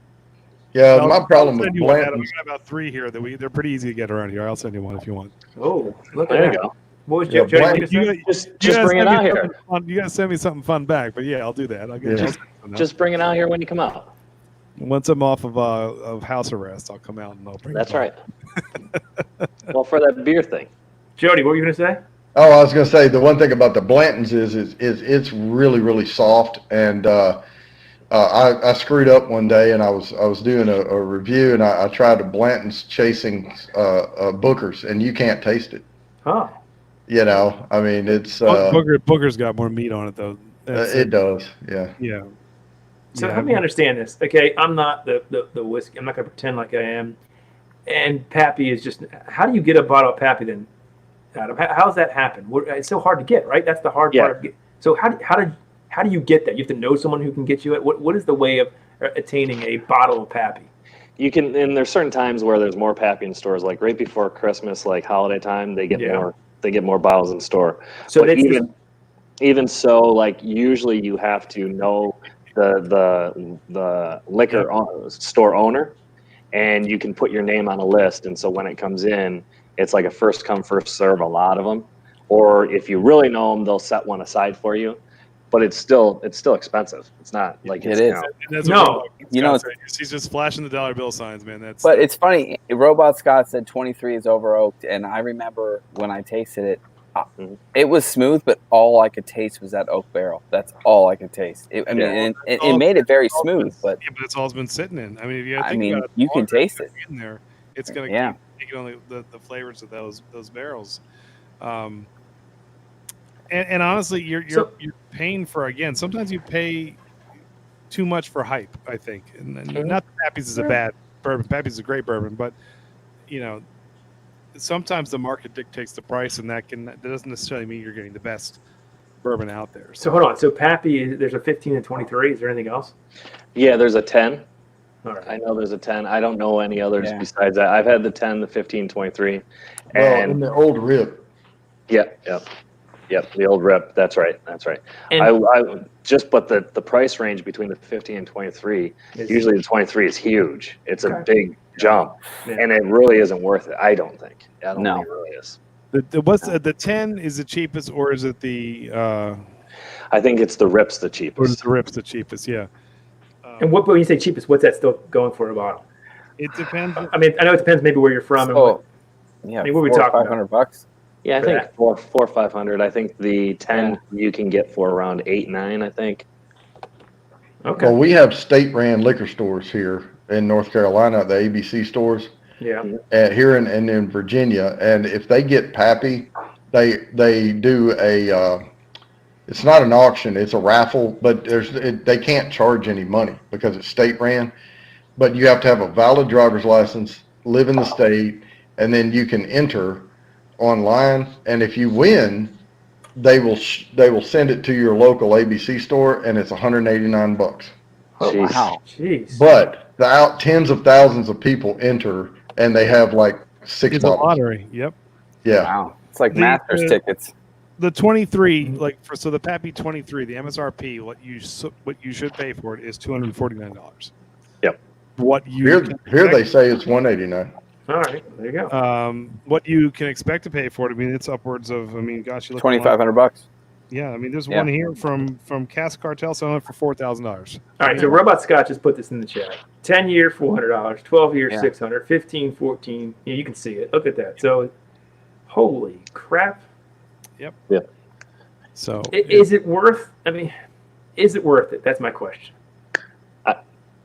Yeah, my problem with Blanton's. We got about 3 here they're pretty easy to get around here. I'll send you one if you want. Oh, look there at you go. What was Jody? Just bring it out here. You gotta send me something fun back, but yeah, I'll do that. Just bring it out here when you come out. Once I'm off of house arrest, I'll come out and I'll bring. That's right. Well, for that beer thing. Jody, what were you gonna say? Oh, I was gonna say the one thing about the Blanton's is it's really, really soft, and I screwed up one day, and I was doing a review, and I tried the Blanton's chasing Booker's, and you can't taste it. Huh. It's Booker's got more meat on it though. It does, yeah. Yeah. So help me understand this. Okay, I'm not the whiskey. I'm not gonna pretend like I am. And Pappy is just. How do you get a bottle of Pappy then, Adam? How does that happen? It's so hard to get, right? That's the hard part. So how do you get that? You have to know someone who can get you it. What is the way of attaining a bottle of Pappy? You can, and there's certain times where there's more Pappy in stores, like right before Christmas, like holiday time, they get more. They get more bottles in store. So even so, like usually you have to know the liquor store owner, and you can put your name on a list. And so when it comes in, it's like a first come first serve. A lot of them, or if you really know them, they'll set one aside for you. But it's still expensive. It's not like it is. He's just flashing the dollar bill signs, man. But it's funny. Robot Scott said 23 is over oaked, and I remember when I tasted it, it was smooth, but all I could taste was that oak barrel. That's all I could taste. It made it very smooth, but it's all been sitting in. I mean, if you can taste it in there. It's gonna keep taking on the flavors of those barrels. And honestly, you're paying for, again, sometimes you pay too much for hype, I think. And not that Pappy's is a bad bourbon. Pappy's is a great bourbon, but sometimes the market dictates the price, and that doesn't necessarily mean you're getting the best bourbon out there. So hold on. So Pappy, there's a 15 and 23. Is there anything else? Yeah, there's a 10. All right. I know there's a 10. I don't know any others besides that. I've had the 10, the 15, 23. And the old rib. Yep, the old rip. That's right. And but the price range between the 15 and 23, usually the 23 is huge. It's a big jump, and it really isn't worth it. I don't think. I don't think it really is. The 10 is the cheapest, or is it the? I think it's the rip's the cheapest. Or is the rip's the cheapest? Yeah. And when you say cheapest, what's that still going for a bottle? It depends. I mean, I know it depends maybe where you're from. What are we talking about? $500. Yeah, I think $400 or $500. I think the 10 you can get for around $8-9. I think. Okay. Well, we have state-ran liquor stores here in North Carolina, the ABC stores. Yeah. Here in Virginia, and if they get Pappy, they do it's not an auction, it's a raffle, but they can't charge any money because it's state ran. But you have to have a valid driver's license, live in the state, and then you can enter online. And if you win, they will send it to your local ABC store, and it's $189. Oh, wow. Jeez. But tens of thousands of people enter, and they have like 6 It's a bottles. lottery. Yep. Yeah. Wow. It's like Masters tickets. The 23, so the Pappy 23, the MSRP, what you should pay for it is $249. Yep. Here they say it's $189. All right, there you go. What you can expect to pay for it, I mean, it's upwards of, gosh, you look $2,500. Yeah, I mean, there's one here from Cask Cartel selling it for $4,000. All right, so Robot Scott just put this in the chat. 10-year, $400. 12-year, $600. 15, 14. Yeah, you can see it. Look at that. So, holy crap. Yep. So, is it worth? I mean, is it worth it? That's my question.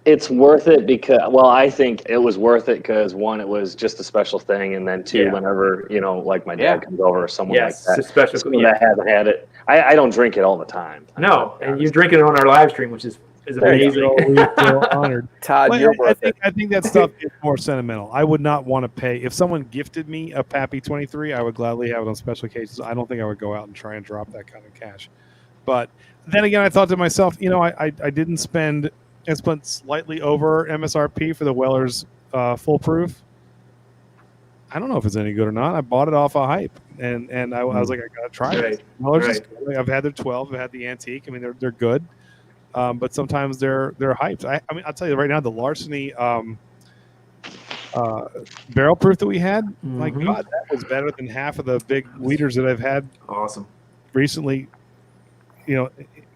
It's worth it because, well, I think it was worth it because, one, it was just a special thing, and then two, whenever, like my dad comes over or someone like that, it's a special. That hasn't had it. I don't drink it all the time. No, and you're drinking it on our live stream, which is amazing. We feel honored. Todd, you're worth it. I think that stuff is more sentimental. I would not want to pay. If someone gifted me a Pappy 23, I would gladly have it on special occasions. I don't think I would go out and try and drop that kind of cash. But then again, I thought to myself, I didn't spend. I spent slightly over MSRP for the Weller's Foolproof. I don't know if it's any good or not. I bought it off a hype, and I was like, I gotta try it. Weller's is good. I've had their 12. I've had the antique. I mean, they're good, but sometimes they're hyped. I mean, I'll tell you right now, the Larceny barrel proof that we had, my God, that was better than half of the big leaders that I've had. Awesome. Recently,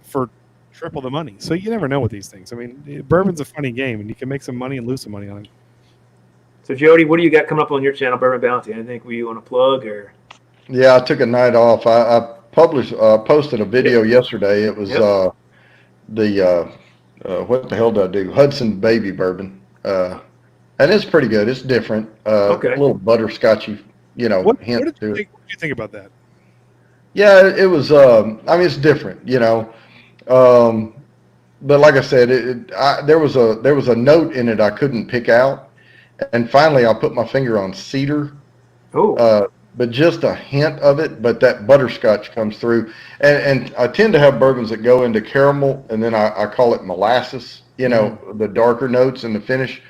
for triple the money. So you never know with these things. I mean, bourbon's a funny game, and you can make some money and lose some money on it. So, Jody, what do you got coming up on your channel, Bourbon Bounty? Anything you want to plug? Or? Yeah, I took a night off. I posted a video yesterday. It was what the hell did I do? Hudson Baby Bourbon. And it's pretty good. It's different. A little butterscotchy, what hint did to it. What do you think about that? Yeah, it was, it's different, but like I said, there was a note in it I couldn't pick out, and finally I put my finger on cedar. Oh. But just a hint of it, but that butterscotch comes through, and I tend to have bourbons that go into caramel, and then I call it molasses. The darker notes in the finish.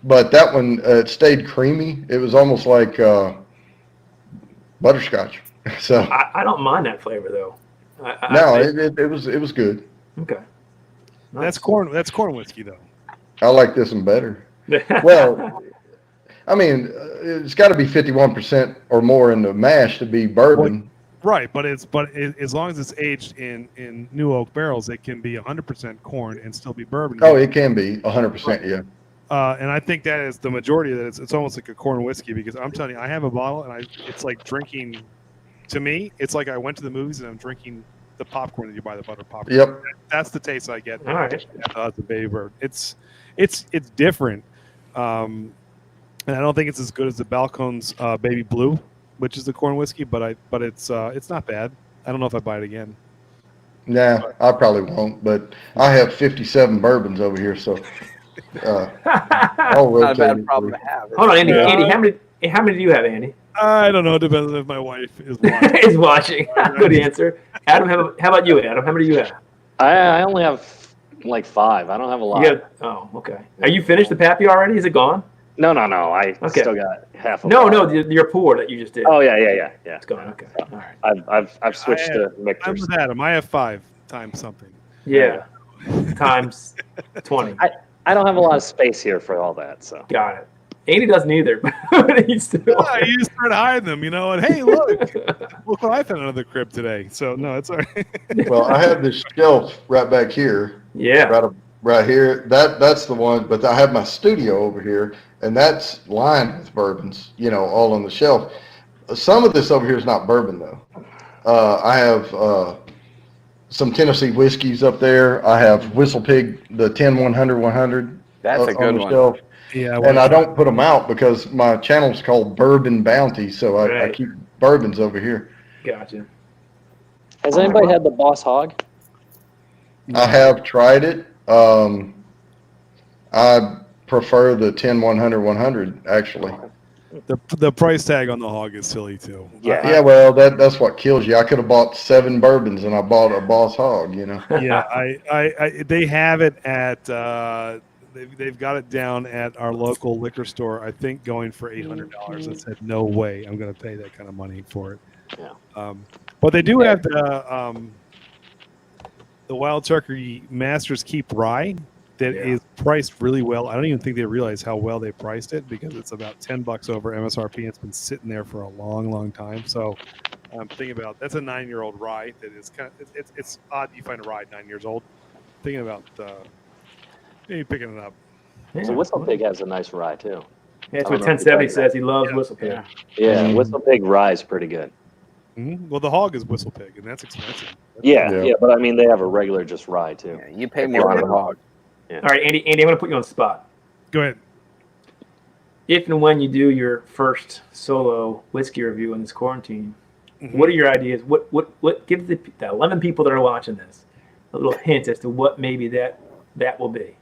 But that one it stayed creamy. It was almost like butterscotch. So I don't mind that flavor though. It was good. Okay. Nice. That's corn whiskey though. I like this one better. Well, I mean, it's got to be 51% or more in the mash to be bourbon. Right, but as long as it's aged in new oak barrels, it can be 100% corn and still be bourbon. Oh, it can be 100%, yeah. And I think that is the majority of that. It's almost like a corn whiskey because I'm telling you, I have a bottle and it's like drinking. To me, it's like I went to the movies and I'm drinking the popcorn that you buy, the butter popcorn. Yep. That's the taste I get. All right. The Baby Bird. It's different. And I don't think it's as good as the Balcones Baby Blue, which is the corn whiskey, but it's not bad. I don't know if I buy it again. Nah, I probably won't, but I have 57 bourbons over here, so I'll Not a bad rotate problem to have. Hold on, Andy. Andy, how many do you have, Andy? I don't know. It depends if my wife is watching. Is watching. Good answer. Adam, how about you, Adam? How many do you have? I only have like 5. I don't have a lot. Okay. Are you finished the Pappy already? Is it gone? No. I still got half of it. No, your pour that you just did. Oh, yeah. It's gone. Okay. All right. I've switched to I'm mixers. with Adam. I have 5 times something. Yeah. Times 20. I don't have a lot of space here for all that, so. Got it. Andy doesn't either, but he's still. You start hiding them, and hey, look what I found under the crib today. So no, it's all right. Well, I have this shelf right back here. Yeah. Right here. That's the one, but I have my studio over here, and that's lined with bourbons, all on the shelf. Some of this over here is not bourbon though. I have some Tennessee whiskeys up there. I have Whistle Pig, the 10-100-100. That's a good one. Shelf. Yeah, and I don't put them out because my channel's called Bourbon Bounty, so I keep bourbons over here. Gotcha. Has anybody had the Boss Hog? I have tried it. I prefer the 10, 100, 100 actually. The price tag on the hog is silly too. Yeah, well, that's what kills you. I could have bought 7 bourbons and I bought a Boss Hog, you know. Yeah, I they have it at they've got it down at our local liquor store. I think going for $800. I said no way, I'm going to pay that kind of money for it. Yeah. But they do have the Wild Turkey Master's Keep Rye that is priced really well. I don't even think they realize how well they priced it because it's about $10 over MSRP. And it's been sitting there for a long, long time. So I'm thinking about that's a 9-year-old rye that is kind of it's odd you find a rye 9 years old. Thinking about maybe picking it up. Yeah. So Whistle Pig has a nice rye too. Yeah, that's what 1070 says. He loves Whistle Pig. Yeah, Whistle Pig rye is pretty good. Mm-hmm. Well, the hog is Whistle Pig, and that's expensive. Yeah, but I mean they have a regular just rye too. Yeah, you pay more on the hog. Yeah. All right, Andy, I'm going to put you on the spot. Go ahead. If and when you do your first solo whiskey review in this quarantine, what are your ideas? What give the 11 people that are watching this a little hint as to what maybe that will be?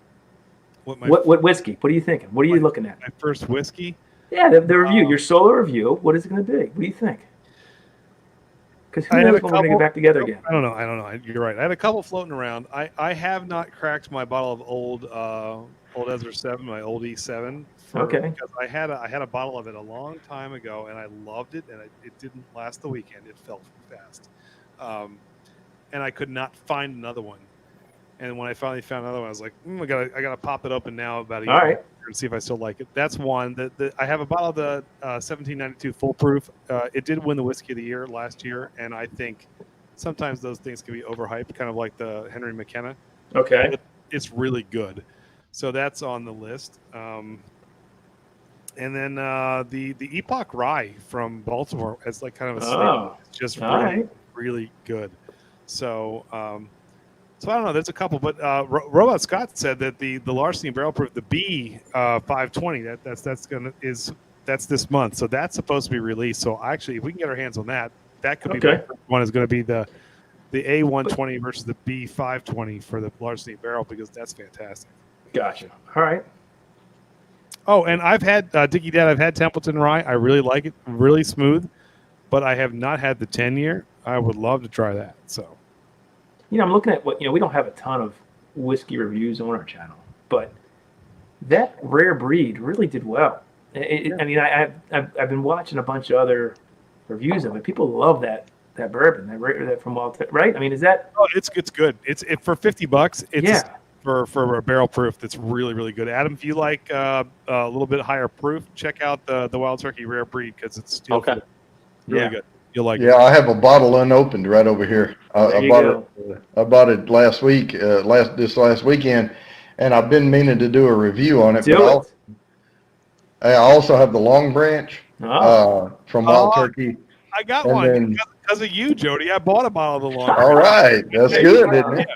What whiskey? What are you thinking? What are you looking at? My first whiskey? Yeah, the review, your solo review. What is it going to be? What do you think? Because who knows when we're going to get back together again? I don't know. You're right. I had a couple floating around. I have not cracked my bottle of old Ezra 7, my old E7. Because I had a bottle of it a long time ago, and I loved it, and it didn't last the weekend. It fell fast. And I could not find another one. And when I finally found another one, I was like, I gotta pop it open now about a year and see if I still like it. That's one. I have a bottle of the 1792 Full Proof. It did win the Whiskey of the Year last year, and I think sometimes those things can be overhyped, kind of like the Henry McKenna. Okay. It's really good. So that's on the list. And then the Epoch Rye from Baltimore as like kind of a snack. It's just really good. So so I don't know. There's a couple, but Robot Scott said that the Larceny Barrel Proof, the B 520, that's this month. So that's supposed to be released. So actually, if we can get our hands on that, that could be the one is going to be the A120 versus the B 520 for the Larceny Barrel because that's fantastic. Gotcha. All right. Oh, and I've had Dickie Dad. I've had Templeton Rye. I really like it. Really smooth, but I have not had the 10-year. I would love to try that. So. I'm looking at we don't have a ton of whiskey reviews on our channel, but that rare breed really did well. I mean, I've been watching a bunch of other reviews of it. People love that bourbon, that from Wild, right? I mean, is that? Oh, it's good. It's for $50. It's for a barrel proof that's really, really good. Adam, if you like a little bit higher proof, check out the Wild Turkey rare breed because it's still really good. You'll like it. I have a bottle unaopened right over here. I bought it last week, this last weekend, and I've been meaning to do a review on it. I also have the Long Branch from Wild Turkey. I got one because of you, Jody. I bought a bottle of the Long Branch. All right, that's good, isn't it?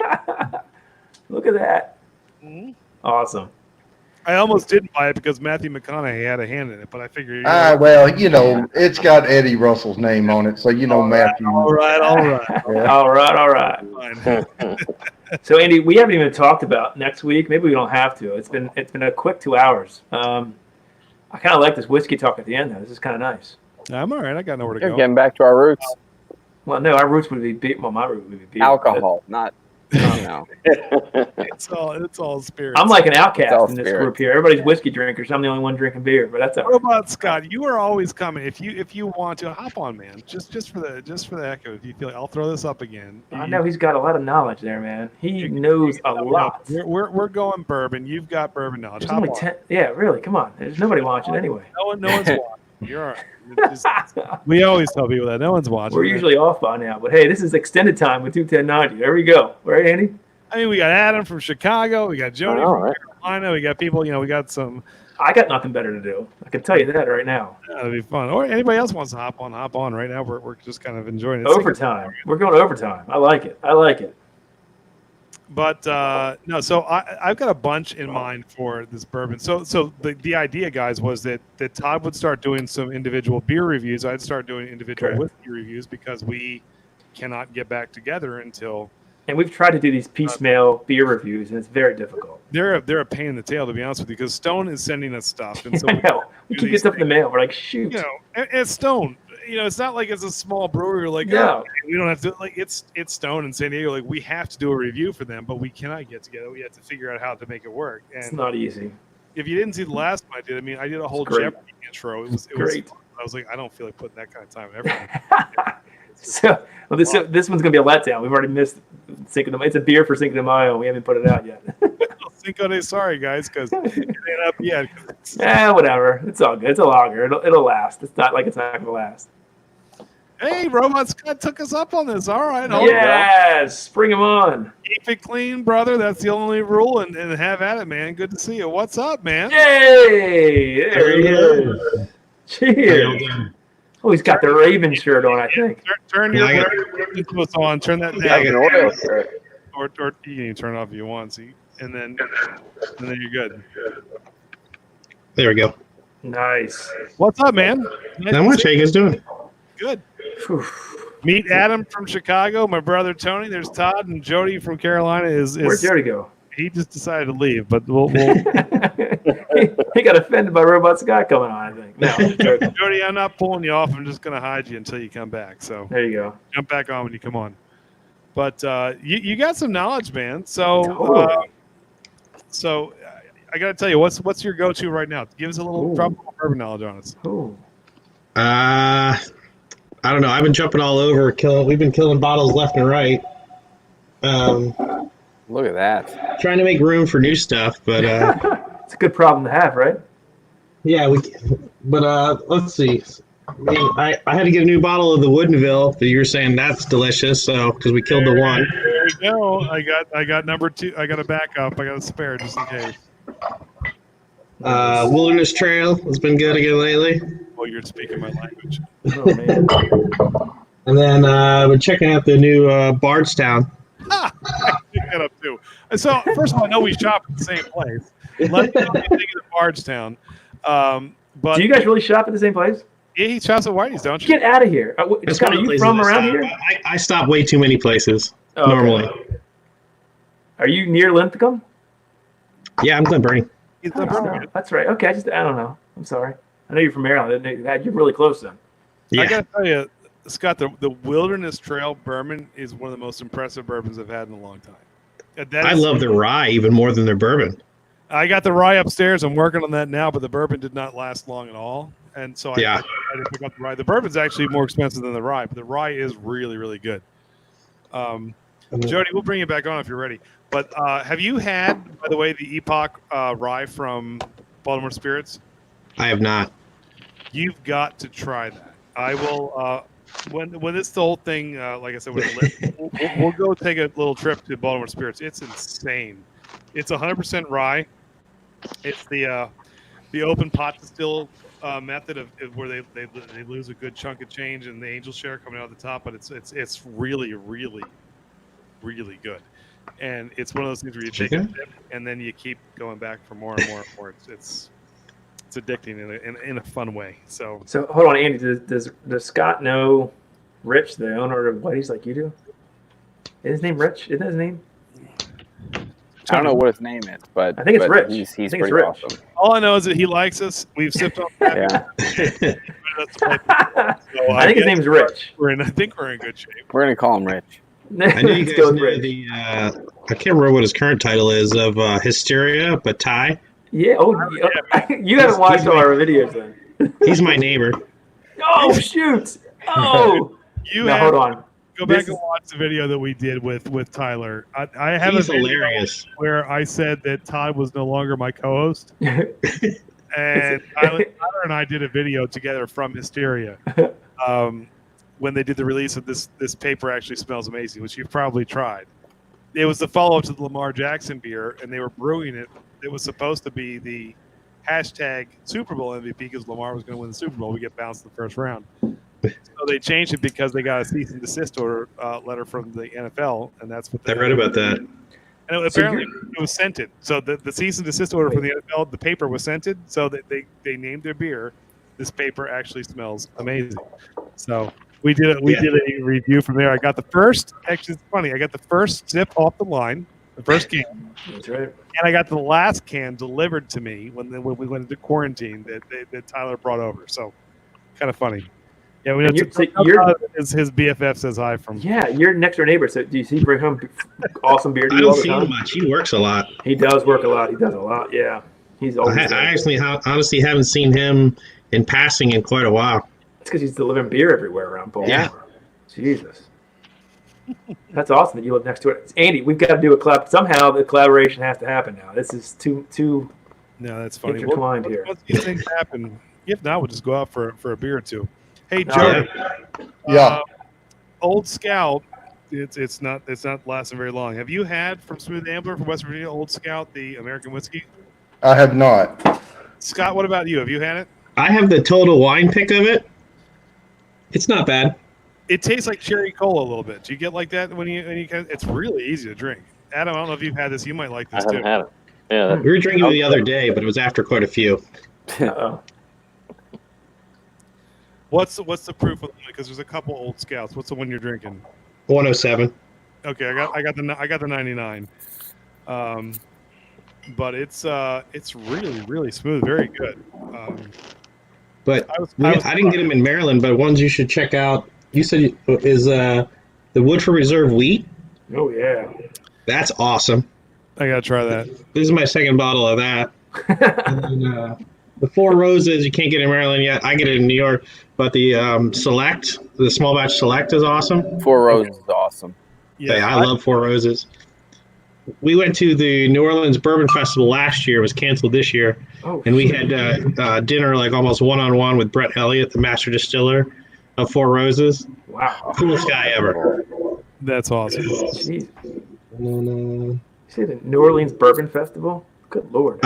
Look at that. Mm-hmm. Awesome. I almost didn't buy it because Matthew McConaughey had a hand in it, but I figured. Well, it's got Eddie Russell's name on it, so Matthew. All right. Yeah. All right. So, Andy, we haven't even talked about next week. Maybe we don't have to. It's been a quick 2 hours. I kind of like this whiskey talk at the end, though. This is kind of nice. I'm all right. I got nowhere to go. Getting back to our roots. Well, no, our roots would be my root would be beer. Alcohol, not. It's all spirits. I'm like an outcast in this group here. Everybody's whiskey drinkers. I'm the only one drinking beer, but that's all right. What about Scott? You are always coming. If you want to hop on, man. Just for the heck of it. If you feel like, I'll throw this up again. I know he's got a lot of knowledge there, man. He knows a lot. We're going bourbon. You've got bourbon knowledge. There's only 10. Yeah, really. Come on. There's nobody watching anyway. No one's watching. You're all right. We always tell people that no one's watching. We're usually off by now, but hey, this is extended time with 21090. There we go. Right, Andy? I mean, we got Adam from Chicago. We got Jody from Carolina. We got people. We got some. I got nothing better to do. I can tell you that right now. That'll be fun. Or anybody else wants to hop on. Right now, we're just kind of enjoying it. Overtime. We're going overtime. I like it. But no, so I've got a bunch in mind for this bourbon. So the idea, guys, was that Todd would start doing some individual beer reviews. I'd start doing individual whiskey reviews because we cannot get back together until. And we've tried to do these piecemeal beer reviews, and it's very difficult. They're a pain in the tail, to be honest with you, because Stone is sending us stuff, and so I know we keep getting stuff in the mail. We're like, shoot, and Stone. It's not like it's a small brewery. We're like, no, we don't have to. Like, it's Stone in San Diego. Like, we have to do a review for them, but we cannot get together. We have to figure out how to make it work. And it's not easy. If you didn't see the last one I did, I did a whole Jeopardy intro. It was great. I was like, I don't feel like putting that kind of time and effort. So this one's gonna be a letdown. We've already missed Cinco de Mayo. It's a beer for Cinco de Mayo. We haven't put it out yet. Cinco de, sorry guys, because it ain't up yet. Whatever. It's all good. It's a lager. It'll last. It's not like it's not gonna last. Hey, Robot Scott took us up on this. All right. Yes, bring him on. Keep it clean, brother. That's the only rule, and have at it, man. Good to see you. What's up, man? Yay! There he is. Cheers. Oh, he's got the Raven shirt on, I think. Turn your influence on. Turn that down. An oil shirt. Or you can even turn it off if you want. See, and then you're good. There we go. Nice. What's up, man? Not much. How you guys doing? Good. Meet Adam from Chicago. My brother Tony. There's Todd and Jody from Carolina. Where'd Jody go? He just decided to leave, but we'll he got offended by Robot Scott coming on, I think. No, Jody, I'm not pulling you off. I'm just going to hide you until you come back. So there you go. Jump back on when you come on. But you got some knowledge, man. So I got to tell you, what's your go-to right now? Give us a little tropical bourbon knowledge on us. I don't know. I've been jumping all over. We've been killing bottles left and right. Look at that. Trying to make room for new stuff, but it's a good problem to have, right? Yeah, let's see. I had to get a new bottle of the Woodinville that you were saying that's delicious, so because we killed the one. There we go. I got number 2. I got a backup. I got a spare just in case. Wilderness Trail has been good again lately. Well, you're speaking my language. Oh, man. And then we're checking out the new Bardstown. I picked that up too. So first of all, I know we shop at the same place. Let me know what you think of Bardstown. But do you guys really shop at the same place? Yeah, he shops at Whitey's, don't you? Get out of here. Scott, are you from around here? I stop way too many places normally. Are you near Linthicum? Yeah, I'm Glen Burnie. That's right. Okay, I don't know. I'm sorry. I know you're from Maryland. You're really close then. Yeah. I got to tell you, Scott, the Wilderness Trail bourbon is one of the most impressive bourbons I've had in a long time. I love the rye even more than their bourbon. I got the rye upstairs. I'm working on that now, but the bourbon did not last long at all. And so I didn't pick up the rye. The bourbon's actually more expensive than the rye, but the rye is really, really good. Jody, we'll bring you back on if you're ready. But have you had, by the way, the Epoch rye from Baltimore Spirits? I have not. You've got to try that. I will. When it's the whole thing, like I said, we'll go take a little trip to Baltimore Spirits. It's insane. It's 100% rye. It's the open pot distill method of where they lose a good chunk of change and the angel share coming out of the top, but it's really, really, really good. And it's one of those things where you take a dip and then you keep going back for more and more and more. It's addicting in a fun way. So hold on, Andy. Does Scott know Rich, the owner of Whitey's, like you do? Is his name Rich? Isn't that his name? I don't know what his name is, but I think it's Rich. He's pretty awesome. All I know is that he likes us. We've sipped on that. I think his name's Rich. I think we're in good shape. We're gonna call him Rich. I know you guys know I can't remember what his current title is of Hysteria, but Ty. Yeah. You haven't watched all our videos then. He's my neighbor. Oh shoot! Oh. Hold on. Go back and watch the video that we did with Tyler. I have He's a video hilarious where I said that Todd was no longer my co-host, and Tyler and I did a video together from Hysteria when they did the release of this paper. Actually smells amazing, which you've probably tried. It was the follow-up to the Lamar Jackson beer, and they were brewing it. It was supposed to be the hashtag Super Bowl MVP because Lamar was going to win the Super Bowl. We get bounced in the first round. So they changed it because they got a cease and desist order letter from the NFL, and that's what I read about that. And apparently it was scented. So the cease and desist order from the NFL, the paper was scented, so that they named their beer. This paper actually smells amazing. So We did a review from there. I got the first. Actually, it's funny. I got the first sip off the line, the first can. That's right. And I got the last can delivered to me when we went into quarantine that Tyler brought over. So, kind of funny. Yeah, we know his BFF says hi from. Yeah, you're next door neighbor. So do you see bring home awesome beer to you all the time? I don't see him much. He works a lot. He does work a lot. He does a lot. Yeah, he's always. I actually honestly haven't seen him in passing in quite a while. It's because he's delivering beer everywhere around Baltimore. Yeah. Jesus. That's awesome that you live next to it. Andy, we've got to do a collab. Somehow the collaboration has to happen now. This is too No, that's funny. Intertwined here. Once these things happen, if not, we'll just go out for a beer or two. Hey, Joe. Yeah. Old Scout. It's not lasting very long. Have you had from Smooth Ambler from West Virginia, Old Scout, the American whiskey? I have not. Scott, what about you? Have you had it? I have the total wine pick of it. It's not bad. It tastes like cherry cola a little bit. Do you get like that when you it's really easy to drink. Adam, I don't know if you've had this. You might like this I haven't had it. Yeah. We were drinking it the other day, but it was after quite a few. Uh-oh. What's the proof of because there's a couple Old Scouts. What's the one you're drinking? 107. Okay, I got the 99. But it's really, really smooth, very good. But I didn't get them in Maryland, but ones you should check out. You said is the Woodford Reserve wheat. Oh yeah, that's awesome. I gotta try that. This is my second bottle of that. And then, the Four Roses you can't get in Maryland yet. I get it in New York, but the Select, the small batch Select is awesome. Four Roses is awesome. Yeah, I love Four Roses. We went to the New Orleans Bourbon Festival last year. It was canceled this year. And we had dinner like almost one-on-one with Brett Elliott, the master distiller of Four Roses. Wow. Coolest guy ever. That's awesome. Jeez. You say the New Orleans Bourbon Festival? Good Lord.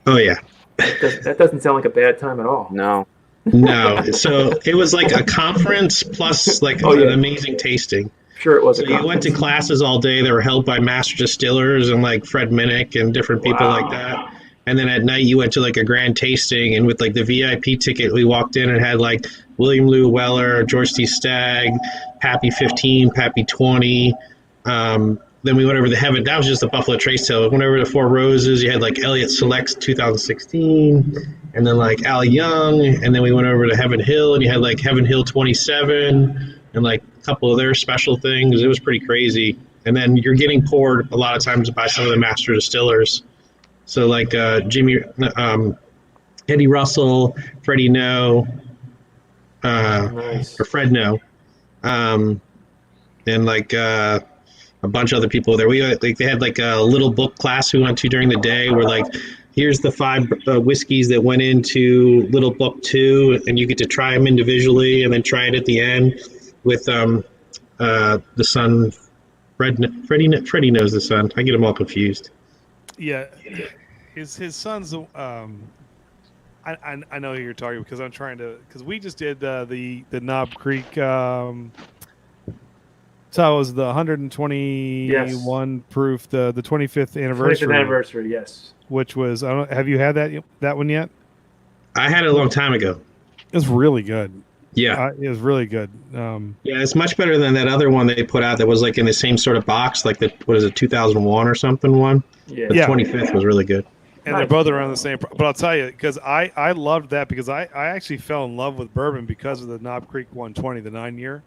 Oh, yeah. That doesn't sound like a bad time at all. No. No. So it was like a conference plus like an amazing tasting. Sure, it was. So you went to classes all day that were held by master distillers and like Fred Minnick and different people like that. And then at night you went to like a grand tasting, and with like the VIP ticket, we walked in and had like William Lou Weller, George T. Stagg, Pappy 15, Pappy 20. Then we went over to Heaven. That was just the Buffalo Trace Tail. We went over to Four Roses. You had like Elliott Selects 2016, and then like Al Young. And then we went over to Heaven Hill, and you had like Heaven Hill 27 and like a couple of their special things. It was pretty crazy. And then you're getting poured a lot of times by some of the master distillers. So like Eddie Russell, Freddie No, or Fred No, and like a bunch of other people there. They had like a little book class we went to during the day where like, here's the 5 whiskeys that went into Little Book 2, and you get to try them individually and then try it at the end with the son. Freddie knows the son. I get them all confused. Yeah, his son's. I know who you're talking because I'm trying to we just did the Knob Creek. So it was the 121 proof, the 25th anniversary. 25th anniversary, yes. Which was have you had that one yet? I had it a long time ago. It was really good. Yeah, it was really good. Yeah, it's much better than that other one they put out that was like in the same sort of box, like the 2001 or something one. Yeah, the 25th was really good. And they're both around the same. But I'll tell you, because I loved that because I actually fell in love with bourbon because of the Knob Creek 120, the 9-year.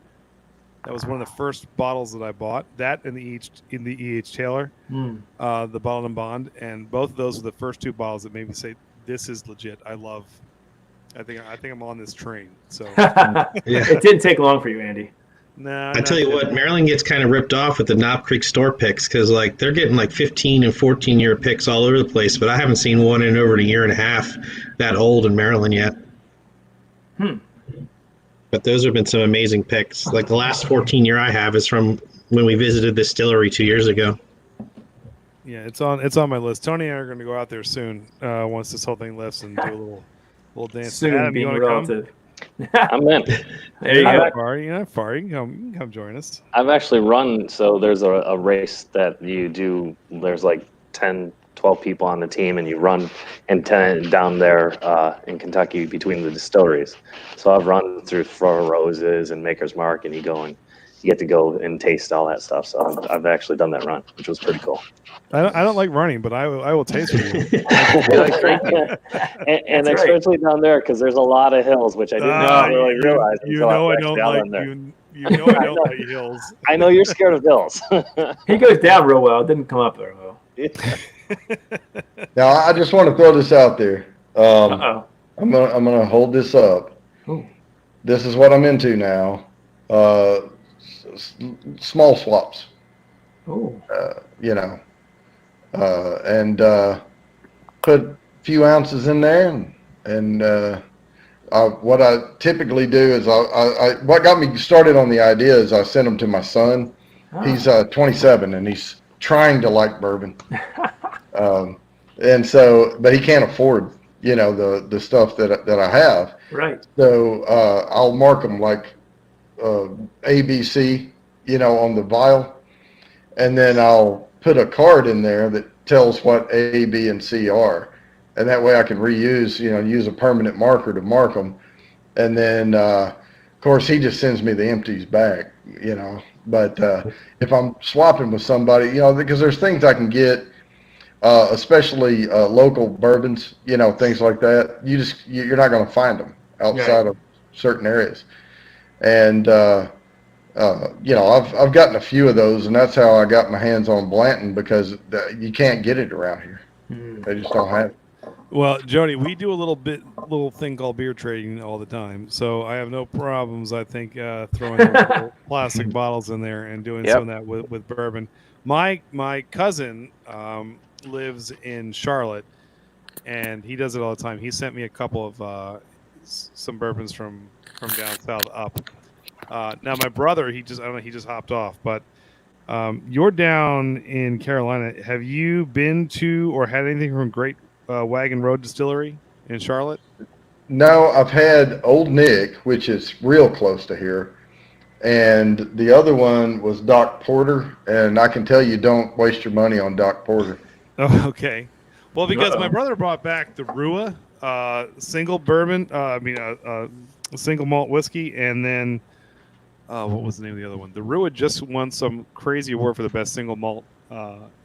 That was one of the first bottles that I bought. That and the E.H. Taylor, the Bottled and Bond, and both of those are the first 2 bottles that made me say, "This is legit." I think I'm on this train. So It didn't take long for you, Andy. No, I tell you what, Maryland gets kind of ripped off with the Knob Creek store picks because like they're getting like 15 and 14-year picks all over the place, but I haven't seen one in over a year and a half that old in Maryland yet. But those have been some amazing picks. Like the last 14-year I have is from when we visited the distillery 2 years ago. Yeah, it's on my list. Tony and I are going to go out there soon once this whole thing lifts and do a little dance. Soon Adam, being you relative. I'm in. There you go. You're not far. You can come join us. I've actually run. So there's a race that you do. There's like 10, 12 people on the team, and you run down there in Kentucky between the distilleries. So I've run through Four Roses and Maker's Mark, and you get to go and taste all that stuff. So I've actually done that run, which was pretty cool. I don't like running, but I will taste with you. and especially down there, because there's a lot of hills, which I didn't really realize. You know I don't like you know I don't like hills. I know you're scared of hills. He goes down real well. It didn't come up there well. Now I just want to throw this out there. I'm gonna hold this up. Ooh. This is what I'm into now. Small swaps. Oh. And put a few ounces in there, and what I typically do is what got me started on the idea is I sent them to my son. Oh. He's 27 and he's trying to like bourbon, and so but he can't afford the stuff that I have. Right. So I'll mark them like ABC, on the vial, and then I'll put a card in there that tells what A, B, and C are, and that way I can reuse, use a permanent marker to mark them, and then of course he just sends me the empties back, But if I'm swapping with somebody, because there's things I can get, especially local bourbons, things like that. You're not going to find them outside of certain areas, and I've gotten a few of those, and that's how I got my hands on Blanton, because you can't get it around here. They just don't have it. Well, Jody, we do a little thing called beer trading all the time, so I have no problems. I think throwing little plastic bottles in there and doing some of that with bourbon. My cousin lives in Charlotte, and he does it all the time. He sent me a couple of some bourbons from down south up. Now my brother, he just hopped off, but you're down in Carolina. Have you been to or had anything from Great Wagon Road Distillery in Charlotte? No, I've had Old Nick, which is real close to here, and the other one was Doc Porter, and I can tell you, don't waste your money on Doc Porter. Oh, okay. Well, because my brother brought back the Rua single bourbon, single malt whiskey, and then what was the name of the other one? The Rua just won some crazy award for the best single malt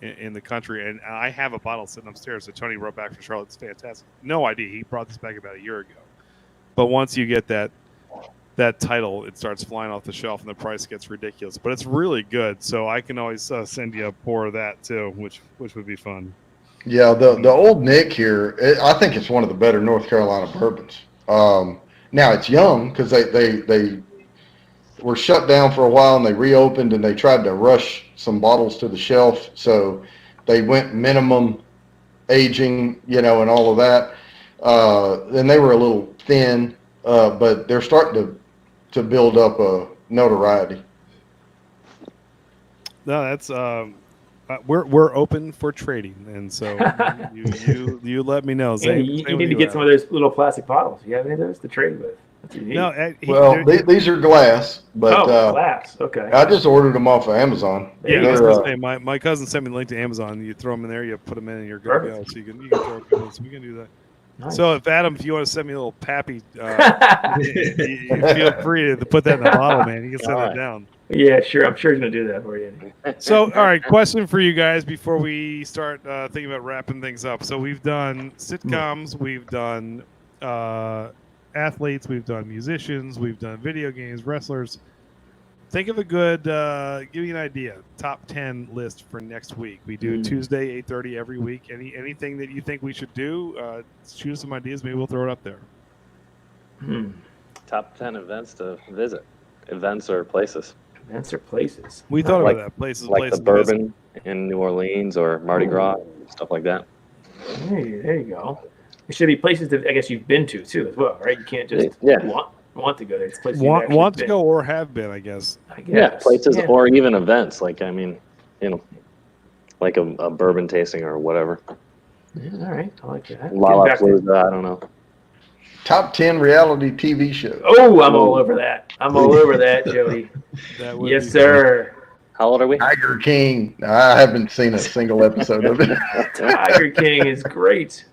in the country, and I have a bottle sitting upstairs that Tony brought back from Charlotte. It's fantastic. No idea. He brought this back about a year ago. But once you get that title, it starts flying off the shelf and the price gets ridiculous. But it's really good, so I can always send you a pour of that too, which would be fun. Yeah, the Old Nick here, I think it's one of the better North Carolina bourbons. Now it's young because they were shut down for a while and they reopened and they tried to rush some bottles to the shelf, so they went minimum aging, and all of that. And they were a little thin, but they're starting to build up a notoriety. No, that's we're open for trading, and so you let me know. You need to get some of those little plastic bottles. You have any of those to trade with? No, these are glass, but glass. Okay. I just ordered them off of Amazon. Yeah, I was gonna say, my cousin sent me the link to Amazon. You throw them in there, you put them in, and you're good to go. So you can throw them in. So we can do that. Nice. So if Adam, if you want to send me a little pappy, you feel free to put that in a bottle, man. You can send it down. Yeah, sure. I'm sure he's gonna do that for you. So, all right, question for you guys before we start thinking about wrapping things up. So we've done sitcoms, we've done athletes, we've done musicians, we've done video games, wrestlers. Think of a good, give me an idea, top 10 list for next week. We do Tuesday, 8:30 every week. Anything that you think we should do, choose some ideas. Maybe we'll throw it up there. Top 10 events to visit. Events or places. Events or places. We thought about that. Places like the bourbon in New Orleans or Mardi Gras, stuff like that. There you go. It should be places that I guess you've been to too as well, right? You can't just want to go there. It's places want to go or have been, I guess. Yeah, places or even events. Like like a bourbon tasting or whatever. Yeah, all right, I like that. Lollapalooza, I don't know. Top 10 reality TV shows. Oh, I'm all over that. I'm all over that, Jody. Yes, sir. How old are we? Tiger King. I haven't seen a single episode of it. Tiger King is great.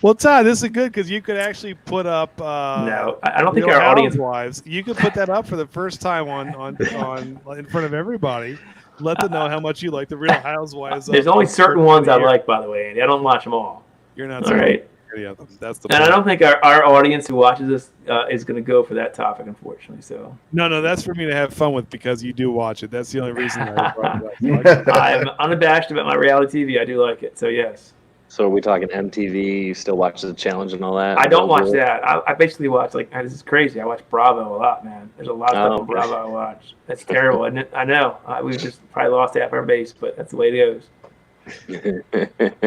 Well, Todd, this is good because you could actually put up. No, I don't think Real our audience. Housewives. You could put that up for the first time on in front of everybody. Let them know how much you like the Real Housewives. There's only certain ones I like, by the way, Andy. I don't watch them all. You're not all right. Of them. That's the. And I don't think our audience who watches this is going to go for that topic, unfortunately. So. No, that's for me to have fun with because you do watch it. That's the only reason I brought it up. I'm unabashed about my reality TV. I do like it. So yes. So are we talking MTV? You still watch the challenge and all that? I don't watch that. I basically watch this is crazy. I watch Bravo a lot, man. There's a lot of stuff on Bravo I watch. That's terrible, isn't it? I know. We've just probably lost half our base, but that's the way it goes.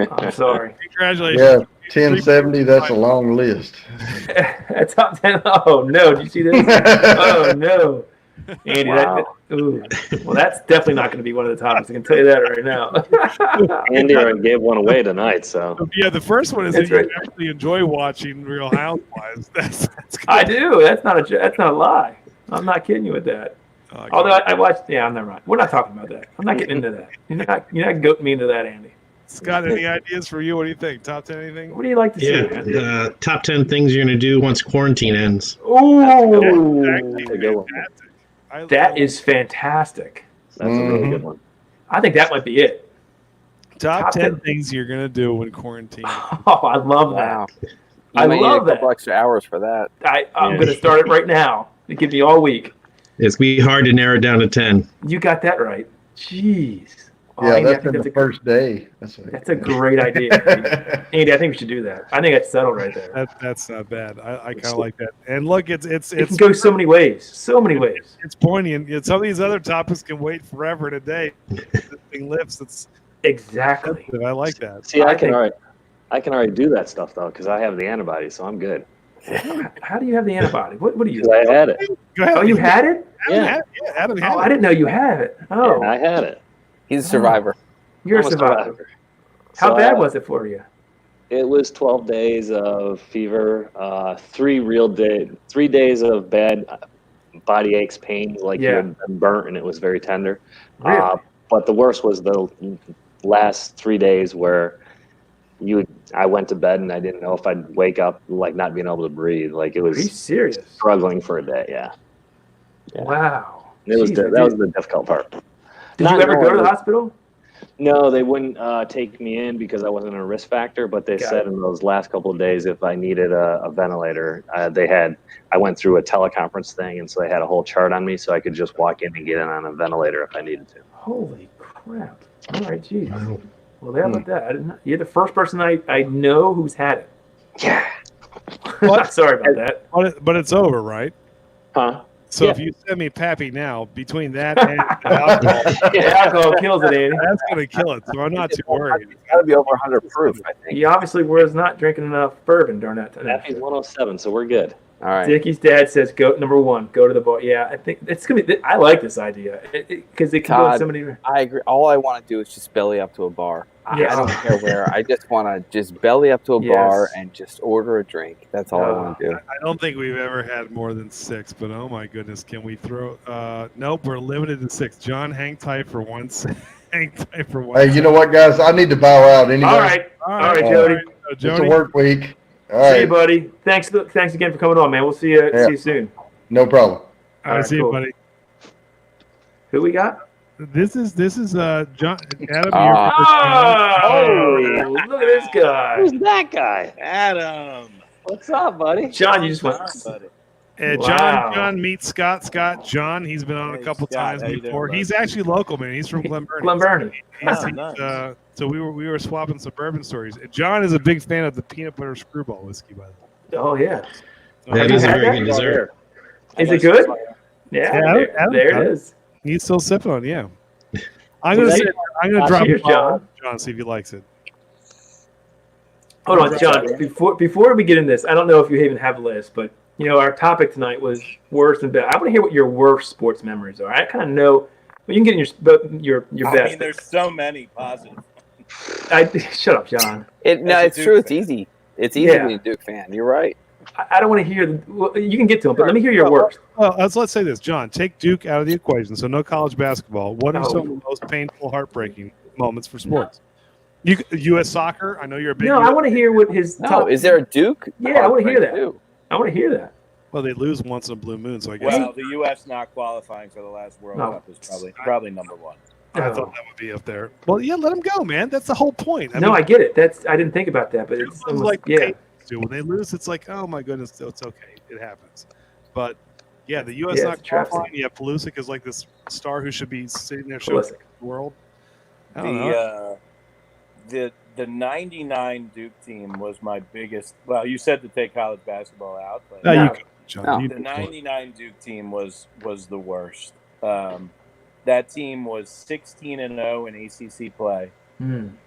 I'm sorry. Congratulations. Yeah, 1070. That's a long list. Top 10. Oh no! Did you see this? Oh no, Andy. Wow. Well, that's definitely not going to be one of the topics. I can tell you that right now. Andy already gave one away tonight, so. Yeah, the first one is that you actually enjoy watching Real Housewives. That's good. I do. That's not a lie. I'm not kidding you with that. Okay. Although I watched, never mind. We're not talking about that. I'm not getting into that. You're not goating me into that, Andy. Scott, any ideas for you? What do you think? Top 10 anything? What do you like to see? Yeah, top 10 things you're going to do once quarantine ends. Oh, That is fantastic. That's a really good one. I think that might be it. Top 10 things you're going to do when quarantine. Oh, I love that. I love that. A couple extra hours for that. I'm going to start it right now. It gives me all week. It's going to be hard to narrow it down to 10. You got that right. Jeez. Yeah, Andy, that's the first day. That's a great idea. Andy, I think we should do that. I think that's settled right there. That's not bad. I kind of like that. And look, it can go so many ways. So many ways. It's poignant. Some of these other topics can wait forever and a day. This thing lifts. It's exactly. I like that. See, I can already do that stuff though because I have the antibody, so I'm good. How do you have the antibody? What do you? I had it. Oh, you had it? Yeah. Adam had it. I didn't know you had it. Oh, yeah, I had it. He's a survivor. You're a survivor. How bad was it for you? It was 12 days of fever, 3 days of bad body aches, pain, like you had been burnt and it was very tender. Really? But the worst was the last 3 days where I went to bed and I didn't know if I'd wake up, like not being able to breathe. Like it was. Are you serious? Struggling for a day. Yeah. Wow. That was the difficult part. Did you ever go to the hospital? No, they wouldn't take me in because I wasn't a risk factor. But they said in those last couple of days, if I needed a ventilator, I went through a teleconference thing, and so they had a whole chart on me, so I could just walk in and get in on a ventilator if I needed to. Holy crap! All right, geez. Well, how about that? You're the first person I know who's had it. Yeah. Sorry about that. But it's over, right? Huh? So if you send me Pappy now, between that and alcohol, alcohol kills it, Andy. That's going to kill it. So I'm not too worried. It's got to be over 100 proof, I think. He obviously was not drinking enough bourbon during that time. Pappy's 107, so we're good. All right. Dickie's dad says, "Go number one. Go to the bar." Yeah, I think it's gonna be. I like this idea because it can go in so many. I agree. All I want to do is just belly up to a bar. Yes. I don't care where. I just want to just belly up to a bar and just order a drink. That's all I want to do. I don't think we've ever had more than 6, but oh my goodness, can we throw? Nope, we're limited to 6. John, hang tight for one. Hang tight for one. Hey, you know what, guys? I need to bow out anyway. All right, Jody. It's a work week. All right. See you, buddy. Thanks again for coming on, man. We'll see you. See you soon. No problem. All right, see you, buddy. Who we got? This is John Adam. Oh, look at this guy. Who's that guy? Adam. What's up, buddy? John, you just went. John meets Scott. Scott, John, he's been on a couple times before. He's actually local, man. He's from Glen Burnie. Nice. So we were swapping suburban stories. John is a big fan of the peanut butter screwball whiskey, by the way. Oh yeah. That is a very good dessert. Is it good? Yeah. There it is. He's still sipping on it. Yeah. I'm gonna drop it on John, see if he likes it. Hold on, John. Before we get in this, I don't know if you even have a list, but our topic tonight was worst and best. I want to hear what your worst sports memories are. I kind of know. Well, you can get in your best. I mean, there's so many positive. Shut up, John. It's true. It's easy. It's easy to be a Duke fan. You're right. I don't want to hear. Well, you can get to them, but let me hear your worst. Well, let's say this, John. Take Duke out of the equation, so no college basketball. What are some of the most painful, heartbreaking moments for sports? U.S. soccer. I know you're a big. No, I want to hear what his. No, is there a Duke? Yeah, I want to hear that. Too. I want to hear that. Well, they lose once in a blue moon, so I guess. Well, the U.S. not qualifying for the last World Cup is probably number one. I thought that would be up there. Well, yeah, let them go, man. That's the whole point. I mean, I get it. I didn't think about that, but it's almost, like yeah. When they lose, it's like, oh my goodness, it's okay, it happens. But yeah, the U.S. not qualifying. Yeah, Pulisic is like this star who should be sitting there showing the world. I don't know. The '99 Duke team was my biggest. Well, you said to take college basketball out, but the '99 Duke team was the worst. That team was 16-0 in ACC play.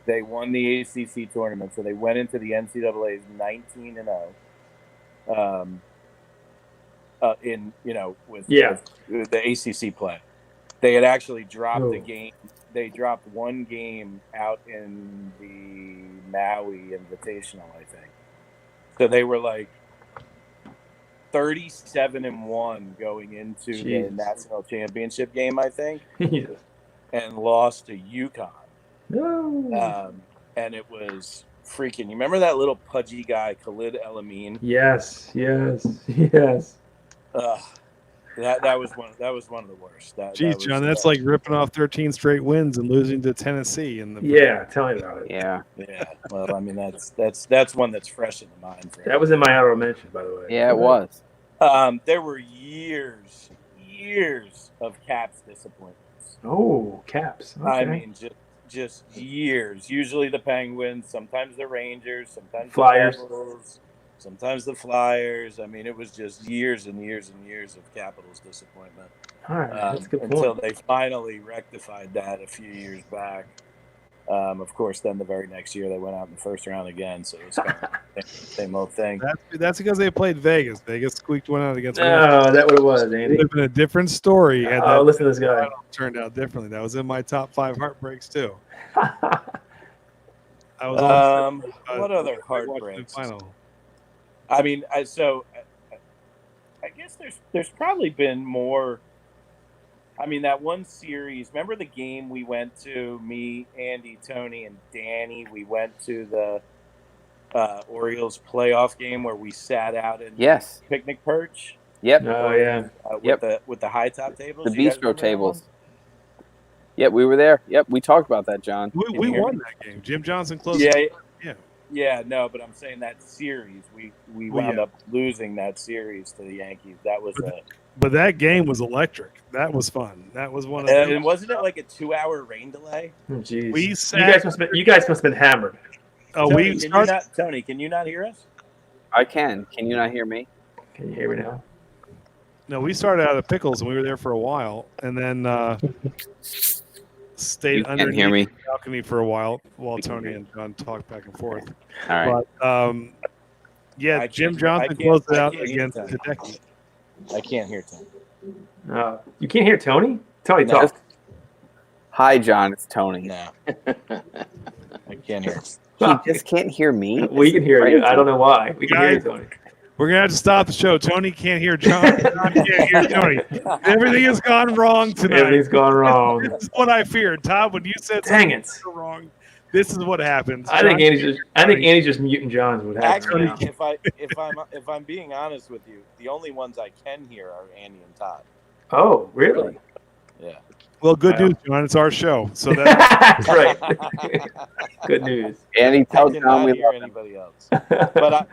They won the ACC tournament, so they went into the NCAA's 19-0. With the ACC play, they had actually dropped the game. They dropped one game out in the Maui Invitational, I think. So they were like 37-1 going into the national championship game, I think, and lost to UConn. No. And it was freaking. You remember that little pudgy guy, Khalid El-Amin? Yes. That was one of the worst. Jeez, John, that's like ripping off 13 straight wins and losing to Tennessee in the. Yeah, tell me about it. Yeah. Well, I mean, that's one that's fresh in the mind. That was in my honorable mention, by the way. Yeah, it was. There were years of Caps disappointments. Oh, Caps. Okay. I mean, just years. Usually the Penguins, sometimes the Rangers, sometimes Flyers. the Capitals, sometimes the Flyers. I mean, it was just years and years and years of Capitals disappointment. All right, that's a good point. Until they finally rectified that a few years back. Of course, then the very next year they went out in the first round again, so it was kind of the same old thing. That's because they played Vegas. Vegas squeaked one out against. Oh, that what it was, Andy. It would have been a different story. Listen to this guy. Turned out differently. That was in my top 5 heartbreaks too. I was what other heartbreaks? I mean, I guess there's probably been more. I mean, that one series, remember the game we went to, me, Andy, Tony, and Danny, we went to the Orioles playoff game where we sat out in the picnic perch? Yep. Oh, yeah. With the high top tables? The bistro tables. Yep, we were there. Yep, we talked about that, John. We won that game. Jim Johnson closed Yeah, no, but I'm saying that series, we wound up losing that series to the Yankees. That was But that game was electric. That was fun. That was one of and wasn't it like a 2-hour rain delay? Oh, jeez. You guys must have been hammered. Oh, Tony, can you not hear us? I can. Can you not hear me? Can you hear me now? No, we started out at Pickles and we were there for a while, and then stayed underneath the balcony for a while Tony and John talked back and forth. All right. But Jim Johnson closed it out against Hideki. I can't hear Tony. You can't hear Tony? Tony, talk. Hi, John. It's Tony. No. I can't hear. He just can't hear me? We can hear you. I don't know why. We can hear you, Tony. We're going to have to stop the show. Tony can't hear John. John can't hear Tony. Everything has gone wrong tonight. Everything's gone wrong. This is what I feared. Todd, when you said something wrong, this is what happens. I think Andy's just muting John's. What actually, if I'm being honest with you, the only ones I can hear are Andy and Todd. Oh, really? Yeah. Well, good news, John. It's our show, so that's right. Good news. Andy, tell John we love anybody else. But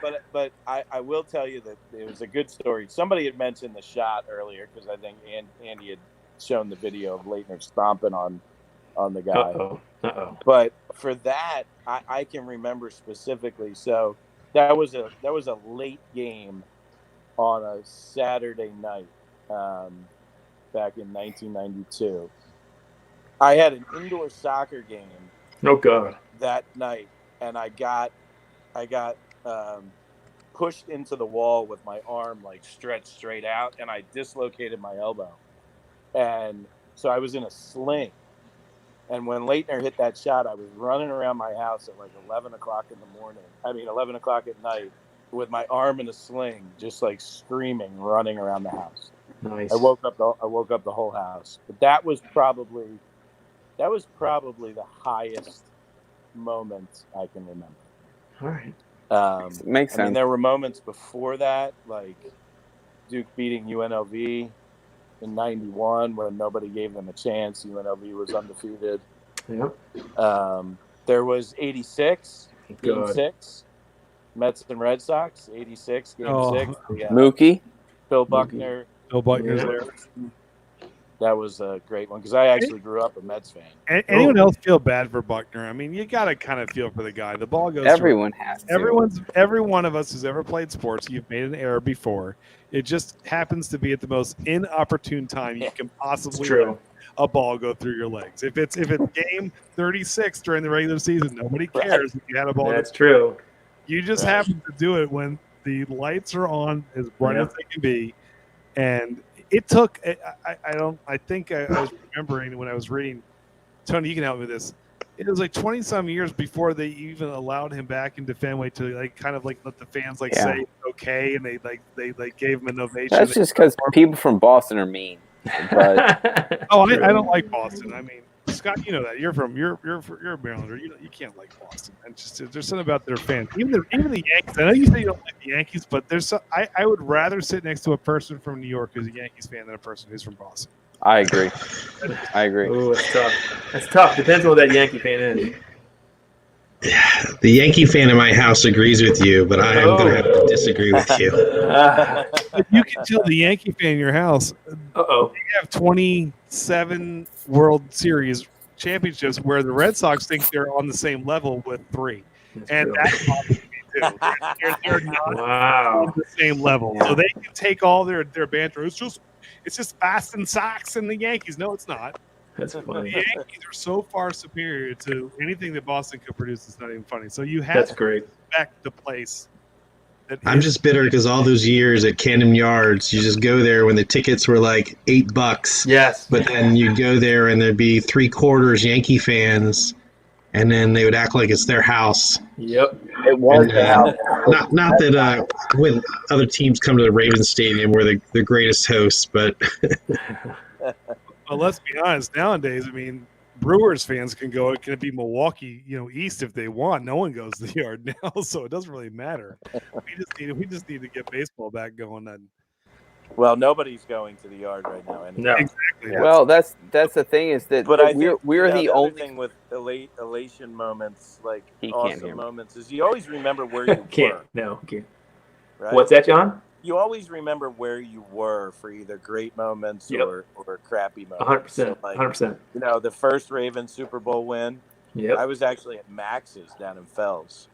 I will tell you that it was a good story. Somebody had mentioned the shot earlier because I think Andy had shown the video of Leitner stomping on the guy. Uh-oh. But for that, I can remember specifically. So that was a late game on a Saturday night back in 1992. I had an indoor soccer game. Oh God! That night, and I got pushed into the wall with my arm like stretched straight out, and I dislocated my elbow, and so I was in a sling. And when Leitner hit that shot, I was running around my house at like 11 o'clock at night, with my arm in a sling, just like screaming, running around the house. Nice. I woke up the whole house. But that was probably the highest moment I can remember. All right. Makes sense. I mean, there were moments before that, like Duke beating UNLV in '91 when nobody gave them a chance. UNLV was undefeated. Yep. There was '86, Game Good. 6, Mets and Red Sox, '86, Game 6. Mookie. Bill Buckner. Bill Buckner's Yeah. there. That was a great one because I actually grew up a Mets fan. Anyone else feel bad for Buckner? I mean, you got to kind of feel for the guy. The ball goes. Everyone has to. Every one of us who's ever played sports, you've made an error before. It just happens to be at the most inopportune time you can possibly let a ball go through your legs. If it's game 36 during the regular season, nobody cares if you had a ball. That's true. You just happen to do it when the lights are on as bright as they can be, and it took. I think I was remembering when I was reading. Tony, you can help me with this. It was like 20-some years before they even allowed him back into Fenway to kind of let the fans say it's okay, and they gave him an ovation. That's just because people from Boston are mean. But I don't like Boston. I mean, Scott, you know that you're a Marylander. You can't like Boston. And just there's something about their fans. Even the Yankees. I know you say you don't like the Yankees, but I would rather sit next to a person from New York who's a Yankees fan than a person who's from Boston. I agree. Oh, it's tough. That's tough. Depends on what that Yankee fan is. The Yankee fan in my house agrees with you, but I am going to have to disagree with you. But you can tell the Yankee fan in your house. They have 27 World Series championships where the Red Sox think they're on the same level with 3. And that bothers me too. They're not on the same level. So they can take all their banter. It's just Boston Sox and the Yankees. No, it's not. That's funny. The Yankees are so far superior to anything that Boston could produce. It's not even funny. So you have to respect the place. I'm just bitter because all those years at Camden Yards, you just go there when the tickets were like $8. Yes. But then you'd go there and there'd be 3/4 Yankee fans, and then they would act like it's their house. Yep. It was their house. Not that when other teams come to the Ravens Stadium, we're the greatest hosts, but. Well, let's be honest. Nowadays, I mean, Brewers fans can go. It can be Milwaukee, East if they want. No one goes to the Yard now, so it doesn't really matter. We just need to get baseball back going. And well, nobody's going to the Yard right now. Anyway. No, exactly. Well, that's the thing is that we're the only thing with elation moments, like he awesome moments, is you always remember where you were. No, can't. Right? What's that, John? You always remember where you were for either great moments or crappy moments. 100%. 100%. The first Ravens Super Bowl win. Yep. I was actually at Max's down in Fells.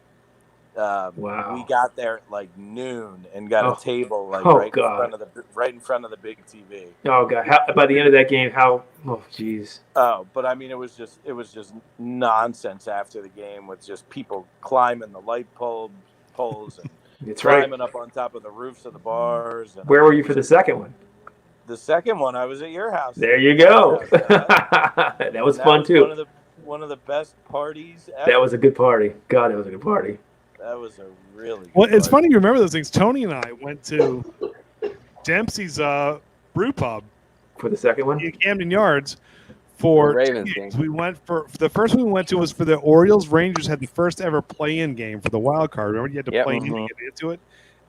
Wow. We got there at like noon and got a table right in front of the big TV. Oh God! By the end of that game, Oh, jeez. Oh, but I mean, it was just nonsense after the game with just people climbing the light poles and. That's climbing up on top of the roofs of the bars. Where were you for the second one? The second one, I was at your house. There you go. That was fun too. One of the best parties ever. That was a good party. God, that was a good party. That was a really good it's party. funny you remember those things. Tony and I went to Dempsey's brew pub for the second one in Camden Yards. For Ravens game. We went for the first one we went to was for the Orioles. Rangers had the first ever play-in game for the wild card. Remember, you had to play in to get into it.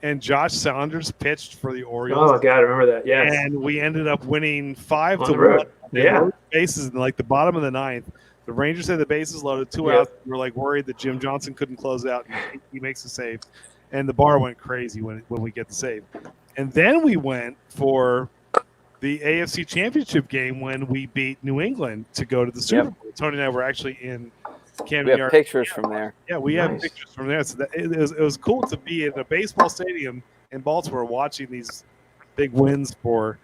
And Josh Saunders pitched for the Orioles. Oh God, I remember that. Yes. And we ended up winning 5-1. Yeah. Bases in like the bottom of the ninth. The Rangers had the bases loaded, 2 outs. We were like worried that Jim Johnson couldn't close out. And he makes a save, and the bar went crazy when we get the save. And then we went for the AFC Championship game when we beat New England to go to the Super Bowl. Tony and I were actually in Camden Yards. We have pictures from there. Yeah, we have pictures from there. So it was cool to be in a baseball stadium in Baltimore watching these big wins for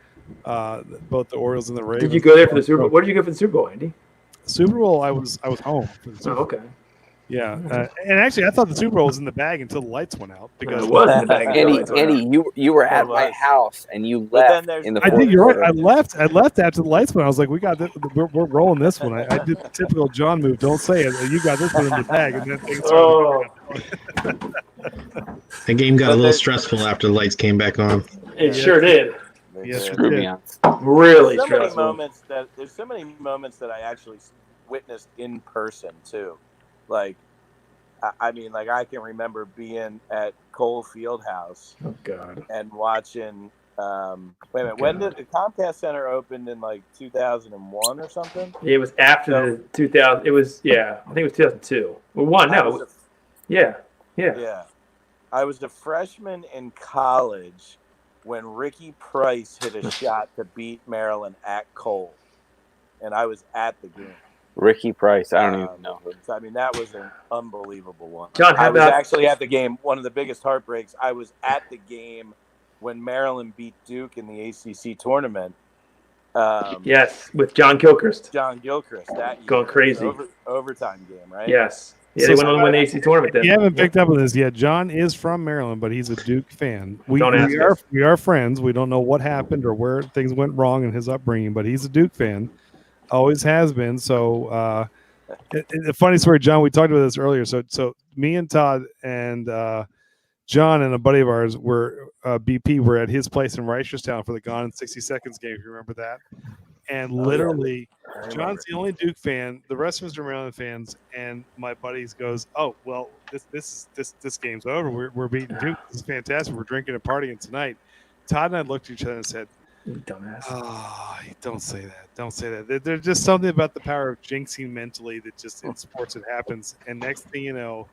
both the Orioles and the Ravens. Did you go there for the Super Bowl? Where did you go for the Super Bowl, Andy? Super Bowl, I was home. For the Super Bowl. Okay. Yeah, and actually, I thought the Super Bowl was in the bag until the lights went out. Because it was in the bag. Andy, you were at my house and you left in the. I think you're right. I left after the lights went out. I was like, "We got this. We're rolling this one." I did the typical John move. Don't say it. You got this one in the bag, and then things started. The game got a little stressful after the lights came back on. It sure did. Yes, really There's stressful. There's so many moments that I actually witnessed in person too. Like, I mean, like I can remember being at Cole Fieldhouse. Oh God. And watching. Wait a minute. When did the Comcast Center opened in like 2001 or something? It was after the 2000. It was I think it was 2002. Well, yeah. I was a freshman in college when Ricky Price hit a shot to beat Maryland at Cole, and I was at the game. Ricky Price, I don't even know who. So, I mean, that was an unbelievable one. John, I was actually at the game. One of the biggest heartbreaks. I was at the game when Maryland beat Duke in the ACC tournament. Yes, with John Gilchrist. John Gilchrist, that year. Going crazy. Overtime game, right? Yes. Yeah, they went on to win the ACC tournament then. You haven't picked up on this yet. John is from Maryland, but he's a Duke fan. We are friends. We don't know what happened or where things went wrong in his upbringing, but he's a Duke fan. Always has been. So, a funny story, John. We talked about this earlier. So me and Todd and John and a buddy of ours were BP. Were at his place in Reisterstown for the Gone in 60 Seconds game. If you remember that. And literally, John's the only Duke fan. The rest of us are Maryland fans. And my buddies goes, "Oh well, this game's over. We're beating Duke. This is fantastic. We're drinking and partying tonight." Todd and I looked at each other and said, "Dumbass! Oh, don't say that. Don't say that." There's just something about the power of jinxing mentally that just in sports it happens. And next thing you know,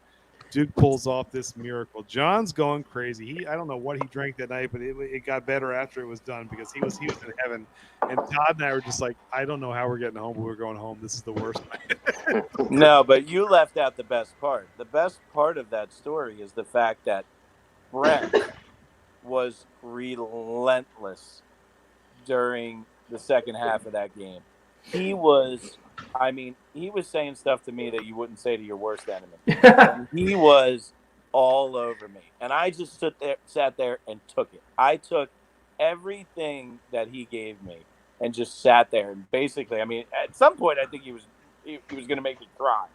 Duke pulls off this miracle. John's going crazy. I don't know what he drank that night, but it got better after it was done because he was in heaven. And Todd and I were just like, I don't know how we're getting home, but we're going home. This is the worst night. No, but you left out the best part. The best part of that story is the fact that Brent was relentless during the second half of that game. He was saying stuff to me that you wouldn't say to your worst enemy. He was all over me. And I just sat there and took it. I took everything that he gave me and just sat there. And basically, I mean, at some point, I think he was going to make me cry.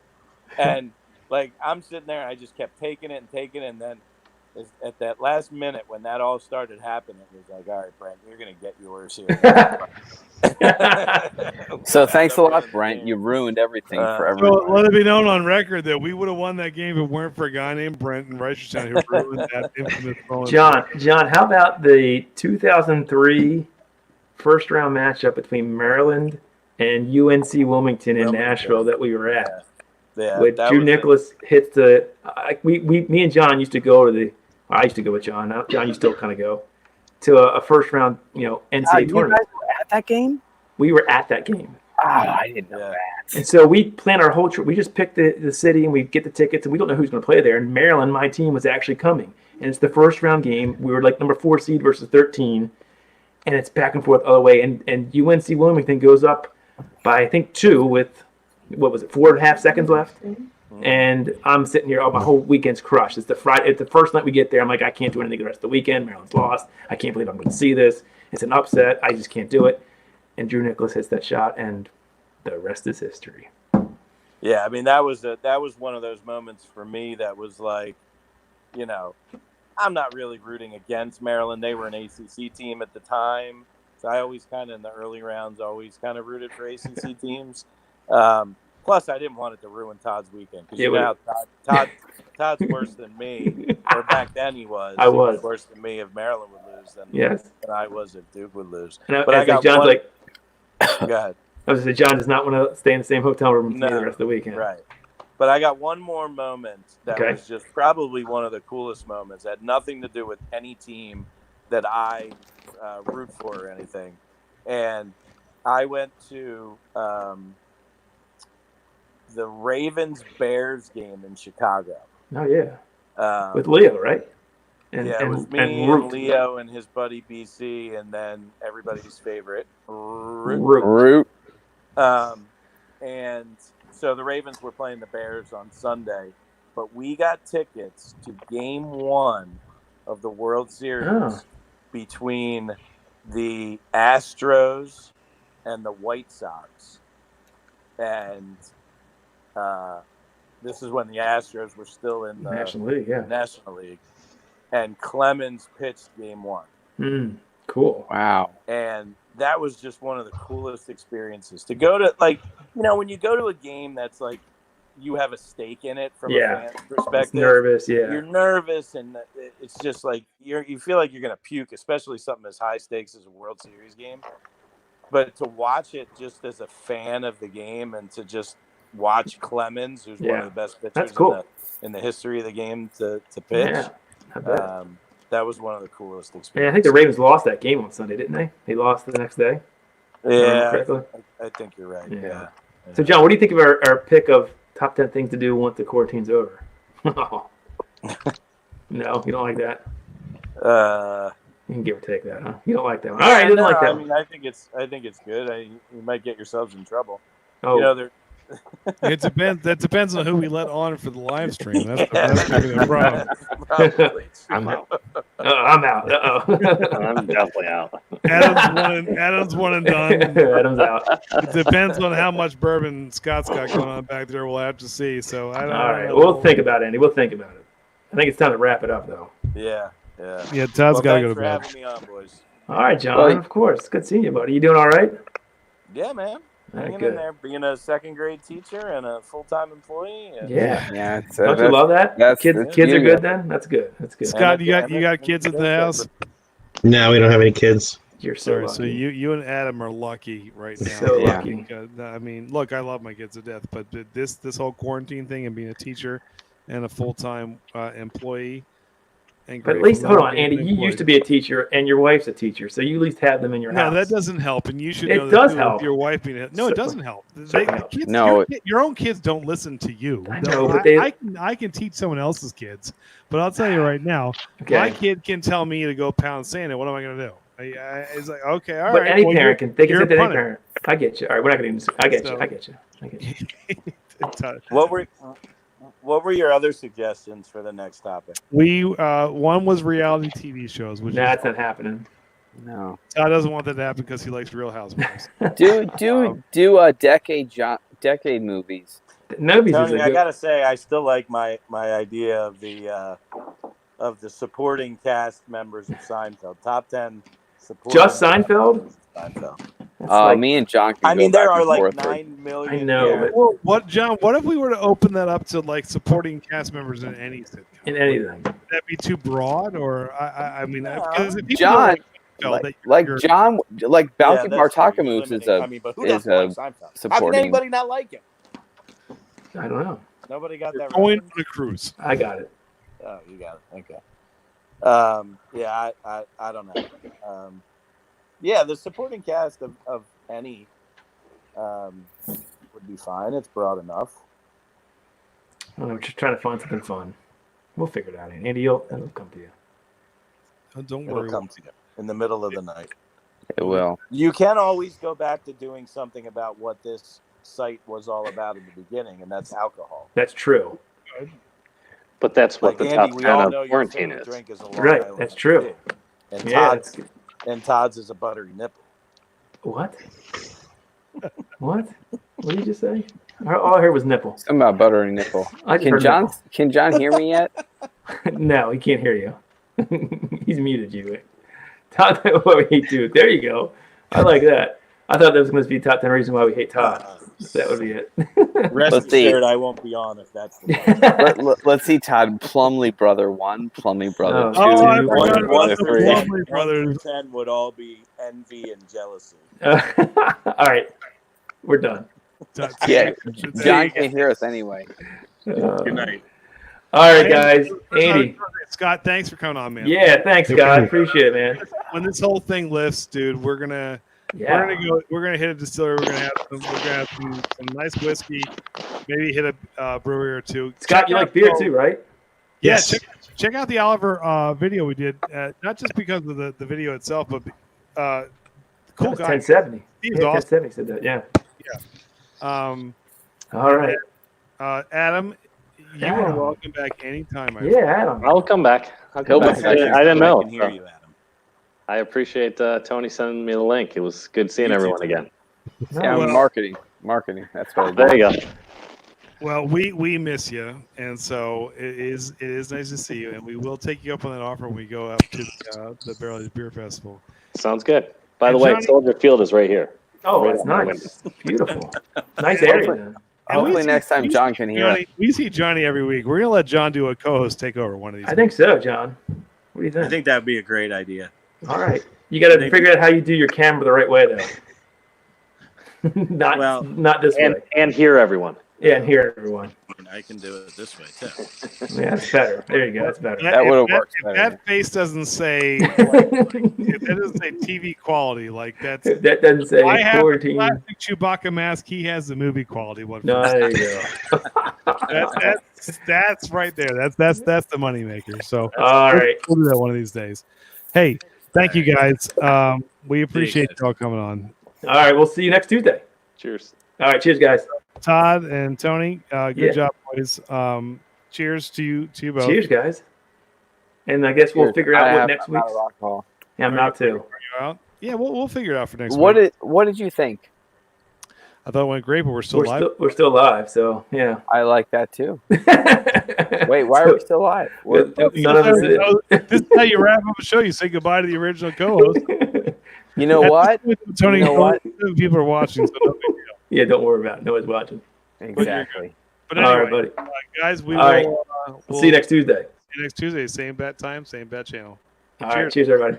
And, like, I'm sitting there and I just kept taking it. And then at that last minute when that all started happening, it was like, all right, Brent, you're going to get yours here. So thanks a lot, Brent. You ruined everything for everyone. So let it be known on record that we would have won that game if it weren't for a guy named Brent in Reisterstown who ruined that infamous moment. John, how about the 2003 first round matchup between Maryland and UNC Wilmington in Nashville that we were at? Yeah, with Drew Nicholas hits the. Me and John used to go to the. I used to go with John. John, you still kind of go to a first round, NCAA tournament. You guys were at that game? We were at that game. Oh, I didn't know that. And so we plan our whole trip. We just picked the city and we get the tickets and we don't know who's going to play there. And Maryland, my team, was actually coming. And it's the first round game. We were like number 4 seed versus 13. And it's back and forth the other way. And UNC Wilmington goes up by, I think, 2 with, 4.5 seconds left? And I'm sitting here, my whole weekend's crushed. It's the first night we get there. I'm like, I can't do anything the rest of the weekend. Maryland's lost. I can't believe I'm going to see this. It's an upset. I just can't do it. And Drew Nicholas hits that shot, and the rest is history. Yeah, I mean, that was one of those moments for me that was like, I'm not really rooting against Maryland. They were an ACC team at the time. So I always kind of, in the early rounds, rooted for ACC teams. Plus, I didn't want it to ruin Todd's weekend because Todd's worse than me. Or back then he was. I was worse than me if Maryland would lose than I was if Duke would lose. But I got John's one. Go ahead. I was going to say, John does not want to stay in the same hotel room for the rest of the weekend. Right. But I got one more moment that was just probably one of the coolest moments. It had nothing to do with any team that I root for or anything. And I went to the Ravens-Bears game in Chicago. Oh, yeah. With Leo, right? It was me and Leo and his buddy BC, and then everybody's favorite, Root. And so the Ravens were playing the Bears on Sunday, but we got tickets to Game 1 of the World Series between the Astros and the White Sox. And this is when the Astros were still in the National League, yeah. National League, and Clemens pitched Game 1. Cool. Wow. And that was just one of the coolest experiences to go to. Like, when you go to a game that's like you have a stake in it from a fan's perspective. Nervous, You're nervous, and it's just like you feel like you're gonna puke, especially something as high stakes as a World Series game. But to watch it just as a fan of the game, and to just watch Clemens, who's one of the best pitchers in the history of the game, to pitch. Yeah, I bet. That was one of the coolest experiences. Yeah, I think the Ravens lost that game on Sunday, didn't they? They lost the next day. Yeah, I think you're right. Yeah. So, John, what do you think of our pick of top 10 things to do once the quarantine's over? No, you don't like that. You can give or take that, huh? You don't like that one. All right, you didn't like that. I mean, I think it's good. You might get yourselves in trouble. Oh. It depends. That depends on who we let on for the live stream. That's the problem. I'm out. I'm out. I'm definitely out. Adam's one and done. Adam's out. It depends on how much bourbon Scott's got going on back there. We'll have to see. So I don't know. All right, we'll think about it, Andy. We'll think about it. I think it's time to wrap it up, though. Yeah. Yeah, Todd's got to go to bed. Thanks for having me on, boys. All right, John. Of course. Good seeing you, buddy. You doing all right? Yeah, man. Hanging in there, being a second grade teacher and a full-time employee. Yeah. Don't you love that? Kids are good then? That's good. Scott, you got kids at the house? No, we don't have any kids. You're so lucky. So you and Adam are lucky right now. So lucky. I mean, look, I love my kids to death, but this whole quarantine thing and being a teacher and a full-time employee. But at least, hold on, Andy, you used to be a teacher and your wife's a teacher, so you at least have them in your house. No, that doesn't help, and you should know it does help. Your wife being no, it doesn't help. Your own kids don't listen to you. I know, but I can teach someone else's kids, but I'll tell you right now, my kid can tell me to go pound sand. What am I going to do? It's like, okay, all right. But any parent can. They can sit to any parent. I get you. All right, we're not going to. I get you. What were your other suggestions for the next topic? One was reality TV shows. Which that's not happening. No, Todd doesn't want that to happen because he likes Real Housewives. do decade movies. Movies Tony, I gotta say, I still like my idea of the supporting cast members of Seinfeld. Top 10 supporting. Just Seinfeld. Me and John. I mean, there are like 9 million. I know. Well, what, John? What if we were to open that up to like supporting cast members in any sitcom? In anything. Would that be too broad, or I mean, John, John, like Baltimore Takamoose is a supporting. How can anybody not like him? I don't know. Nobody got that. Going on a cruise. I got it. Oh, you got it. Okay. Yeah, I don't know. Yeah, the supporting cast of any would be fine. It's broad enough. I don't know, we're just trying to find something fun. We'll figure it out, Andy. It'll come to you. Oh, don't worry. It'll come to you in the middle of the night. It will. You can always go back to doing something about what this site was all about in the beginning, and that's alcohol. That's true. But that's what the top 10 of quarantine is. Right, that's true. And Todd's is a buttery nipple. What? What? What did you just say? All I heard was nipple. Something about buttery nipple. Can John hear me yet? No, he can't hear you. He's muted you. Todd, what we hate Dude. There you go. I like that. I thought that was going to be top 10 reasons why we hate Todd. That would be it. Rest assured, I won't be on if that's the one. Let's see, Todd. Plumley Brother 1, Plumley Brother 2. I forgot about the 3. Plumley Brothers. 10 would all be envy and jealousy. All right. We're done. Yeah, John can't hear us anyway. Good night. All right, guys. Andy. Scott, thanks for coming on, man. Yeah, thanks, Scott. Appreciate it, man. When this whole thing lifts, dude, we're gonna hit a distillery. We're gonna have some nice whiskey. Maybe hit a brewery or two. Scott, you like beer too, right? Yes. Yeah, check out the Oliver video we did. Not just because of the video itself, but cool guy. 1070. He's awesome. 1070 said that. Yeah. All right. Adam, you are welcome back anytime. Adam. I'll come back. I didn't know. I can hear you, Adam. I appreciate Tony sending me the link. It was good seeing everyone again. Yeah, marketing. That's what I do. There you go. Well, we miss you, and so it is nice to see you, and we will take you up on that offer when we go up to the Barrel Age Beer Festival. Sounds good. By the way, Soldier Field is right here. Oh, right that's nice. Beautiful. Nice area. Hopefully next time John can hear Johnny, we see Johnny every week. We're going to let John do a co-host takeover one of these. I think so, John. What do you think? I think that would be a great idea. All right. You got to figure out how you do your camera the right way, though. not this way. And hear everyone. Yeah, and hear everyone. I can do it this way, too. Yeah, that's better. There you go. That's better. That would have worked. If that face doesn't say, if that doesn't say TV quality, like that doesn't say I have 14. the plastic Chewbacca mask. He has the movie quality one. No, there you go. That's right there. That's the moneymaker. So all right, we'll do that one of these days. Hey, thank you guys. We appreciate you all coming on. All right, we'll see you next Tuesday. Cheers. All right, cheers, guys. Todd and Tony, good job, boys. Cheers to you both. Cheers, guys. And I guess we'll figure out what next week. Yeah, I'm out too. Are you out? Yeah, we'll figure it out for next week. What did you think? I thought it went great, but we're still live. We're still live, so yeah. I like that too. Wait, why are we still live? None of us did. This is how you wrap up a show. You say goodbye to the original co-host. You know what? Tony, you know what? People are watching, so no big deal. Yeah, don't worry about it. No one's watching. Exactly. But anyway, all right, buddy. Guys, we'll see you next Tuesday. See you next Tuesday. Same bat time, same bat channel. All right, cheers, everybody.